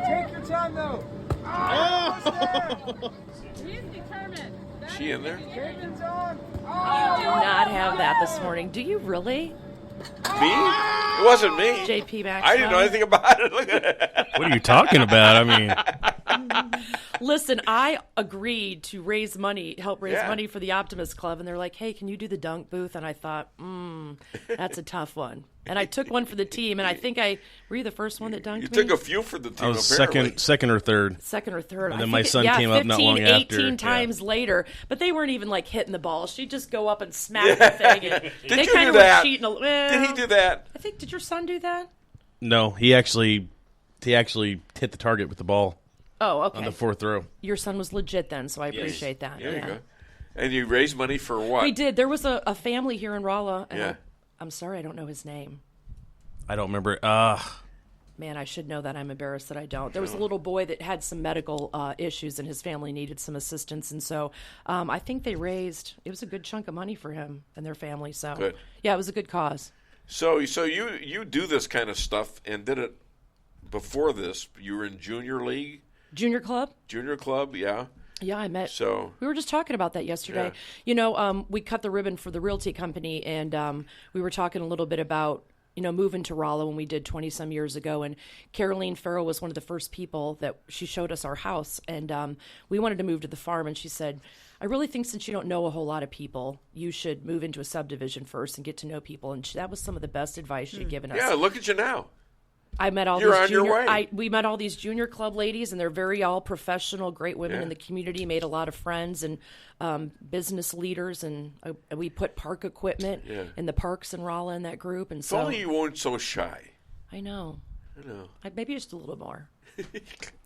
Take your time, though. Oh! He's determined. She in there? Jaden's on. You do not have that this morning. Do you really? Me? It wasn't me. JP back. I didn't know anything about it. Look at it. What are you talking about? I mean, listen, I agreed to help raise money for the Optimist Club, and they're like, "Hey, can you do the dunk booth?" And I thought, that's a tough one. And I took one for the team, and I think were you the first one that dunked me? You took a few for the team, I was apparently. second or third. Second or third. And then my son came up not long 18 times later. But they weren't even, like, hitting the ball. She'd just go up and smack the thing. And Did you do that? Did he do that? I think, did your son do that? No, he actually hit the target with the ball. Oh, okay. On the fourth throw. Your son was legit then, so I appreciate that. There you go. And you raised money for what? We did. There was a family here in Rolla. And I'm sorry, I don't know his name. I don't remember. Man, I should know that. I'm embarrassed that I don't. There was a little boy that had some medical issues, and his family needed some assistance. And so I think it was a good chunk of money for him and their family. So, good. Yeah, it was a good cause. So you do this kind of stuff and did it before this. You were in junior league? Junior club? Junior club, yeah. Yeah, I met. So we were just talking about that yesterday. Yeah. We cut the ribbon for the realty company, and we were talking a little bit about moving to Rolla when we did 20-some years ago. And Caroline Farrell was one of the first people that she showed us our house. And we wanted to move to the farm. And she said, I really think since you don't know a whole lot of people, you should move into a subdivision first and get to know people. And that was some of the best advice she had given us. Yeah, look at you now. I met all You're these on junior, your way. We met all these junior club ladies, and they're very all professional, great women in the community, made a lot of friends and business leaders, and we put park equipment in the parks in Rolla in that group. And so, if only you weren't so shy. I know. Maybe just a little more.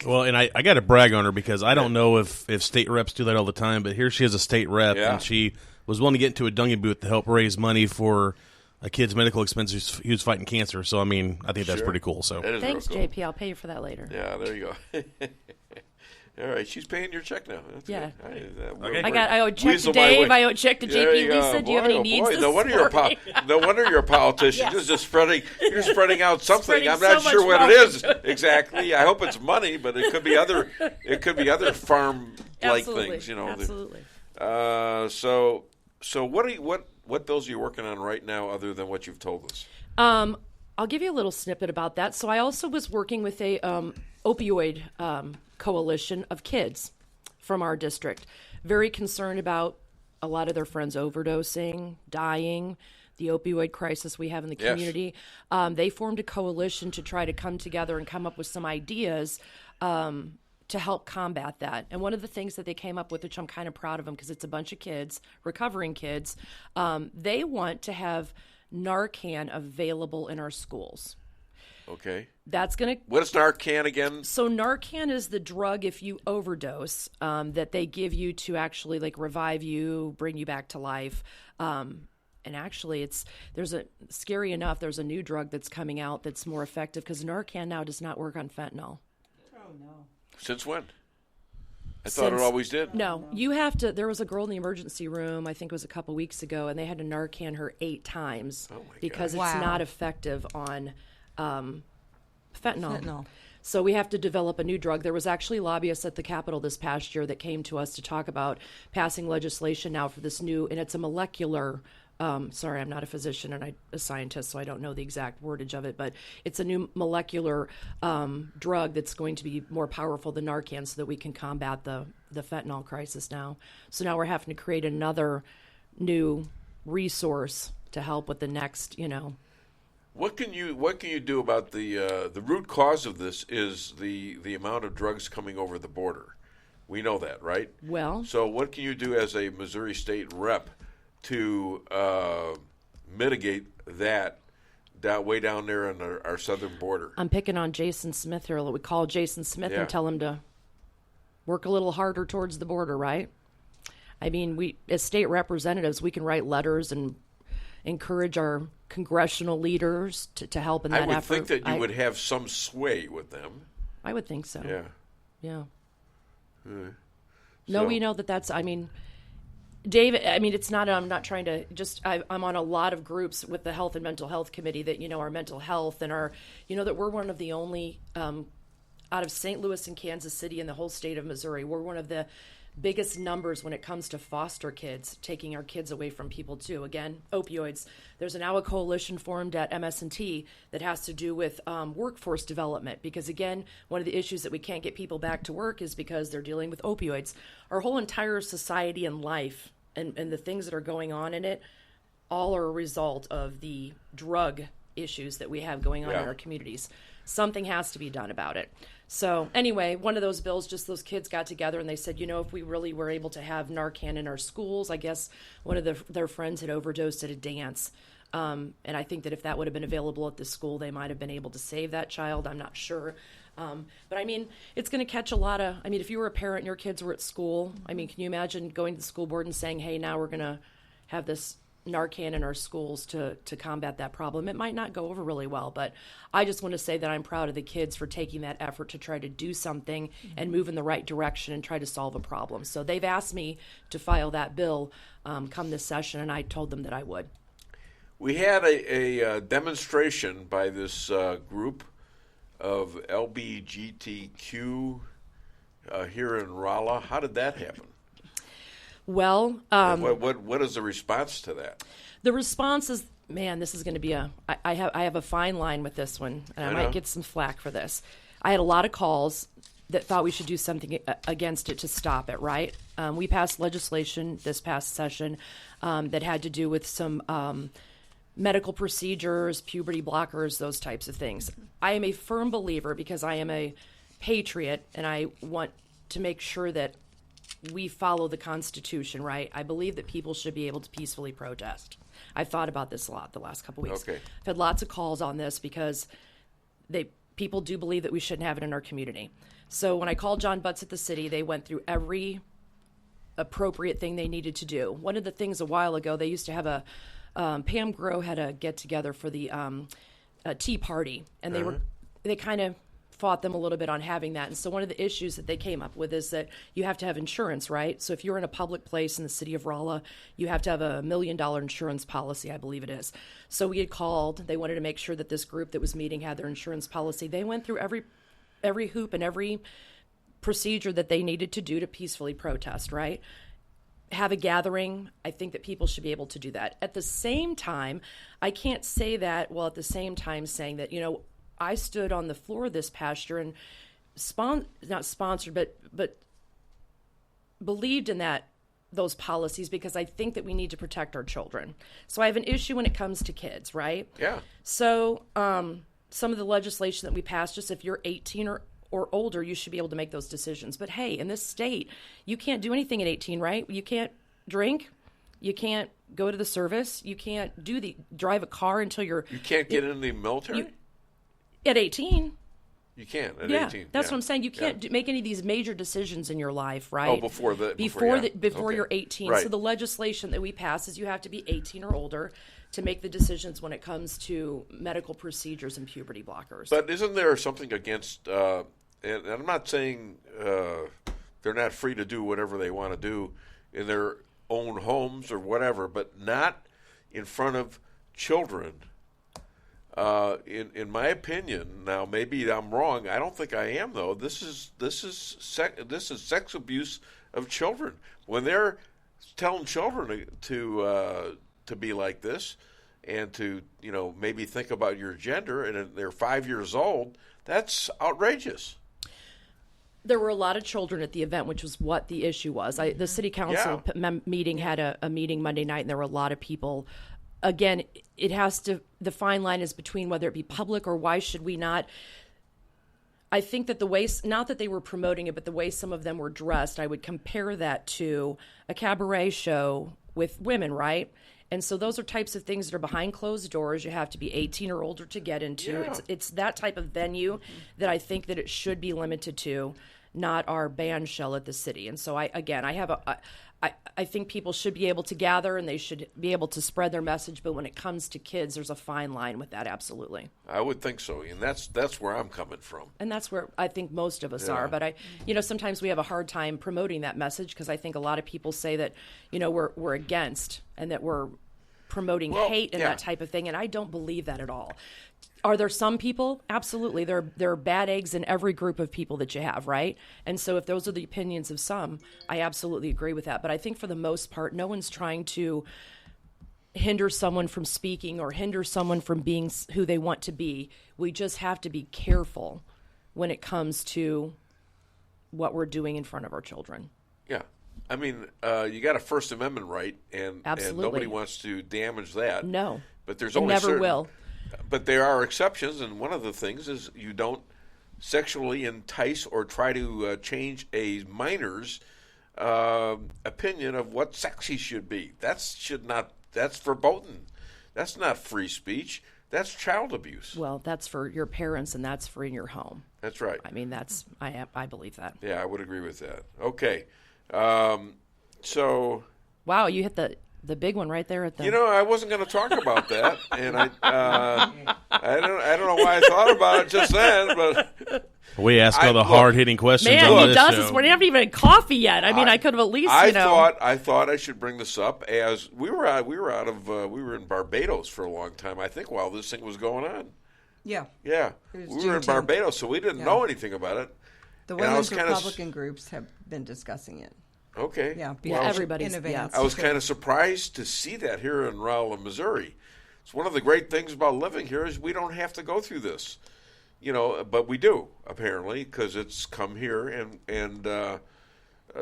Well, and I got to brag on her because I don't know if state reps do that all the time, but here she is a state rep, and she was willing to get into a dunking booth to help raise money for a kid's medical expenses. He was fighting cancer, so I think that's pretty cool. So thanks, cool. JP. I'll pay you for that later. Yeah, there you go. All right, she's paying your check now. That's yeah. Okay. I owe a check to Dave. I owe a check to JP. Lisa, do you have any needs this no wonder you're a politician. Yes. You're spreading out something. Spreading I'm not so sure much what it is wealth. exactly. I hope it's money, but it could be other. It could be other farm-like things. Absolutely. So what bills are you working on right now, other than what you've told us? I'll give you a little snippet about that. So I also was working with a opioid coalition of kids from our district, very concerned about a lot of their friends overdosing, dying, the opioid crisis we have in the community. They formed a coalition to try to come together and come up with some ideas to help combat that. And one of the things that they came up with, which I'm kind of proud of them because it's a bunch of kids, recovering kids, they want to have Narcan available in our schools. Okay. That's going to... What is Narcan again? So Narcan is the drug, if you overdose, that they give you to actually revive you, bring you back to life. And actually, there's a new drug that's coming out that's more effective because Narcan now does not work on fentanyl. Oh, no. Since when? I thought it always did. No, you have to. There was a girl in the emergency room, I think it was a couple weeks ago, and they had to Narcan her 8 times because it's not effective on fentanyl. So we have to develop a new drug. There was actually lobbyists at the Capitol this past year that came to us to talk about passing legislation now for this new, and it's a molecular. Sorry, I'm not a physician and a scientist, so I don't know the exact wordage of it, but it's a new molecular drug that's going to be more powerful than Narcan so that we can combat the the fentanyl crisis now. So now we're having to create another new resource to help with the next, What can you do about the root cause of this is the amount of drugs coming over the border. We know that, right? Well, so what can you do as a Missouri State rep to mitigate that way down there on our southern border? I'm picking on Jason Smith here. We call Jason Smith and tell him to work a little harder towards the border, right? I mean, we as state representatives, we can write letters and encourage our congressional leaders to help in that effort. I would think that you would have some sway with them. I would think so. Yeah. No, we know that's, David, it's not, I'm not trying to I'm on a lot of groups with the Health and Mental Health Committee that, our mental health and our, that we're one of the only, out of St. Louis and Kansas City and the whole state of Missouri, we're one of the biggest numbers when it comes to foster kids, taking our kids away from people too. Again, opioids. There's now a coalition formed at MS&T that has to do with workforce development because, again, one of the issues that we can't get people back to work is because they're dealing with opioids. Our whole entire society and life and the things that are going on in it all are a result of the drug issues that we have going on in our communities. Something has to be done about it. So anyway, one of those bills, just those kids got together and they said, if we really were able to have Narcan in our schools, I guess one of their friends had overdosed at a dance. And I think that if that would have been available at the school, they might have been able to save that child. I'm not sure. But it's going to catch a lot of, if you were a parent and your kids were at school, can you imagine going to the school board and saying, hey, now we're going to have this Narcan in our schools to combat that problem? It might not go over really well, but I just want to say that I'm proud of the kids for taking that effort to try to do something and move in the right direction and try to solve a problem. So they've asked me to file that bill come this session, and I told them that I would. We had a demonstration by this group of LBGTQ here in Rolla. How did that happen? Well, what is the response to that? The response is, man, this is going to be I have a fine line with this one, and I might get some flack for this. I had a lot of calls that thought we should do something against it to stop it, right? We passed legislation this past session that had to do with some medical procedures, puberty blockers, those types of things. I am a firm believer because I am a patriot, and I want to make sure that we follow the Constitution, right? I believe that people should be able to peacefully protest. I've thought about this a lot the last couple weeks. Okay. I've had lots of calls on this because people do believe that we shouldn't have it in our community. So when I called John Butts at the city, they went through every appropriate thing they needed to do. One of the things a while ago, they used to have Pam Grow had a get-together for the Tea Party, and they kind of fought them a little bit on having that. And so one of the issues that they came up with is that you have to have insurance, right? So if you're in a public place in the city of Rolla, you have to have $1 million insurance policy, I believe it is. So we had called. They wanted to make sure that this group that was meeting had their insurance policy. They went through every hoop and every procedure that they needed to do to peacefully protest, right? Have a gathering. I think that people should be able to do that. At the same time, I can't say that while at the same time saying that, I stood on the floor this past year and not sponsored, but believed in those policies because I think that we need to protect our children. So I have an issue when it comes to kids, right? Yeah. So some of the legislation that we passed, just if you're 18 or older, you should be able to make those decisions. But hey, in this state, you can't do anything at 18, right? You can't drink. You can't go to the service. You can't drive a car until you're... You can't get in the military? At 18. You can't at 18. That's what I'm saying. You can't make any of these major decisions in your life, right? Oh, before you're 18. Right. So the legislation that we pass is you have to be 18 or older to make the decisions when it comes to medical procedures and puberty blockers. But isn't there something against, and I'm not saying they're not free to do whatever they want to do in their own homes or whatever, but not in front of children. In my opinion, now maybe I'm wrong. I don't think I am though. This is sex abuse of children. When they're telling children to be like this, and to maybe think about your gender, and they're 5 years old, that's outrageous. There were a lot of children at the event, which was what the issue was. The city council meeting had a meeting Monday night, and there were a lot of people. Again, the fine line is between whether it be public or why should we not. I think that the way, not that they were promoting it, but the way some of them were dressed, I would compare that to a cabaret show with women, right? And so those are types of things that are behind closed doors. You have to be 18 or older to get into. Yeah. It's that type of venue that I think that it should be limited to, not our band shell at the city. And so I think people should be able to gather and they should be able to spread their message. But when it comes to kids, there's a fine line with that. Absolutely. I would think so. And that's where I'm coming from. And that's where I think most of us are. But sometimes we have a hard time promoting that message because I think a lot of people say that, we're against and that we're promoting hate and that type of thing. And I don't believe that at all. Are there some people? Absolutely. There are bad eggs in every group of people that you have, right? And so if those are the opinions of some, I absolutely agree with that. But I think for the most part, no one's trying to hinder someone from speaking or hinder someone from being who they want to be. We just have to be careful when it comes to what we're doing in front of our children. Yeah. I mean, you got a First Amendment right, and nobody wants to damage that. No. But there's only never will. But there are exceptions, and one of the things is you don't sexually entice or try to change a minor's opinion of what sex he should be. That's verboten. That's not free speech. That's child abuse. Well, that's for your parents, and that's for in your home. That's right. I mean, I believe that. Yeah, I would agree with that. Okay, so. Wow, you hit the big one right there at the. I wasn't going to talk about that, and I don't know why I thought about it just then, but we ask all the hard-hitting questions. Man, on he this does show. this when you haven't even had coffee yet. I mean, I could have at least. I thought I should bring this up as we were in Barbados for a long time. I think while this thing was going on. Yeah. Yeah, we were in Barbados, so we didn't know anything about it. The women's Republican groups have been discussing it. Okay. Yeah, everybody's in advance. I was kind of surprised to see that here in Rolla, Missouri. It's one of the great things about living here is we don't have to go through this, but we do apparently because it's come here and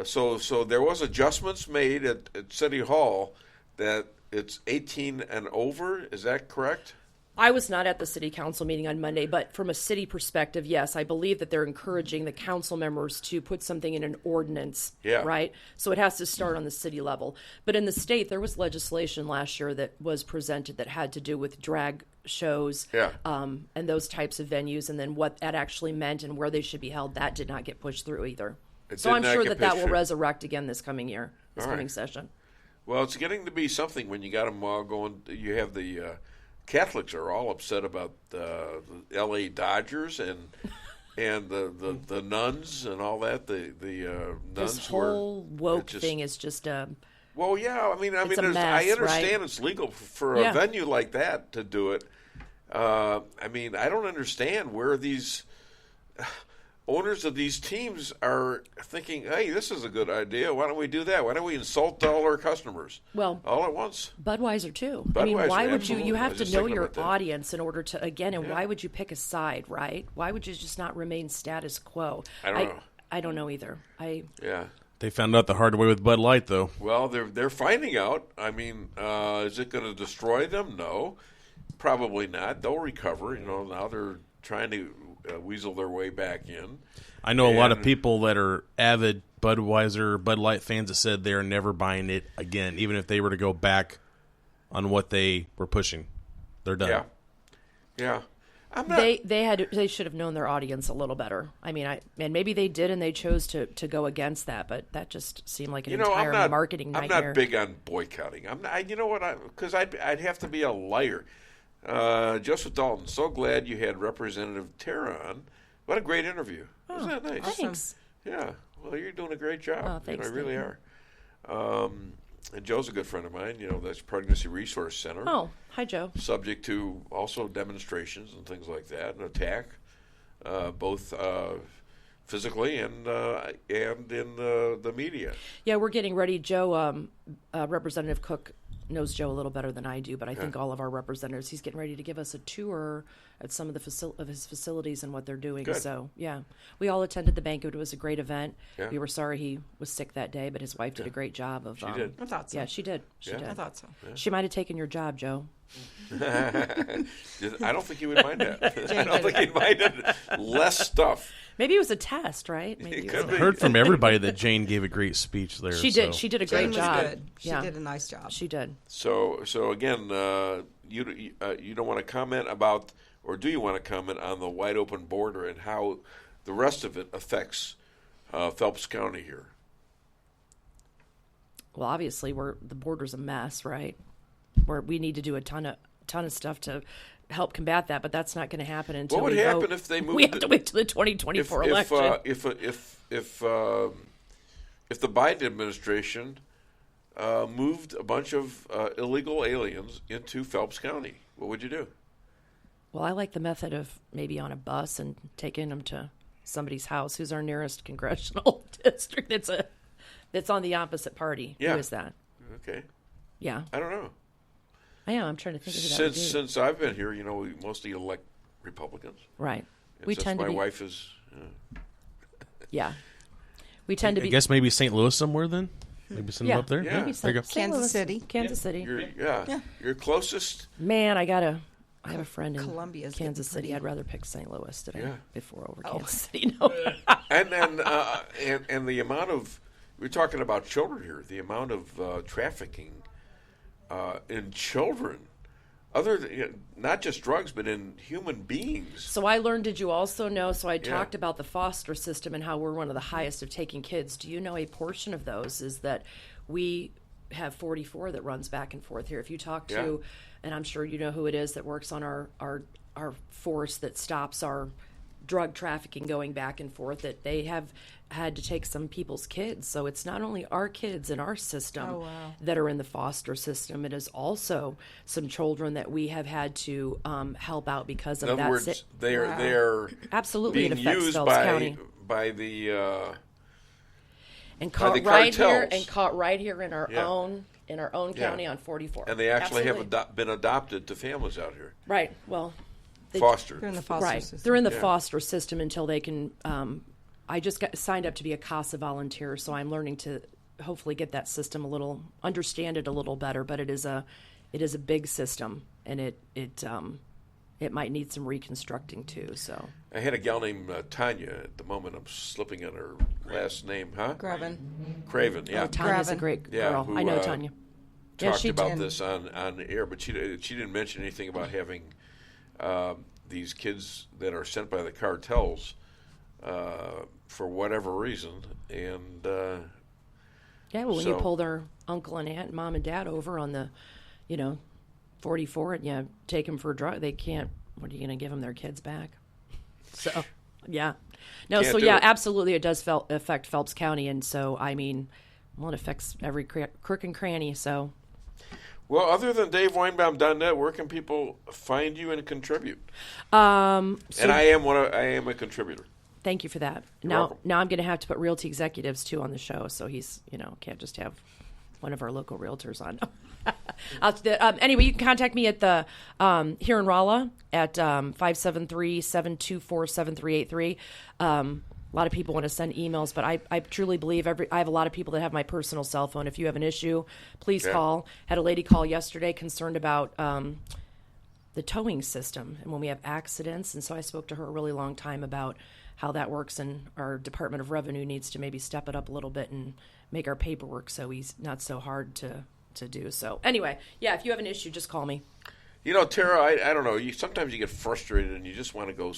so there was adjustments made at City Hall that it's 18 and over. Is that correct? I was not at the city council meeting on Monday, but from a city perspective, yes, I believe that they're encouraging the council members to put something in an ordinance, right? So it has to start on the city level. But in the state, there was legislation last year that was presented that had to do with drag shows and those types of venues, and then what that actually meant and where they should be held. That did not get pushed through either. So I'm sure that will resurrect again this coming year, coming session. Well, it's getting to be something when you got them all going. You have the Catholics are all upset about the L.A. Dodgers and the nuns and all that. The nuns. This whole woke thing is just a. Well, yeah. I mean, a mess, I understand right? it's legal for a venue like that to do it. I mean, I don't understand where these owners of these teams are thinking, hey, this is a good idea. Why don't we do that? Why don't we insult all our customers all at once? Budweiser, too. Budweiser, I mean, why would absolutely. you have to know your audience in order to, again, and why would you pick a side, right? Why would you just not remain status quo? I don't know. I don't know either. They found out the hard way with Bud Light, though. Well, they're finding out. I mean, is it going to destroy them? No, probably not. They'll recover. Now they're trying to weasel their way back in. I know a lot of people that are avid Budweiser, Bud Light fans that said they're never buying it again, even if they were to go back on what they were pushing. They're done. Yeah. They should have known their audience a little better. I mean, and maybe they did, and they chose to go against that. But that just seemed like an entire marketing nightmare. I'm not big on boycotting. I'm not. You know what? Because I'd have to be a liar. Joseph Dalton, so glad you had Representative Tara on. What a great interview. Wasn't that nice? Thanks. Yeah. Well, you're doing a great job. Oh, thanks. You really are. And Joe's a good friend of mine. That's Pregnancy Resource Center. Oh, hi, Joe. Subject to also demonstrations and things like that, and attack, both physically and in the media. Yeah, we're getting ready. Joe, Representative Cook, knows Joe a little better than I do, but I think all of our representatives, he's getting ready to give us a tour at some of the of his facilities and what they're doing. Good. So, yeah. We all attended the banquet. It was a great event. Yeah. We were sorry he was sick that day, but his wife did a great job of... She did. I thought so. Yeah, she did. She Yeah. did. I thought so. Yeah. She might have taken your job, Joe. I don't think he would mind that. I don't think he'd mind it. Less stuff. Maybe it was a test, right? Maybe I heard from everybody that Jane gave a great speech there. She did. She did a great job. Good. She did a nice job. She did. So again, you don't want to comment about, or do you want to comment on the wide open border and how the rest of it affects Phelps County here? Well, obviously, the border's a mess, right? We need to do a ton of stuff to help combat that, but that's not going to happen until what would happen if they moved? We have to wait till the 2024 election. If the Biden administration moved a bunch of illegal aliens into Phelps County, what would you do? Well, I like the method of maybe on a bus and taking them to somebody's house. Who's our nearest congressional district? That's on the opposite party. Yeah. Who is that? Okay. Yeah. I don't know. I am. I'm trying to think of who that would be. Since I've been here, we mostly elect Republicans. Right. We tend to my wife is. Yeah. We tend to be. I guess maybe St. Louis somewhere then. Maybe send them up there. Yeah. Maybe There you go. Kansas City. Kansas City. Your closest. Man, I have a friend in Columbia's Kansas City. I'd rather pick St. Louis today before over Kansas Oh. City. No. And then and the amount of, we're talking about children here, the amount of trafficking in children, other than, not just drugs, but in human beings. So I learned, did you also know, so I talked about the foster system and how we're one of the highest of taking kids. Do you know a portion of those is that we have 44 that runs back and forth here? If you talk to, and I'm sure you know who it is that works on our force that stops our drug trafficking going back and forth, that they have had to take some people's kids. So it's not only our kids in our system that are in the foster system, it is also some children that we have had to help out because of that. In other words, they're absolutely being it affects used Phelps County. by the and by caught the right cartels. here and caught right here in our own county on 44. And they actually Absolutely. have been adopted to families out here. Right. Well, foster. They're in the foster system. They're in the foster system until they can. I just got signed up to be a CASA volunteer, so I'm learning to hopefully get that system understand it a little better. But it is a big system, and it might need some reconstructing too. So I had a gal named Tanya. At the moment, I'm slipping on her last name, huh? Craven, yeah. Oh, Tanya's a great girl. Who, I know Tanya. Talked she about did. this on the air, but she didn't mention anything about having these kids that are sent by the cartels for whatever reason, and when you pull their uncle and aunt, mom and dad over on the, 44, and you take them for a drug, they can't. What are you going to give them their kids back? So, yeah, no, Can't so do yeah, it. absolutely, it does affect Phelps County, and so it affects every crook and cranny. So, well, other than DaveWeinbaum.net, where can people find you and contribute? And I am a contributor. Thank you for that. You're Now welcome. I'm going to have to put Realty Executives too on the show, so he's can't just have one of our local realtors on. Anyway, you can contact me at the here in Rolla at 573-724-7383. A lot of people want to send emails, but I truly believe I have a lot of people that have my personal cell phone. If you have an issue, please call. Had a lady call yesterday concerned about the towing system and when we have accidents, and so I spoke to her a really long time about how that works, and our Department of Revenue needs to maybe step it up a little bit and make our paperwork so he's not so hard to do. So anyway, if you have an issue, just call me. Tara, I don't know. Sometimes you get frustrated and you just want to go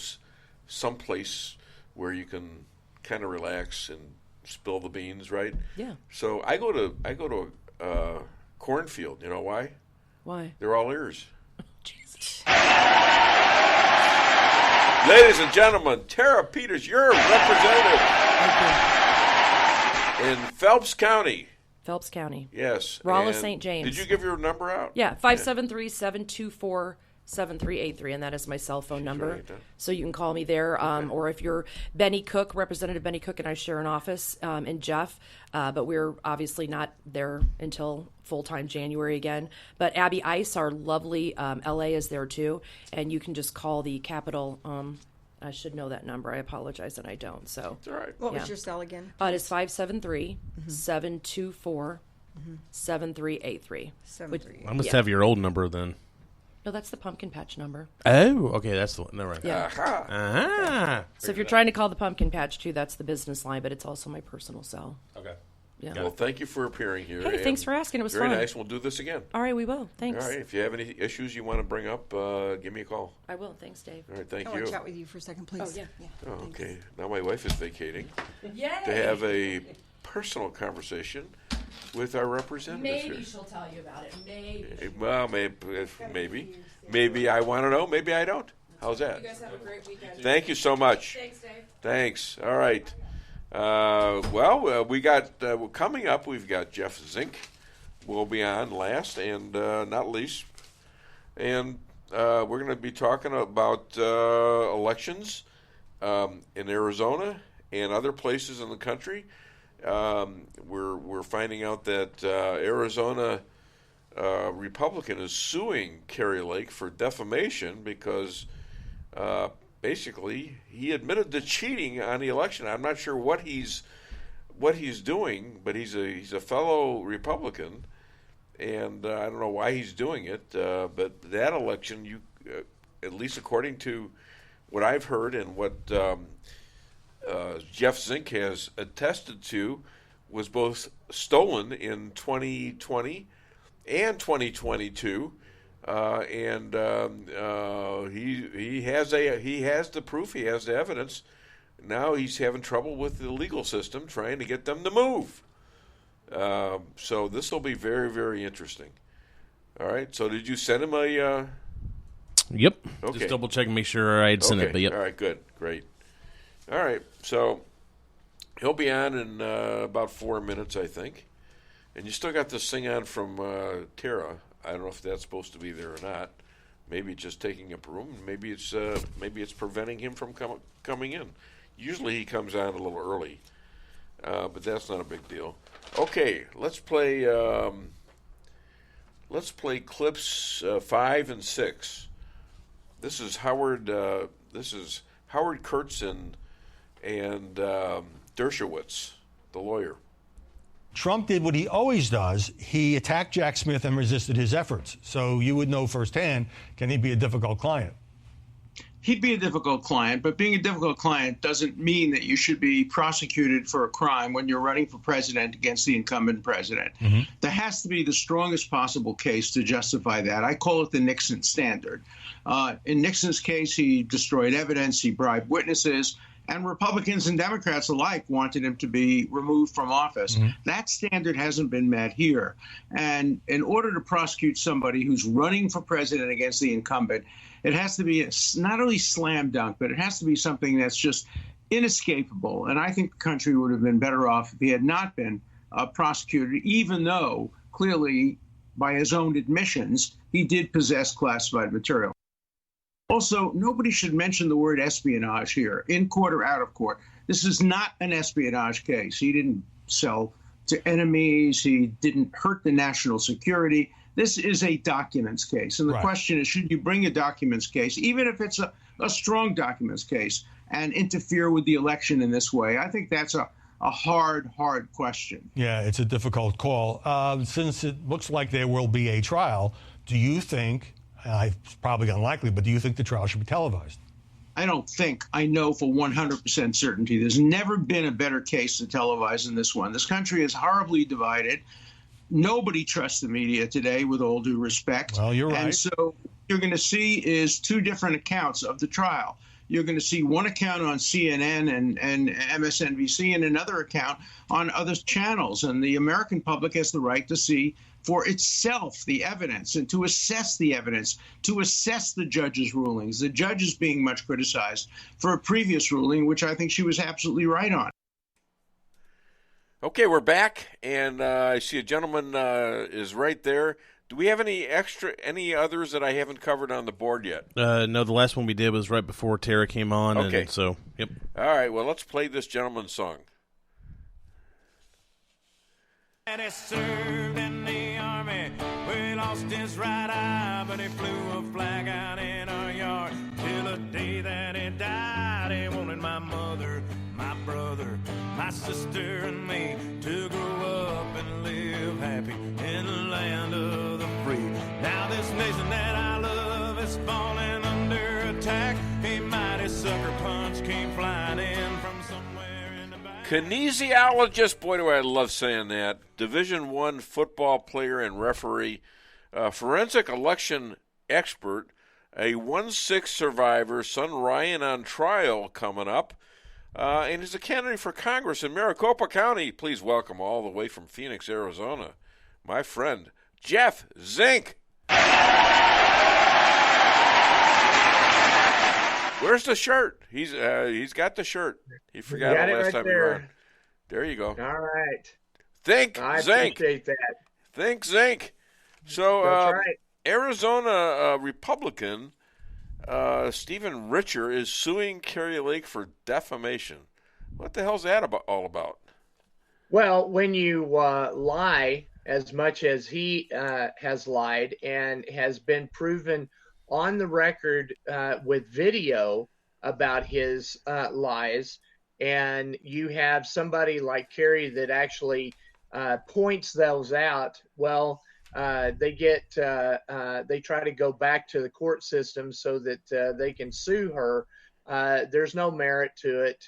someplace where you can kind of relax and spill the beans, right? Yeah. So I go to a cornfield. You know why? Why? They're all ears. Jesus. Ladies and gentlemen, Tara Peters, your representative in Phelps County. Phelps County. Yes. Rolla, and St. James. Did you give your number out? Yeah, 573-724-7383. 7383, and that is my cell phone number. So you can call me there, or if you're Benny Cook, Representative Benny Cook and I share an office in Jeff, but we're obviously not there until full-time January again. But Abby Ice, our lovely LA, is there too, and you can just call the Capitol. I should know that number. I apologize that I don't. So it's all right. What was your cell again? It is 573-724. 7383. I must have your old number then. No, that's the Pumpkin Patch number. Oh, okay, that's the one. Never mind. Yeah. Uh-huh. So if you're trying to call the Pumpkin Patch too, that's the business line, but it's also my personal cell. Okay. Yeah. Well, thank you for appearing here. Hey, thanks for asking. It was very fun. nice. We'll do this again. All right, we will. Thanks. All right. If you have any issues you want to bring up, give me a call. I will. Thanks, Dave. All right. Thank I you. want to chat with you for a second, please. Oh, yeah. Oh, okay. Now my wife is vacating Yay! to have a personal conversation with our representatives Maybe here. she'll tell you about it. Maybe. Well, maybe. Maybe I want to know. Maybe I don't. How's that? You guys have a great weekend. Thank you so much. Thanks, Dave. Thanks. All right. We got coming up. We've got Jeff Zink. Will be on last and not least, and we're going to be talking about elections in Arizona and other places in the country. We're finding out that Arizona Republican is suing Kari Lake for defamation because basically he admitted to cheating on the election. I'm not sure what he's doing, but he's a fellow Republican, and I don't know why he's doing it. But that election, at least according to what I've heard and what Jeff Zink has attested to, was both stolen in 2020 and 2022, and he has the proof, he has the evidence. Now he's having trouble with the legal system, trying to get them to move. So this will be very, very interesting. All right. So did you send him a? Yep. Okay. Just double check and make sure I had sent it. But yep. All right. Good. Great. All right. So he'll be on in about 4 minutes, I think. And you still got this thing on from Tara. I don't know if that's supposed to be there or not. Maybe it's just taking up room. Maybe it's preventing him from coming in. Usually he comes on a little early, but that's not a big deal. Okay, let's play clips 5 and 6. This is Howard. This is Howard Kurtz and Dershowitz, the lawyer. Trump did what he always does. He attacked Jack Smith and resisted his efforts. So you would know firsthand, can he be a difficult client? He'd be a difficult client, but being a difficult client doesn't mean that you should be prosecuted for a crime when you're running for president against the incumbent president. Mm-hmm. There has to be the strongest possible case to justify that. I call it the Nixon standard. In Nixon's case, he destroyed evidence, he bribed witnesses, and Republicans and Democrats alike wanted him to be removed from office. Mm-hmm. That standard hasn't been met here. And in order to prosecute somebody who's running for president against the incumbent, it has to be not only slam dunk, but it has to be something that's just inescapable. And I think the country would have been better off if he had not been prosecuted, even though clearly, by his own admissions, he did possess classified material. Also, nobody should mention the word espionage here, in court or out of court. This is not an espionage case. He didn't sell to enemies. He didn't hurt the national security. This is a documents case. And the question is, should you bring a documents case, even if it's a strong documents case, and interfere with the election in this way? I think that's a hard question. Yeah, it's a difficult call. Since it looks like there will be a trial, do you think, it's probably unlikely, but do you think the trial should be televised? I don't think. I know for 100% certainty. There's never been a better case to televise than this one. This country is horribly divided. Nobody trusts the media today, with all due respect. Well, you're right. And so what you're going to see is two different accounts of the trial. You're going to see one account on CNN and MSNBC and another account on other channels. And the American public has the right to see for itself the evidence and to assess the evidence, to assess the judge's rulings. The judge is being much criticized for a previous ruling, which I think she was absolutely right on. Okay, we're back, and I see a gentleman is right there. Do we have any others that I haven't covered on the board yet? No, the last one we did was right before Tara came on. Okay. And so, yep. All right, well, let's play this gentleman's song. And he served in the army, where he lost his right eye, but he flew a flag out in our yard till the day that he died. He wanted my mother, my brother, my sister, and me to grow up and live happy in the land of the free. Now this nation that I love is falling under attack. A mighty sucker punch came flying in from somewhere in the back. Kinesiologist, boy, do I love saying that. Division I football player and referee, forensic election expert, a 1/6 survivor, son Ryan on trial coming up, and is a candidate for Congress in Maricopa County. Please welcome all the way from Phoenix, Arizona, my friend, Jeff Zink. Where's the shirt? He's got the shirt. He forgot it last time we were on. There you go. All right. Think I Zink. appreciate that. Think Zink. So That's right. Arizona Republican Stephen Richer is suing Kari Lake for defamation. What the hell's that all about? Well, when you lie as much as he has lied and has been proven on the record with video about his lies, and you have somebody like Kari that actually points those out, well, they try to go back to the court system so that they can sue her. There's no merit to it.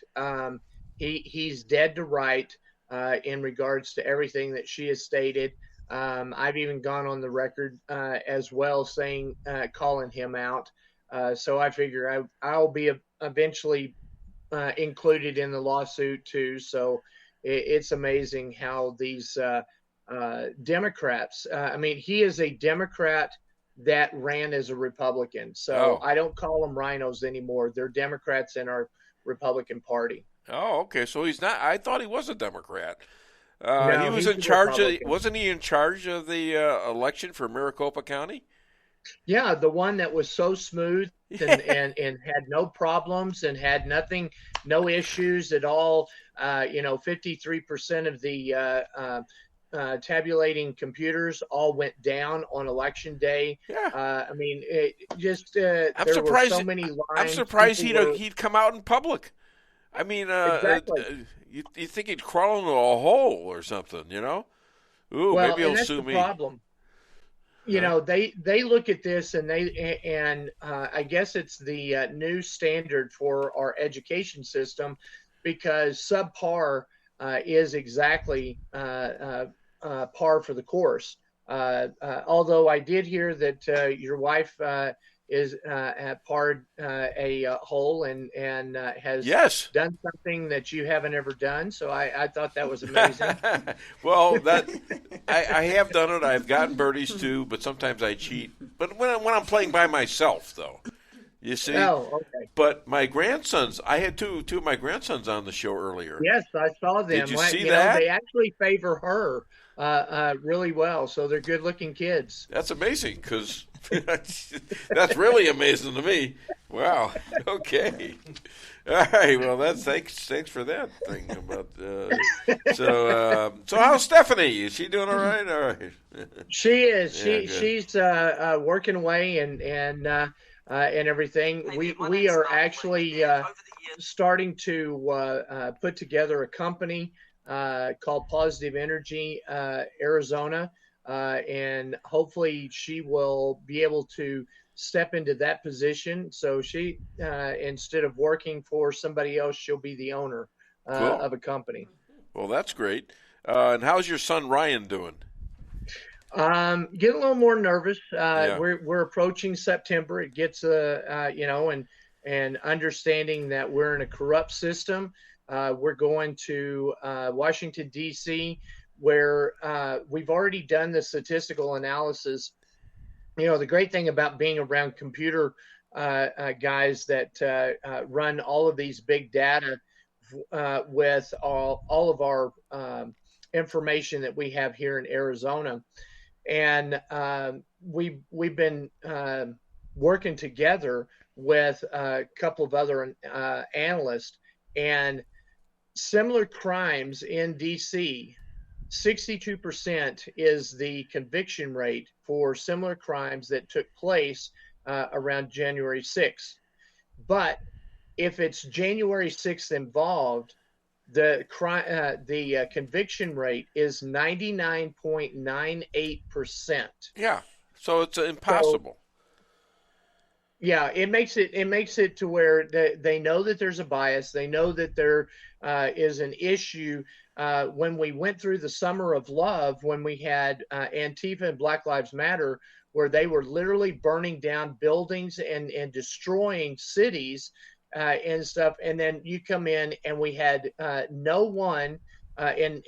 He's dead to right in regards to everything that she has stated. I've even gone on the record as well saying, calling him out. So I figure I'll be eventually included in the lawsuit too. So it's amazing how these Democrats, he is a Democrat that ran as a Republican. So I don't call them rhinos anymore. They're Democrats in our Republican Party. Oh, okay. So he's not. I thought he was a Democrat. No, he was in charge of. Wasn't he in charge of the election for Maricopa County? Yeah, the one that was so smooth and had no problems and had no issues at all. 53% of the tabulating computers all went down on election day. Yeah. I'm surprised. Were so many lines. I'm surprised he'd come out in public. Exactly. You think he'd crawl into a hole or something, Ooh, well, maybe he'll that's sue the me. Problem. They look at this and I guess it's the new standard for our education system, because subpar is exactly par for the course. Although I did hear that your wife is parred a hole and has done something that you haven't ever done. So I thought that was amazing. Well, I have done it. I've gotten birdies too, but sometimes I cheat. But when I'm playing by myself, though, you see. Oh, okay. But my grandsons, I had two of my grandsons on the show earlier. Yes, I saw them. Did you see that? They actually favor her really well, so they're good-looking kids. That's amazing, because that's really amazing to me. Wow. Okay. All right. Well, thanks for that thing about. So how's Stephanie? Is she doing all right? All right. She is. She's working away and everything. We are actually starting to put together a company called Positive Energy Arizona, and hopefully she will be able to step into that position. So she, instead of working for somebody else, she'll be the owner of a company. Well, that's great. And how's your son Ryan doing? Get a little more nervous. We're approaching September. It gets and understanding that we're in a corrupt system. We're going to Washington, D.C., where we've already done the statistical analysis. The great thing about being around computer guys that run all of these big data with all of our information that we have here in Arizona and we've been working together with a couple of other analysts, and similar crimes in DC, 62% is the conviction rate for similar crimes that took place around January 6th. But if it's January 6th involved, the conviction rate is 99.98%. Yeah, so it's impossible. So, yeah, it makes it to where they know that there's a bias. They know that there is an issue. When we went through the Summer of Love, when we had Antifa and Black Lives Matter, where they were literally burning down buildings and destroying cities and stuff, and then you come in and we had no one, and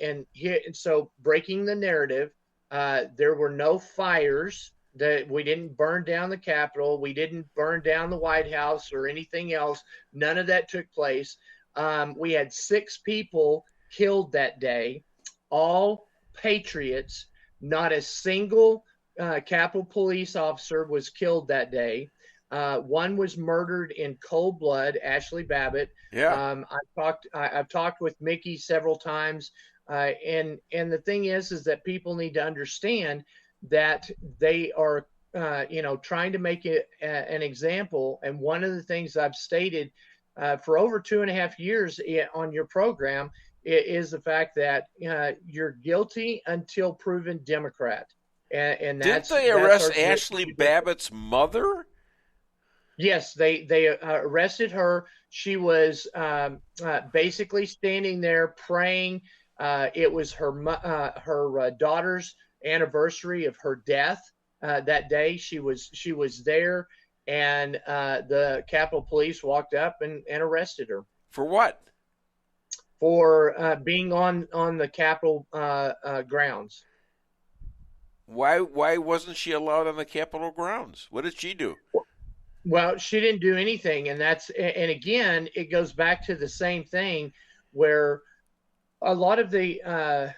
so breaking the narrative, there were no fires. That we didn't burn down the Capitol, we didn't burn down the White House or anything else. None of that took place. We had 6 people killed that day, all patriots. Not a single Capitol police officer was killed that day. One was murdered in cold blood, Ashley Babbitt. Yeah. I've talked with Mickey several times, and the thing is that people need to understand that they are, trying to make it an example. And one of the things I've stated for over 2.5 years on your program is the fact that you're guilty until proven Democrat. And didn't they arrest Ashley Babbitt's mother? Yes, they arrested her. She was basically standing there praying. It was her daughter's anniversary of her death that day. She was there, and the Capitol Police walked up and arrested her. For what? For being on the Capitol grounds. Why wasn't she allowed on the Capitol grounds? What did she do? Well, she didn't do anything, and again, it goes back to the same thing where a lot of the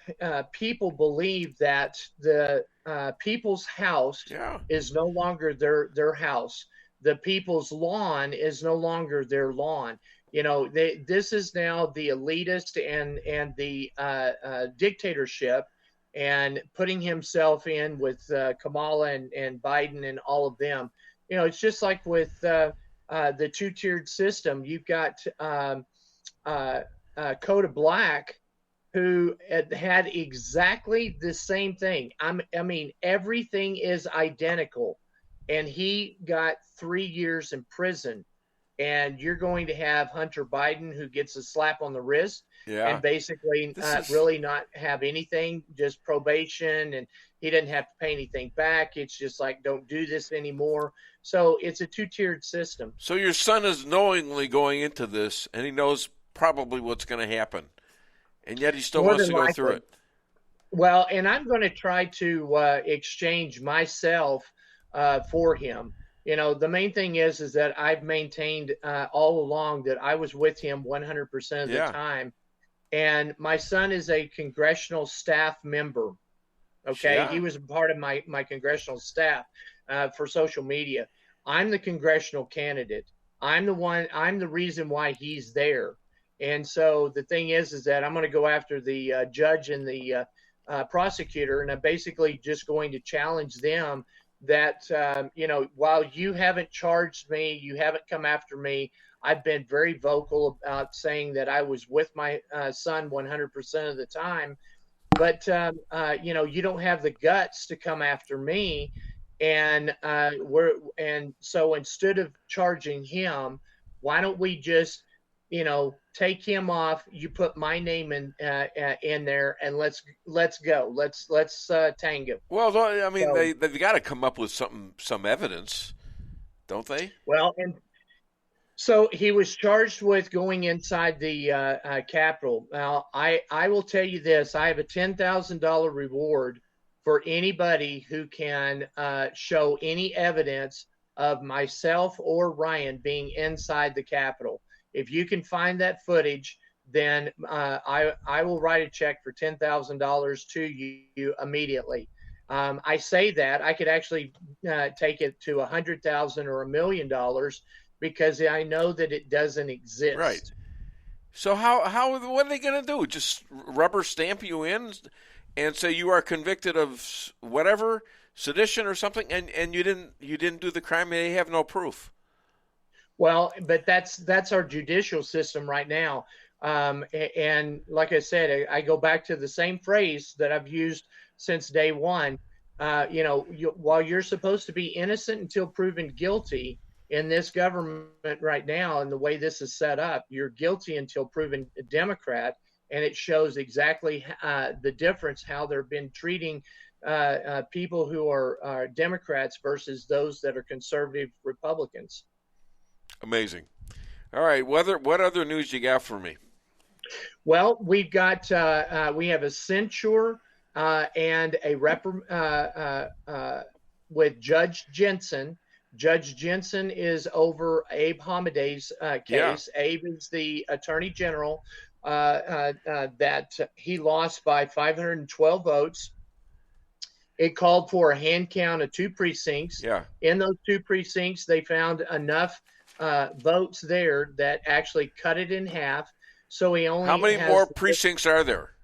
people believe that the people's house is no longer their house. The people's lawn is no longer their lawn. This is now the elitist and the dictatorship, and putting himself in with Kamala and Biden and all of them. It's just like with the 2-tiered system. You've got Coda Black, who had exactly the same thing. I mean, everything is identical. And he got 3 years in prison. And you're going to have Hunter Biden, who gets a slap on the wrist and basically really not have anything, just probation, and he didn't have to pay anything back. It's just like, don't do this anymore. So it's a 2-tiered system. So your son is knowingly going into this, and he knows probably what's going to happen, and yet he still wants to go through it. Well, and I'm going to try to exchange myself for him. The main thing is that I've maintained all along that I was with him 100% of the time. And my son is a congressional staff member. Okay. Yeah. He was part of my congressional staff for social media. I'm the congressional candidate. I'm the reason why he's there. And so the thing is that I'm going to go after the judge and the prosecutor, and I'm basically just going to challenge them that, while you haven't charged me, you haven't come after me, I've been very vocal about saying that I was with my son 100% of the time. But, you don't have the guts to come after me. And so instead of charging him, why don't we just, take him off? You put my name in there, and let's go. Let's tango. Well, I mean, they've got to come up with some evidence, don't they? Well, and so he was charged with going inside the Capitol. Now, I will tell you this: I have a $10,000 reward for anybody who can show any evidence of myself or Ryan being inside the Capitol. If you can find that footage, then I will write a check for $10,000 to you immediately. I say that I could actually take it to $100,000 or $1 million because I know that it doesn't exist. Right. So what are they going to do? Just rubber stamp you in and say you are convicted of whatever, sedition or something, and you didn't do the crime, and they have no proof. Well, but that's our judicial system right now. And like I said, I go back to the same phrase that I've used since day one. While you're supposed to be innocent until proven guilty in this government right now, and the way this is set up, you're guilty until proven a Democrat. And it shows exactly the difference, how they've been treating people who are Democrats versus those that are conservative Republicans. Amazing. All right, what other news you got for me? Well, we've got we have a censure and a with Judge Jensen. Judge Jensen is over Abe Hamadeh's case. Yeah. Abe is the Attorney General that he lost by 512 votes. It called for a hand count of 2 precincts. Yeah. In those 2 precincts, they found enough votes there that actually cut it in half. So he only How many more precincts are there?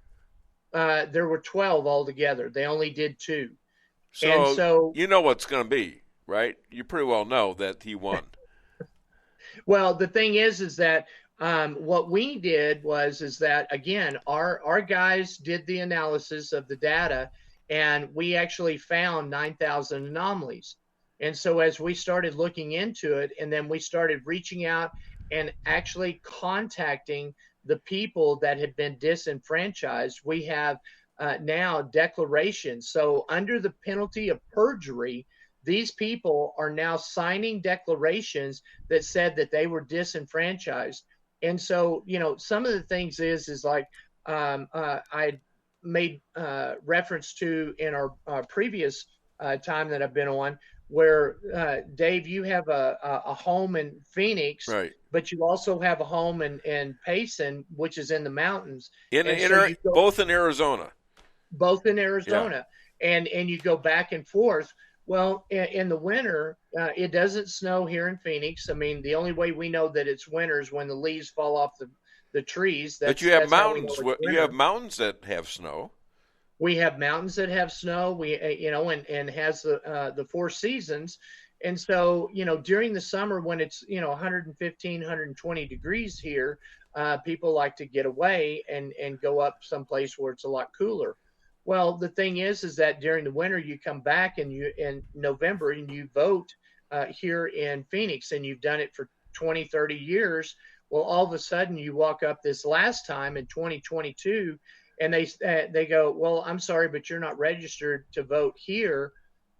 There were 12 altogether. They only did 2. So you know what's going to be, right? You pretty well know that he won. Well, the thing is that what we did is that, again, our guys did the analysis of the data, and we actually found 9,000 anomalies. And so as we started looking into it, and then we started reaching out and actually contacting the people that had been disenfranchised, we have now declarations. So under the penalty of perjury, these people are now signing declarations that said that they were disenfranchised. And so, some of the things is like I made reference to in our previous time that I've been on, where Dave, you have a home in Phoenix, right? But you also have a home in Payson, which is in the mountains, both in Arizona. Both in Arizona, yeah. And you go back and forth. Well, in the winter, it doesn't snow here in Phoenix. I mean, the only way we know that it's winter is when the leaves fall off the trees. But you have mountains. You have mountains that have snow. We have mountains that have snow. We, and has the 4 seasons. And so, during the summer when it's, 115, 120 degrees here, people like to get away and go up someplace where it's a lot cooler. Well, the thing is that during the winter, you come back in November and you vote here in Phoenix, and you've done it for 20, 30 years. Well, all of a sudden you walk up this last time in 2022 and they go, well, I'm sorry, but you're not registered to vote here.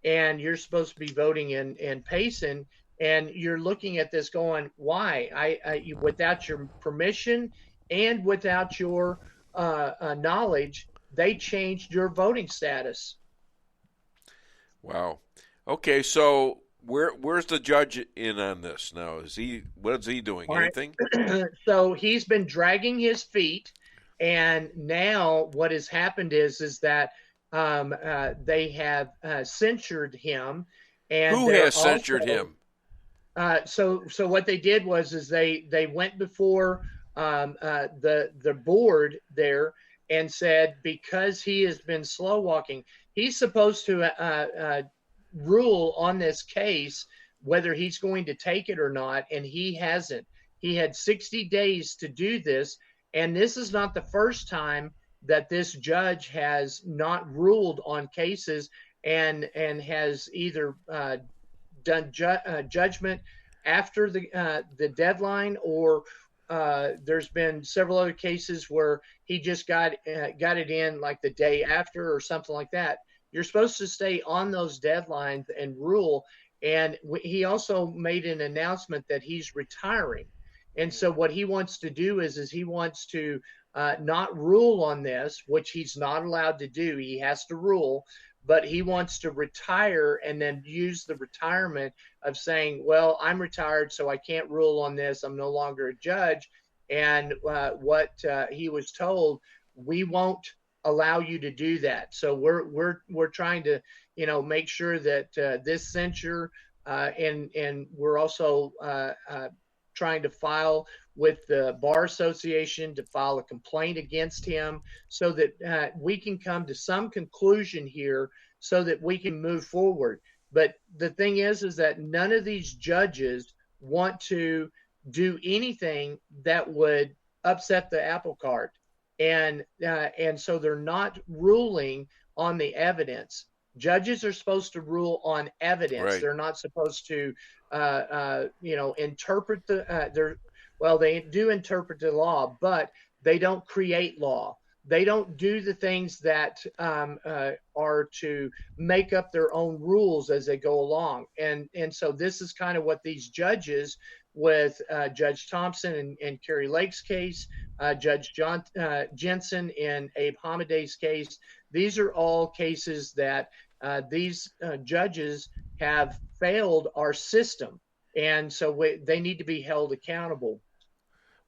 And you're supposed to be voting in Payson. And you're looking at this going, why? Without your permission and without your knowledge, they changed your voting status. Wow. Okay, so where's the judge in on this now? What is he doing? All Anything? Right. So he's been dragging his feet, and now what has happened is that they have censured him. And who has censured him? So what they did is they went before the board there and said, because he has been slow walking, he's supposed to rule on this case whether he's going to take it or not, and he hasn't. He had 60 days to do this, and this is not the first time that this judge has not ruled on cases and has either done judgment after the deadline, or there's been several other cases where he just got it in like the day after or something like that. You're supposed to stay on those deadlines and rule. And he also made an announcement that he's retiring. And so what he wants to do is he wants to not rule on this, which he's not allowed to do. He has to rule, but he wants to retire and then use the retirement of saying, well, I'm retired, so I can't rule on this. I'm no longer a judge. And what he was told, we won't allow you to do that. So we're trying to, make sure that this censure and we're also trying to file with the Bar Association to file a complaint against him so that we can come to some conclusion here so that we can move forward. But the thing is that none of these judges want to do anything that would upset the apple cart. And so they're not ruling on the evidence. Judges are supposed to rule on evidence. Right. They're not supposed to, interpret they do interpret the law, but they don't create law. They don't do the things that are to make up their own rules as they go along. And so this is kind of what these judges with Judge Thompson and Kerry Lake's case, Judge John Jensen and Abe Hamadeh's case. These are all cases that these judges have failed our system. And so they need to be held accountable.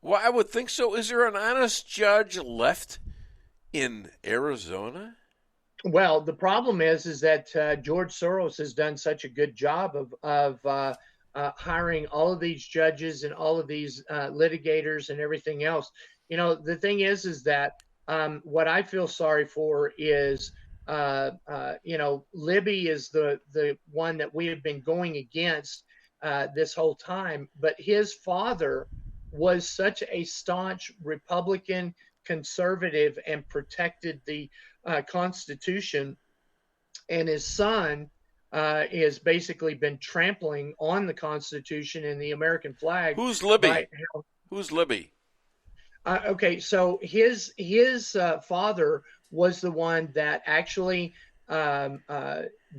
Well, I would think so. Is there an honest judge left in Arizona? Well, the problem is that George Soros has done such a good job of hiring all of these judges and all of these litigators and everything else. The thing is that what I feel sorry for is, Libby is the one that we have been going against this whole time, but his father was such a staunch Republican conservative and protected the Constitution, and his son has basically been trampling on the Constitution and the American flag. Who's Libby? Who's Libby? Okay, so his father was the one that actually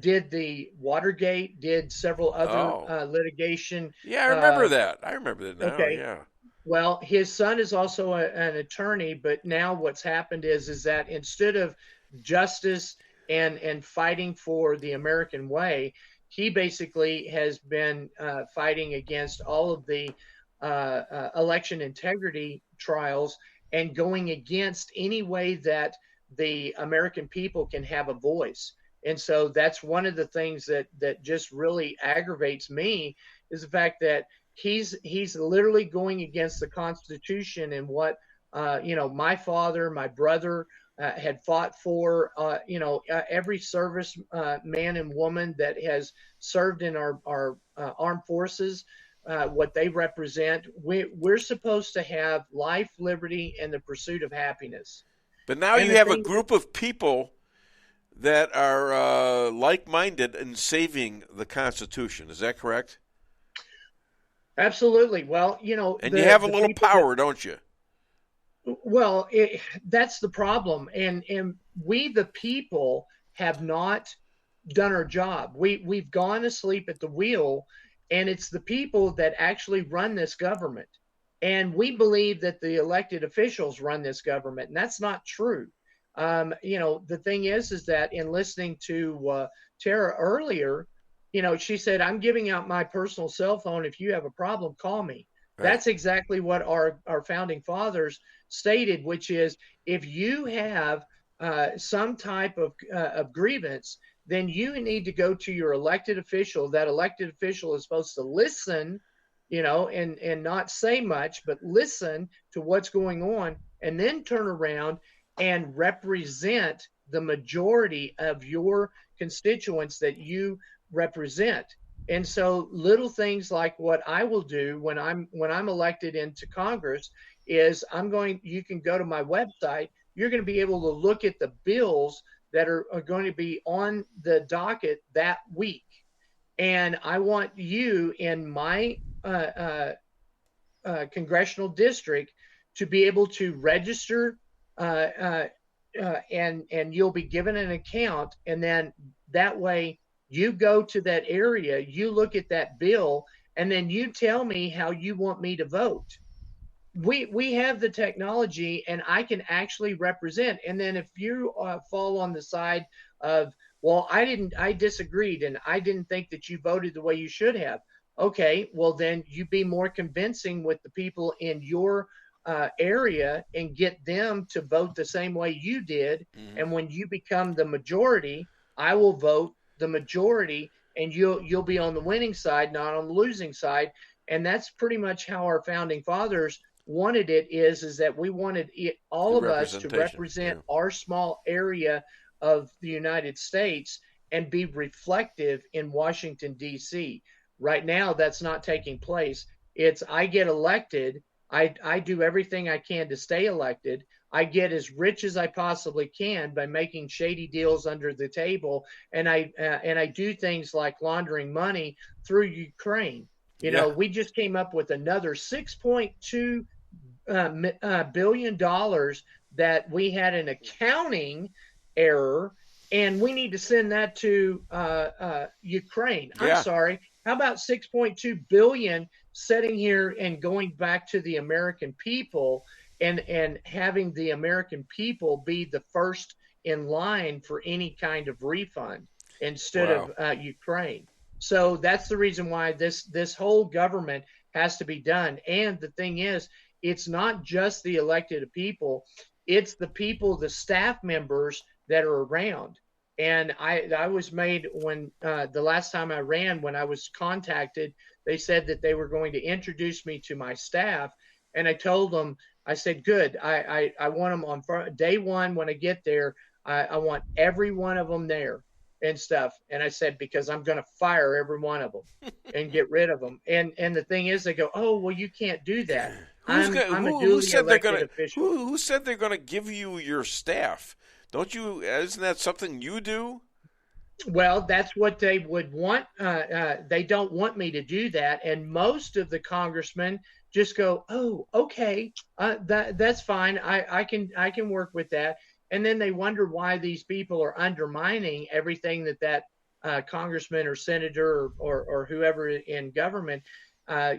did the Watergate, did several other litigation. Yeah, I remember that. I remember that now. Okay. Yeah. Well, his son is also an attorney, but now what's happened is that instead of justice and fighting for the American way, he basically has been fighting against all of the election integrity trials and going against any way that the American people can have a voice. And so that's one of the things that just really aggravates me is the fact that he's literally going against the Constitution and what my father, my brother had fought for. Every service man and woman that has served in our armed forces, what they represent. We're supposed to have life, liberty, and the pursuit of happiness. But now you have a group of people that are like-minded in saving the Constitution. Is that correct? Absolutely. Well, and you have a little power, don't you? Well, that's the problem, and we, the people, have not done our job. We've gone asleep at the wheel, and it's the people that actually run this government, and we believe that the elected officials run this government, and that's not true. The thing is that in listening to Tara earlier, she said, I'm giving out my personal cell phone. If you have a problem, call me. Right. That's exactly what our founding fathers stated, which is if you have some type of grievance, then you need to go to your elected official. That elected official is supposed to listen, and not say much, but listen to what's going on and then turn around and represent the majority of your constituents that you represent. And so little things like what I will do when I'm elected into Congress is you can go to my website. You're going to be able to look at the bills that are going to be on the docket that week. And I want you in my congressional district to be able to register and you'll be given an account. And then that way you go to that area, you look at that bill, and then you tell me how you want me to vote. We have the technology, and I can actually represent. And then if you fall on the side of, well, I disagreed, and I didn't think that you voted the way you should have. Okay, well then you be more convincing with the people in your area and get them to vote the same way you did. And when you become the majority, I will vote the majority, and you'll be on the winning side, not on the losing side. And that's pretty much how our founding fathers wanted it. Is that we wanted all of us to represent our small area of the United States and be reflective in Washington, D.C. Right now, that's not taking place. It's I get elected. I do everything I can to stay elected. I get as rich as I possibly can by making shady deals under the table, and I do things like laundering money through Ukraine. You know, we just came up with another $6.2 billion that we had an accounting error, and we need to send that to Ukraine. I'm sorry. How about 6.2 billion sitting here and going back to the American people and having the American people be the first in line for any kind of refund instead of Ukraine? So that's the reason why this whole government has to be done. And the thing is, it's not just the elected people, it's the people, the staff members that are around. And I was made when the last time I ran, when I was contacted, they said that they were going to introduce me to my staff. And I told them, I said, good, I want them on day one when I get there. I want every one of them there and stuff. And I said, because I'm going to fire every one of them and get rid of them. And the thing is, they go, oh, well, you can't do that. Who said they're going to give you your staff? Don't you? Isn't that something you do? Well, that's what they would want. They don't want me to do that, and most of the congressmen just go, "Oh, okay, that's fine. I can work with that." And then they wonder why these people are undermining everything that congressman or senator or whoever in government,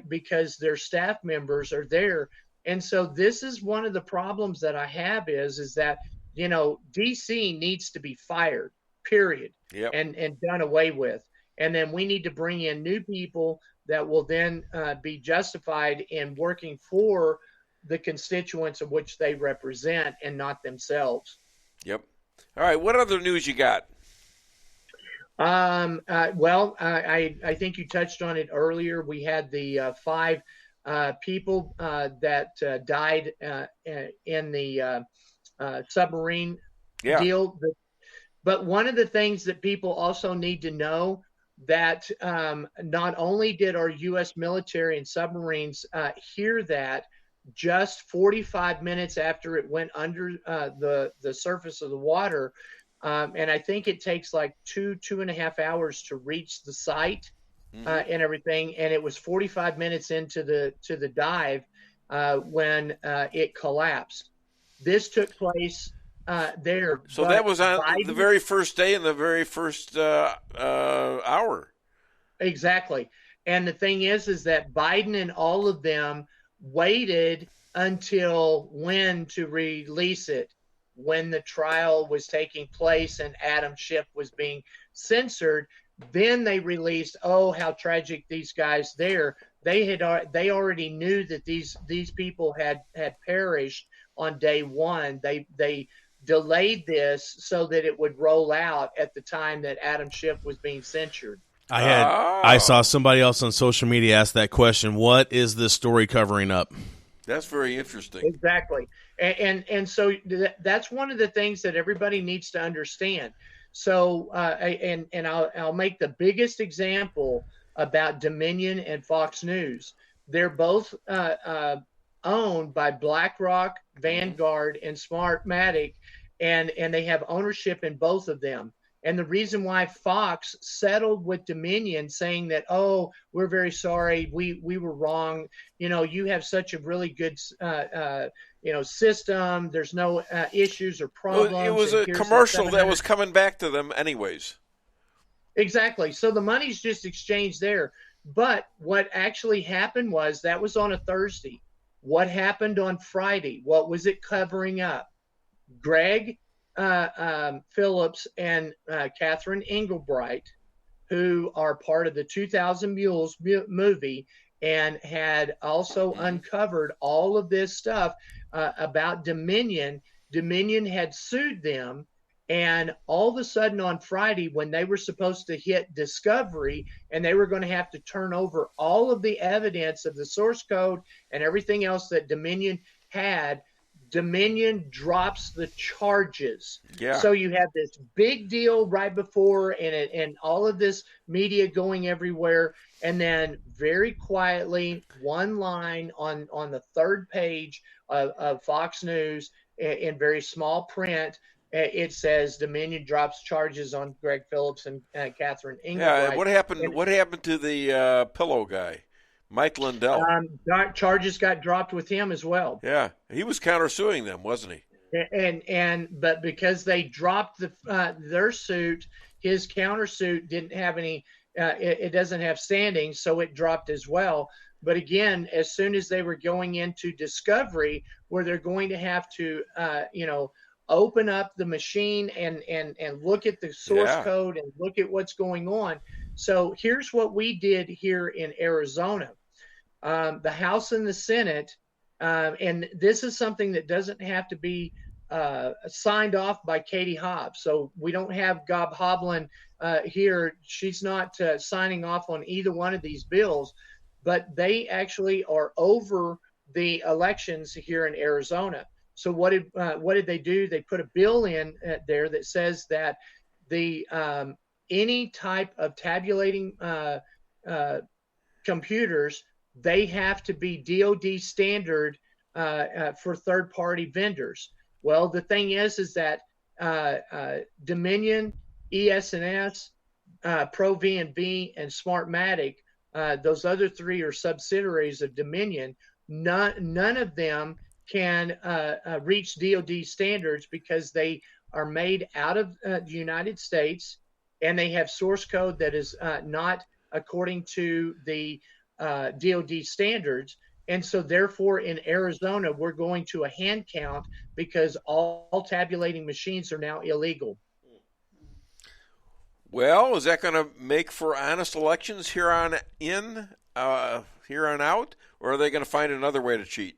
because their staff members are there. And so this is one of the problems that I have is that, you know, DC needs to be fired, period, and done away with. And then we need to bring in new people that will then be justified in working for the constituents of which they represent and not themselves. Yep. All right. What other news you got? Well, I think you touched on it earlier. We had the 5 people that died in the submarine deal. But one of the things that people also need to know that not only did our U.S. military and submarines hear that just 45 minutes after it went under the surface of the water, and I think it takes like 2.5 hours to reach the site and everything, and it was 45 minutes into the dive when it collapsed. This took place there. So that was on the very first day and the very first hour. Exactly. And the thing is that Biden and all of them waited until when to release it, when the trial was taking place and Adam Schiff was being censored. Then they released, oh, how tragic these guys there. They already knew that these people had perished on day one. They delayed this so that it would roll out at the time that Adam Schiff was being censored. I saw somebody else on social media ask that question. What is this story covering up? That's very interesting. Exactly. And so that's one of the things that everybody needs to understand. So, and I'll make the biggest example about Dominion and Fox News. They're both owned by BlackRock, Vanguard, and Smartmatic, and they have ownership in both of them. And the reason why Fox settled with Dominion, saying that, oh, we're very sorry, we were wrong. You know, you have such a really good system. There's no issues or problems. It was a commercial that was coming back to them anyways. Exactly. So the money's just exchanged there. But what actually happened was that was on a Thursday. What happened on Friday? What was it covering up? Greg Phillips and Catherine Engelbright, who are part of the 2000 Mules movie, and had also uncovered all of this stuff about Dominion. Dominion had sued them. And all of a sudden on Friday, when they were supposed to hit discovery and they were going to have to turn over all of the evidence of the source code and everything else that Dominion had, Dominion drops the charges. Yeah. So you have this big deal right before and all of this media going everywhere. And then very quietly, one line on the third page of Fox News in very small print, it says Dominion drops charges on Greg Phillips and Catherine Engelbrecht. Yeah, what happened? What happened to the pillow guy, Mike Lindell? Charges got dropped with him as well. Yeah, he was countersuing them, wasn't he? But because they dropped their suit, his countersuit didn't have any. It doesn't have standing, so it dropped as well. But again, as soon as they were going into discovery, where they're going to have to, open up the machine and look at the source code and look at what's going on. So here's what we did here in Arizona. The House and the Senate, and this is something that doesn't have to be signed off by Katie Hobbs. So we don't have Gob Hovland here. She's not signing off on either one of these bills, but they actually are over the elections here in Arizona. So what did they do? They put a bill in there that says that the any type of tabulating computers, they have to be DoD standard for third-party vendors. Well, the thing is that Dominion, ES&S, ProV&V, and Smartmatic, those other three are subsidiaries of Dominion. None of them can reach DoD standards because they are made out of the United States, and they have source code that is not according to the DoD standards. And so therefore in Arizona, we're going to a hand count because all tabulating machines are now illegal. Well, is that going to make for honest elections here on out, or are they going to find another way to cheat?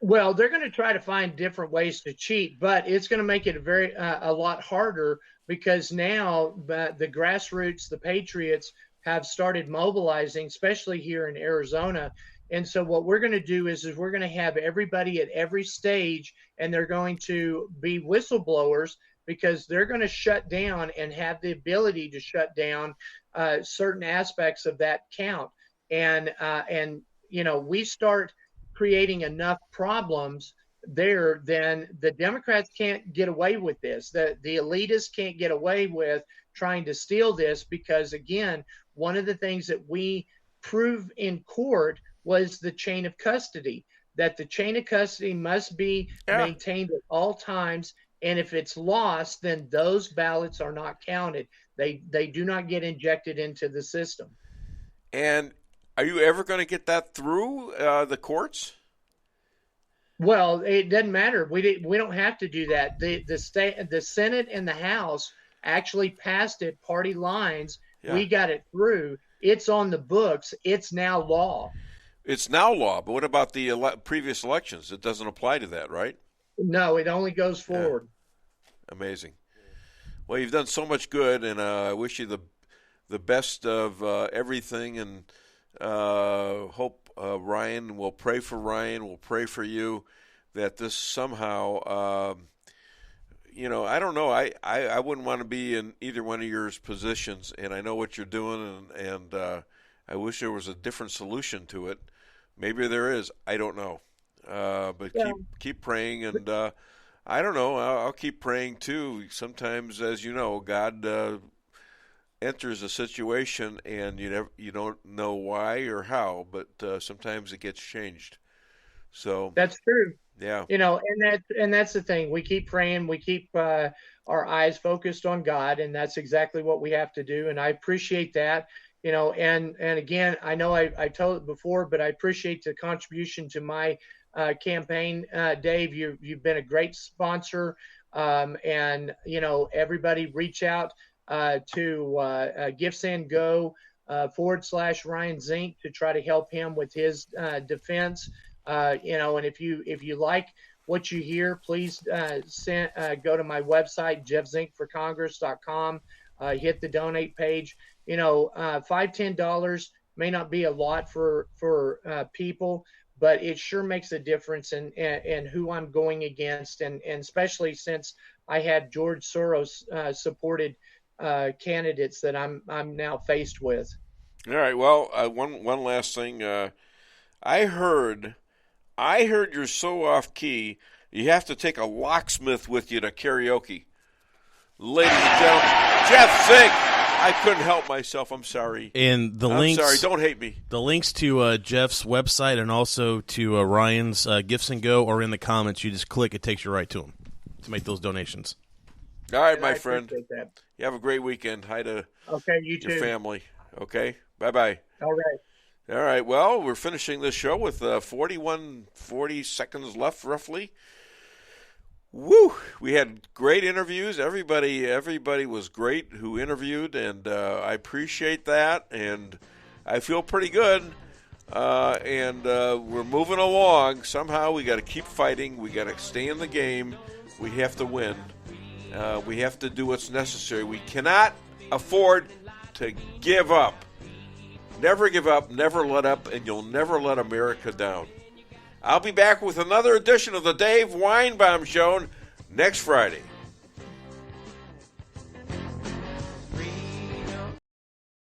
Well, they're going to try to find different ways to cheat, but it's going to make it a lot harder because now the grassroots, the patriots, have started mobilizing, especially here in Arizona. And so what we're going to do is we're going to have everybody at every stage, and they're going to be whistleblowers because they're going to shut down and have the ability to shut down certain aspects of that count. And we start creating enough problems there, then the Democrats can't get away with this. The elitists can't get away with trying to steal this because, again, one of the things that we prove in court was the chain of custody, that the chain of custody must be maintained at all times. And if it's lost, then those ballots are not counted. They do not get injected into the system. And are you ever going to get that through the courts? Well, it doesn't matter. We don't have to do that. The Senate and the House actually passed it party lines. Yeah. We got it through. It's on the books. It's now law. It's now law, but what about the previous elections? It doesn't apply to that, right? No, it only goes forward. Yeah. Amazing. Well, you've done so much good, and I wish you the best of everything, and hope Ryan, we'll pray for Ryan, we'll pray for you, that this somehow, I don't know, I wouldn't want to be in either one of your positions, and I know what you're doing, and I wish there was a different solution to it. Maybe there is. I don't know. But keep praying, and I don't know. I'll keep praying too. Sometimes, as you know, God enters a situation, and you don't know why or how, but sometimes it gets changed. So that's true. Yeah. And that's the thing. We keep praying. We keep our eyes focused on God, and that's exactly what we have to do. And I appreciate that. And again, I know I told it before, but I appreciate the contribution to my campaign, Dave. You've been a great sponsor, and everybody reach out to Gifts and Go /Ryan Zink to try to help him with his defense. And if you like what you hear, please go to my website, jeffzinkforcongress.com. Hit the donate page. $5-10 may not be a lot for people, but it sure makes a difference in who I'm going against, and especially since I had George Soros supported candidates that I'm now faced with. All right. Well, one last thing. I heard you're so off key. You have to take a locksmith with you to karaoke. Ladies and gentlemen, Jeff Zink. I couldn't help myself. I'm sorry. And I'm sorry. Don't hate me. The links to Jeff's website and also to Ryan's Gifts and Go are in the comments. You just click. It takes you right to them to make those donations. All right, my friend. You have a great weekend. Hi to you your too. family. Okay? Bye-bye. All right. All right. Well, we're finishing this show with 40 seconds left, roughly. Woo! We had great interviews. Everybody was great who interviewed, and I appreciate that, and I feel pretty good. And we're moving along. Somehow we got to keep fighting. We got to stay in the game. We have to win. We have to do what's necessary. We cannot afford to give up. Never give up, never let up, and you'll never let America down. I'll be back with another edition of the Dave Weinbaum Show next Friday.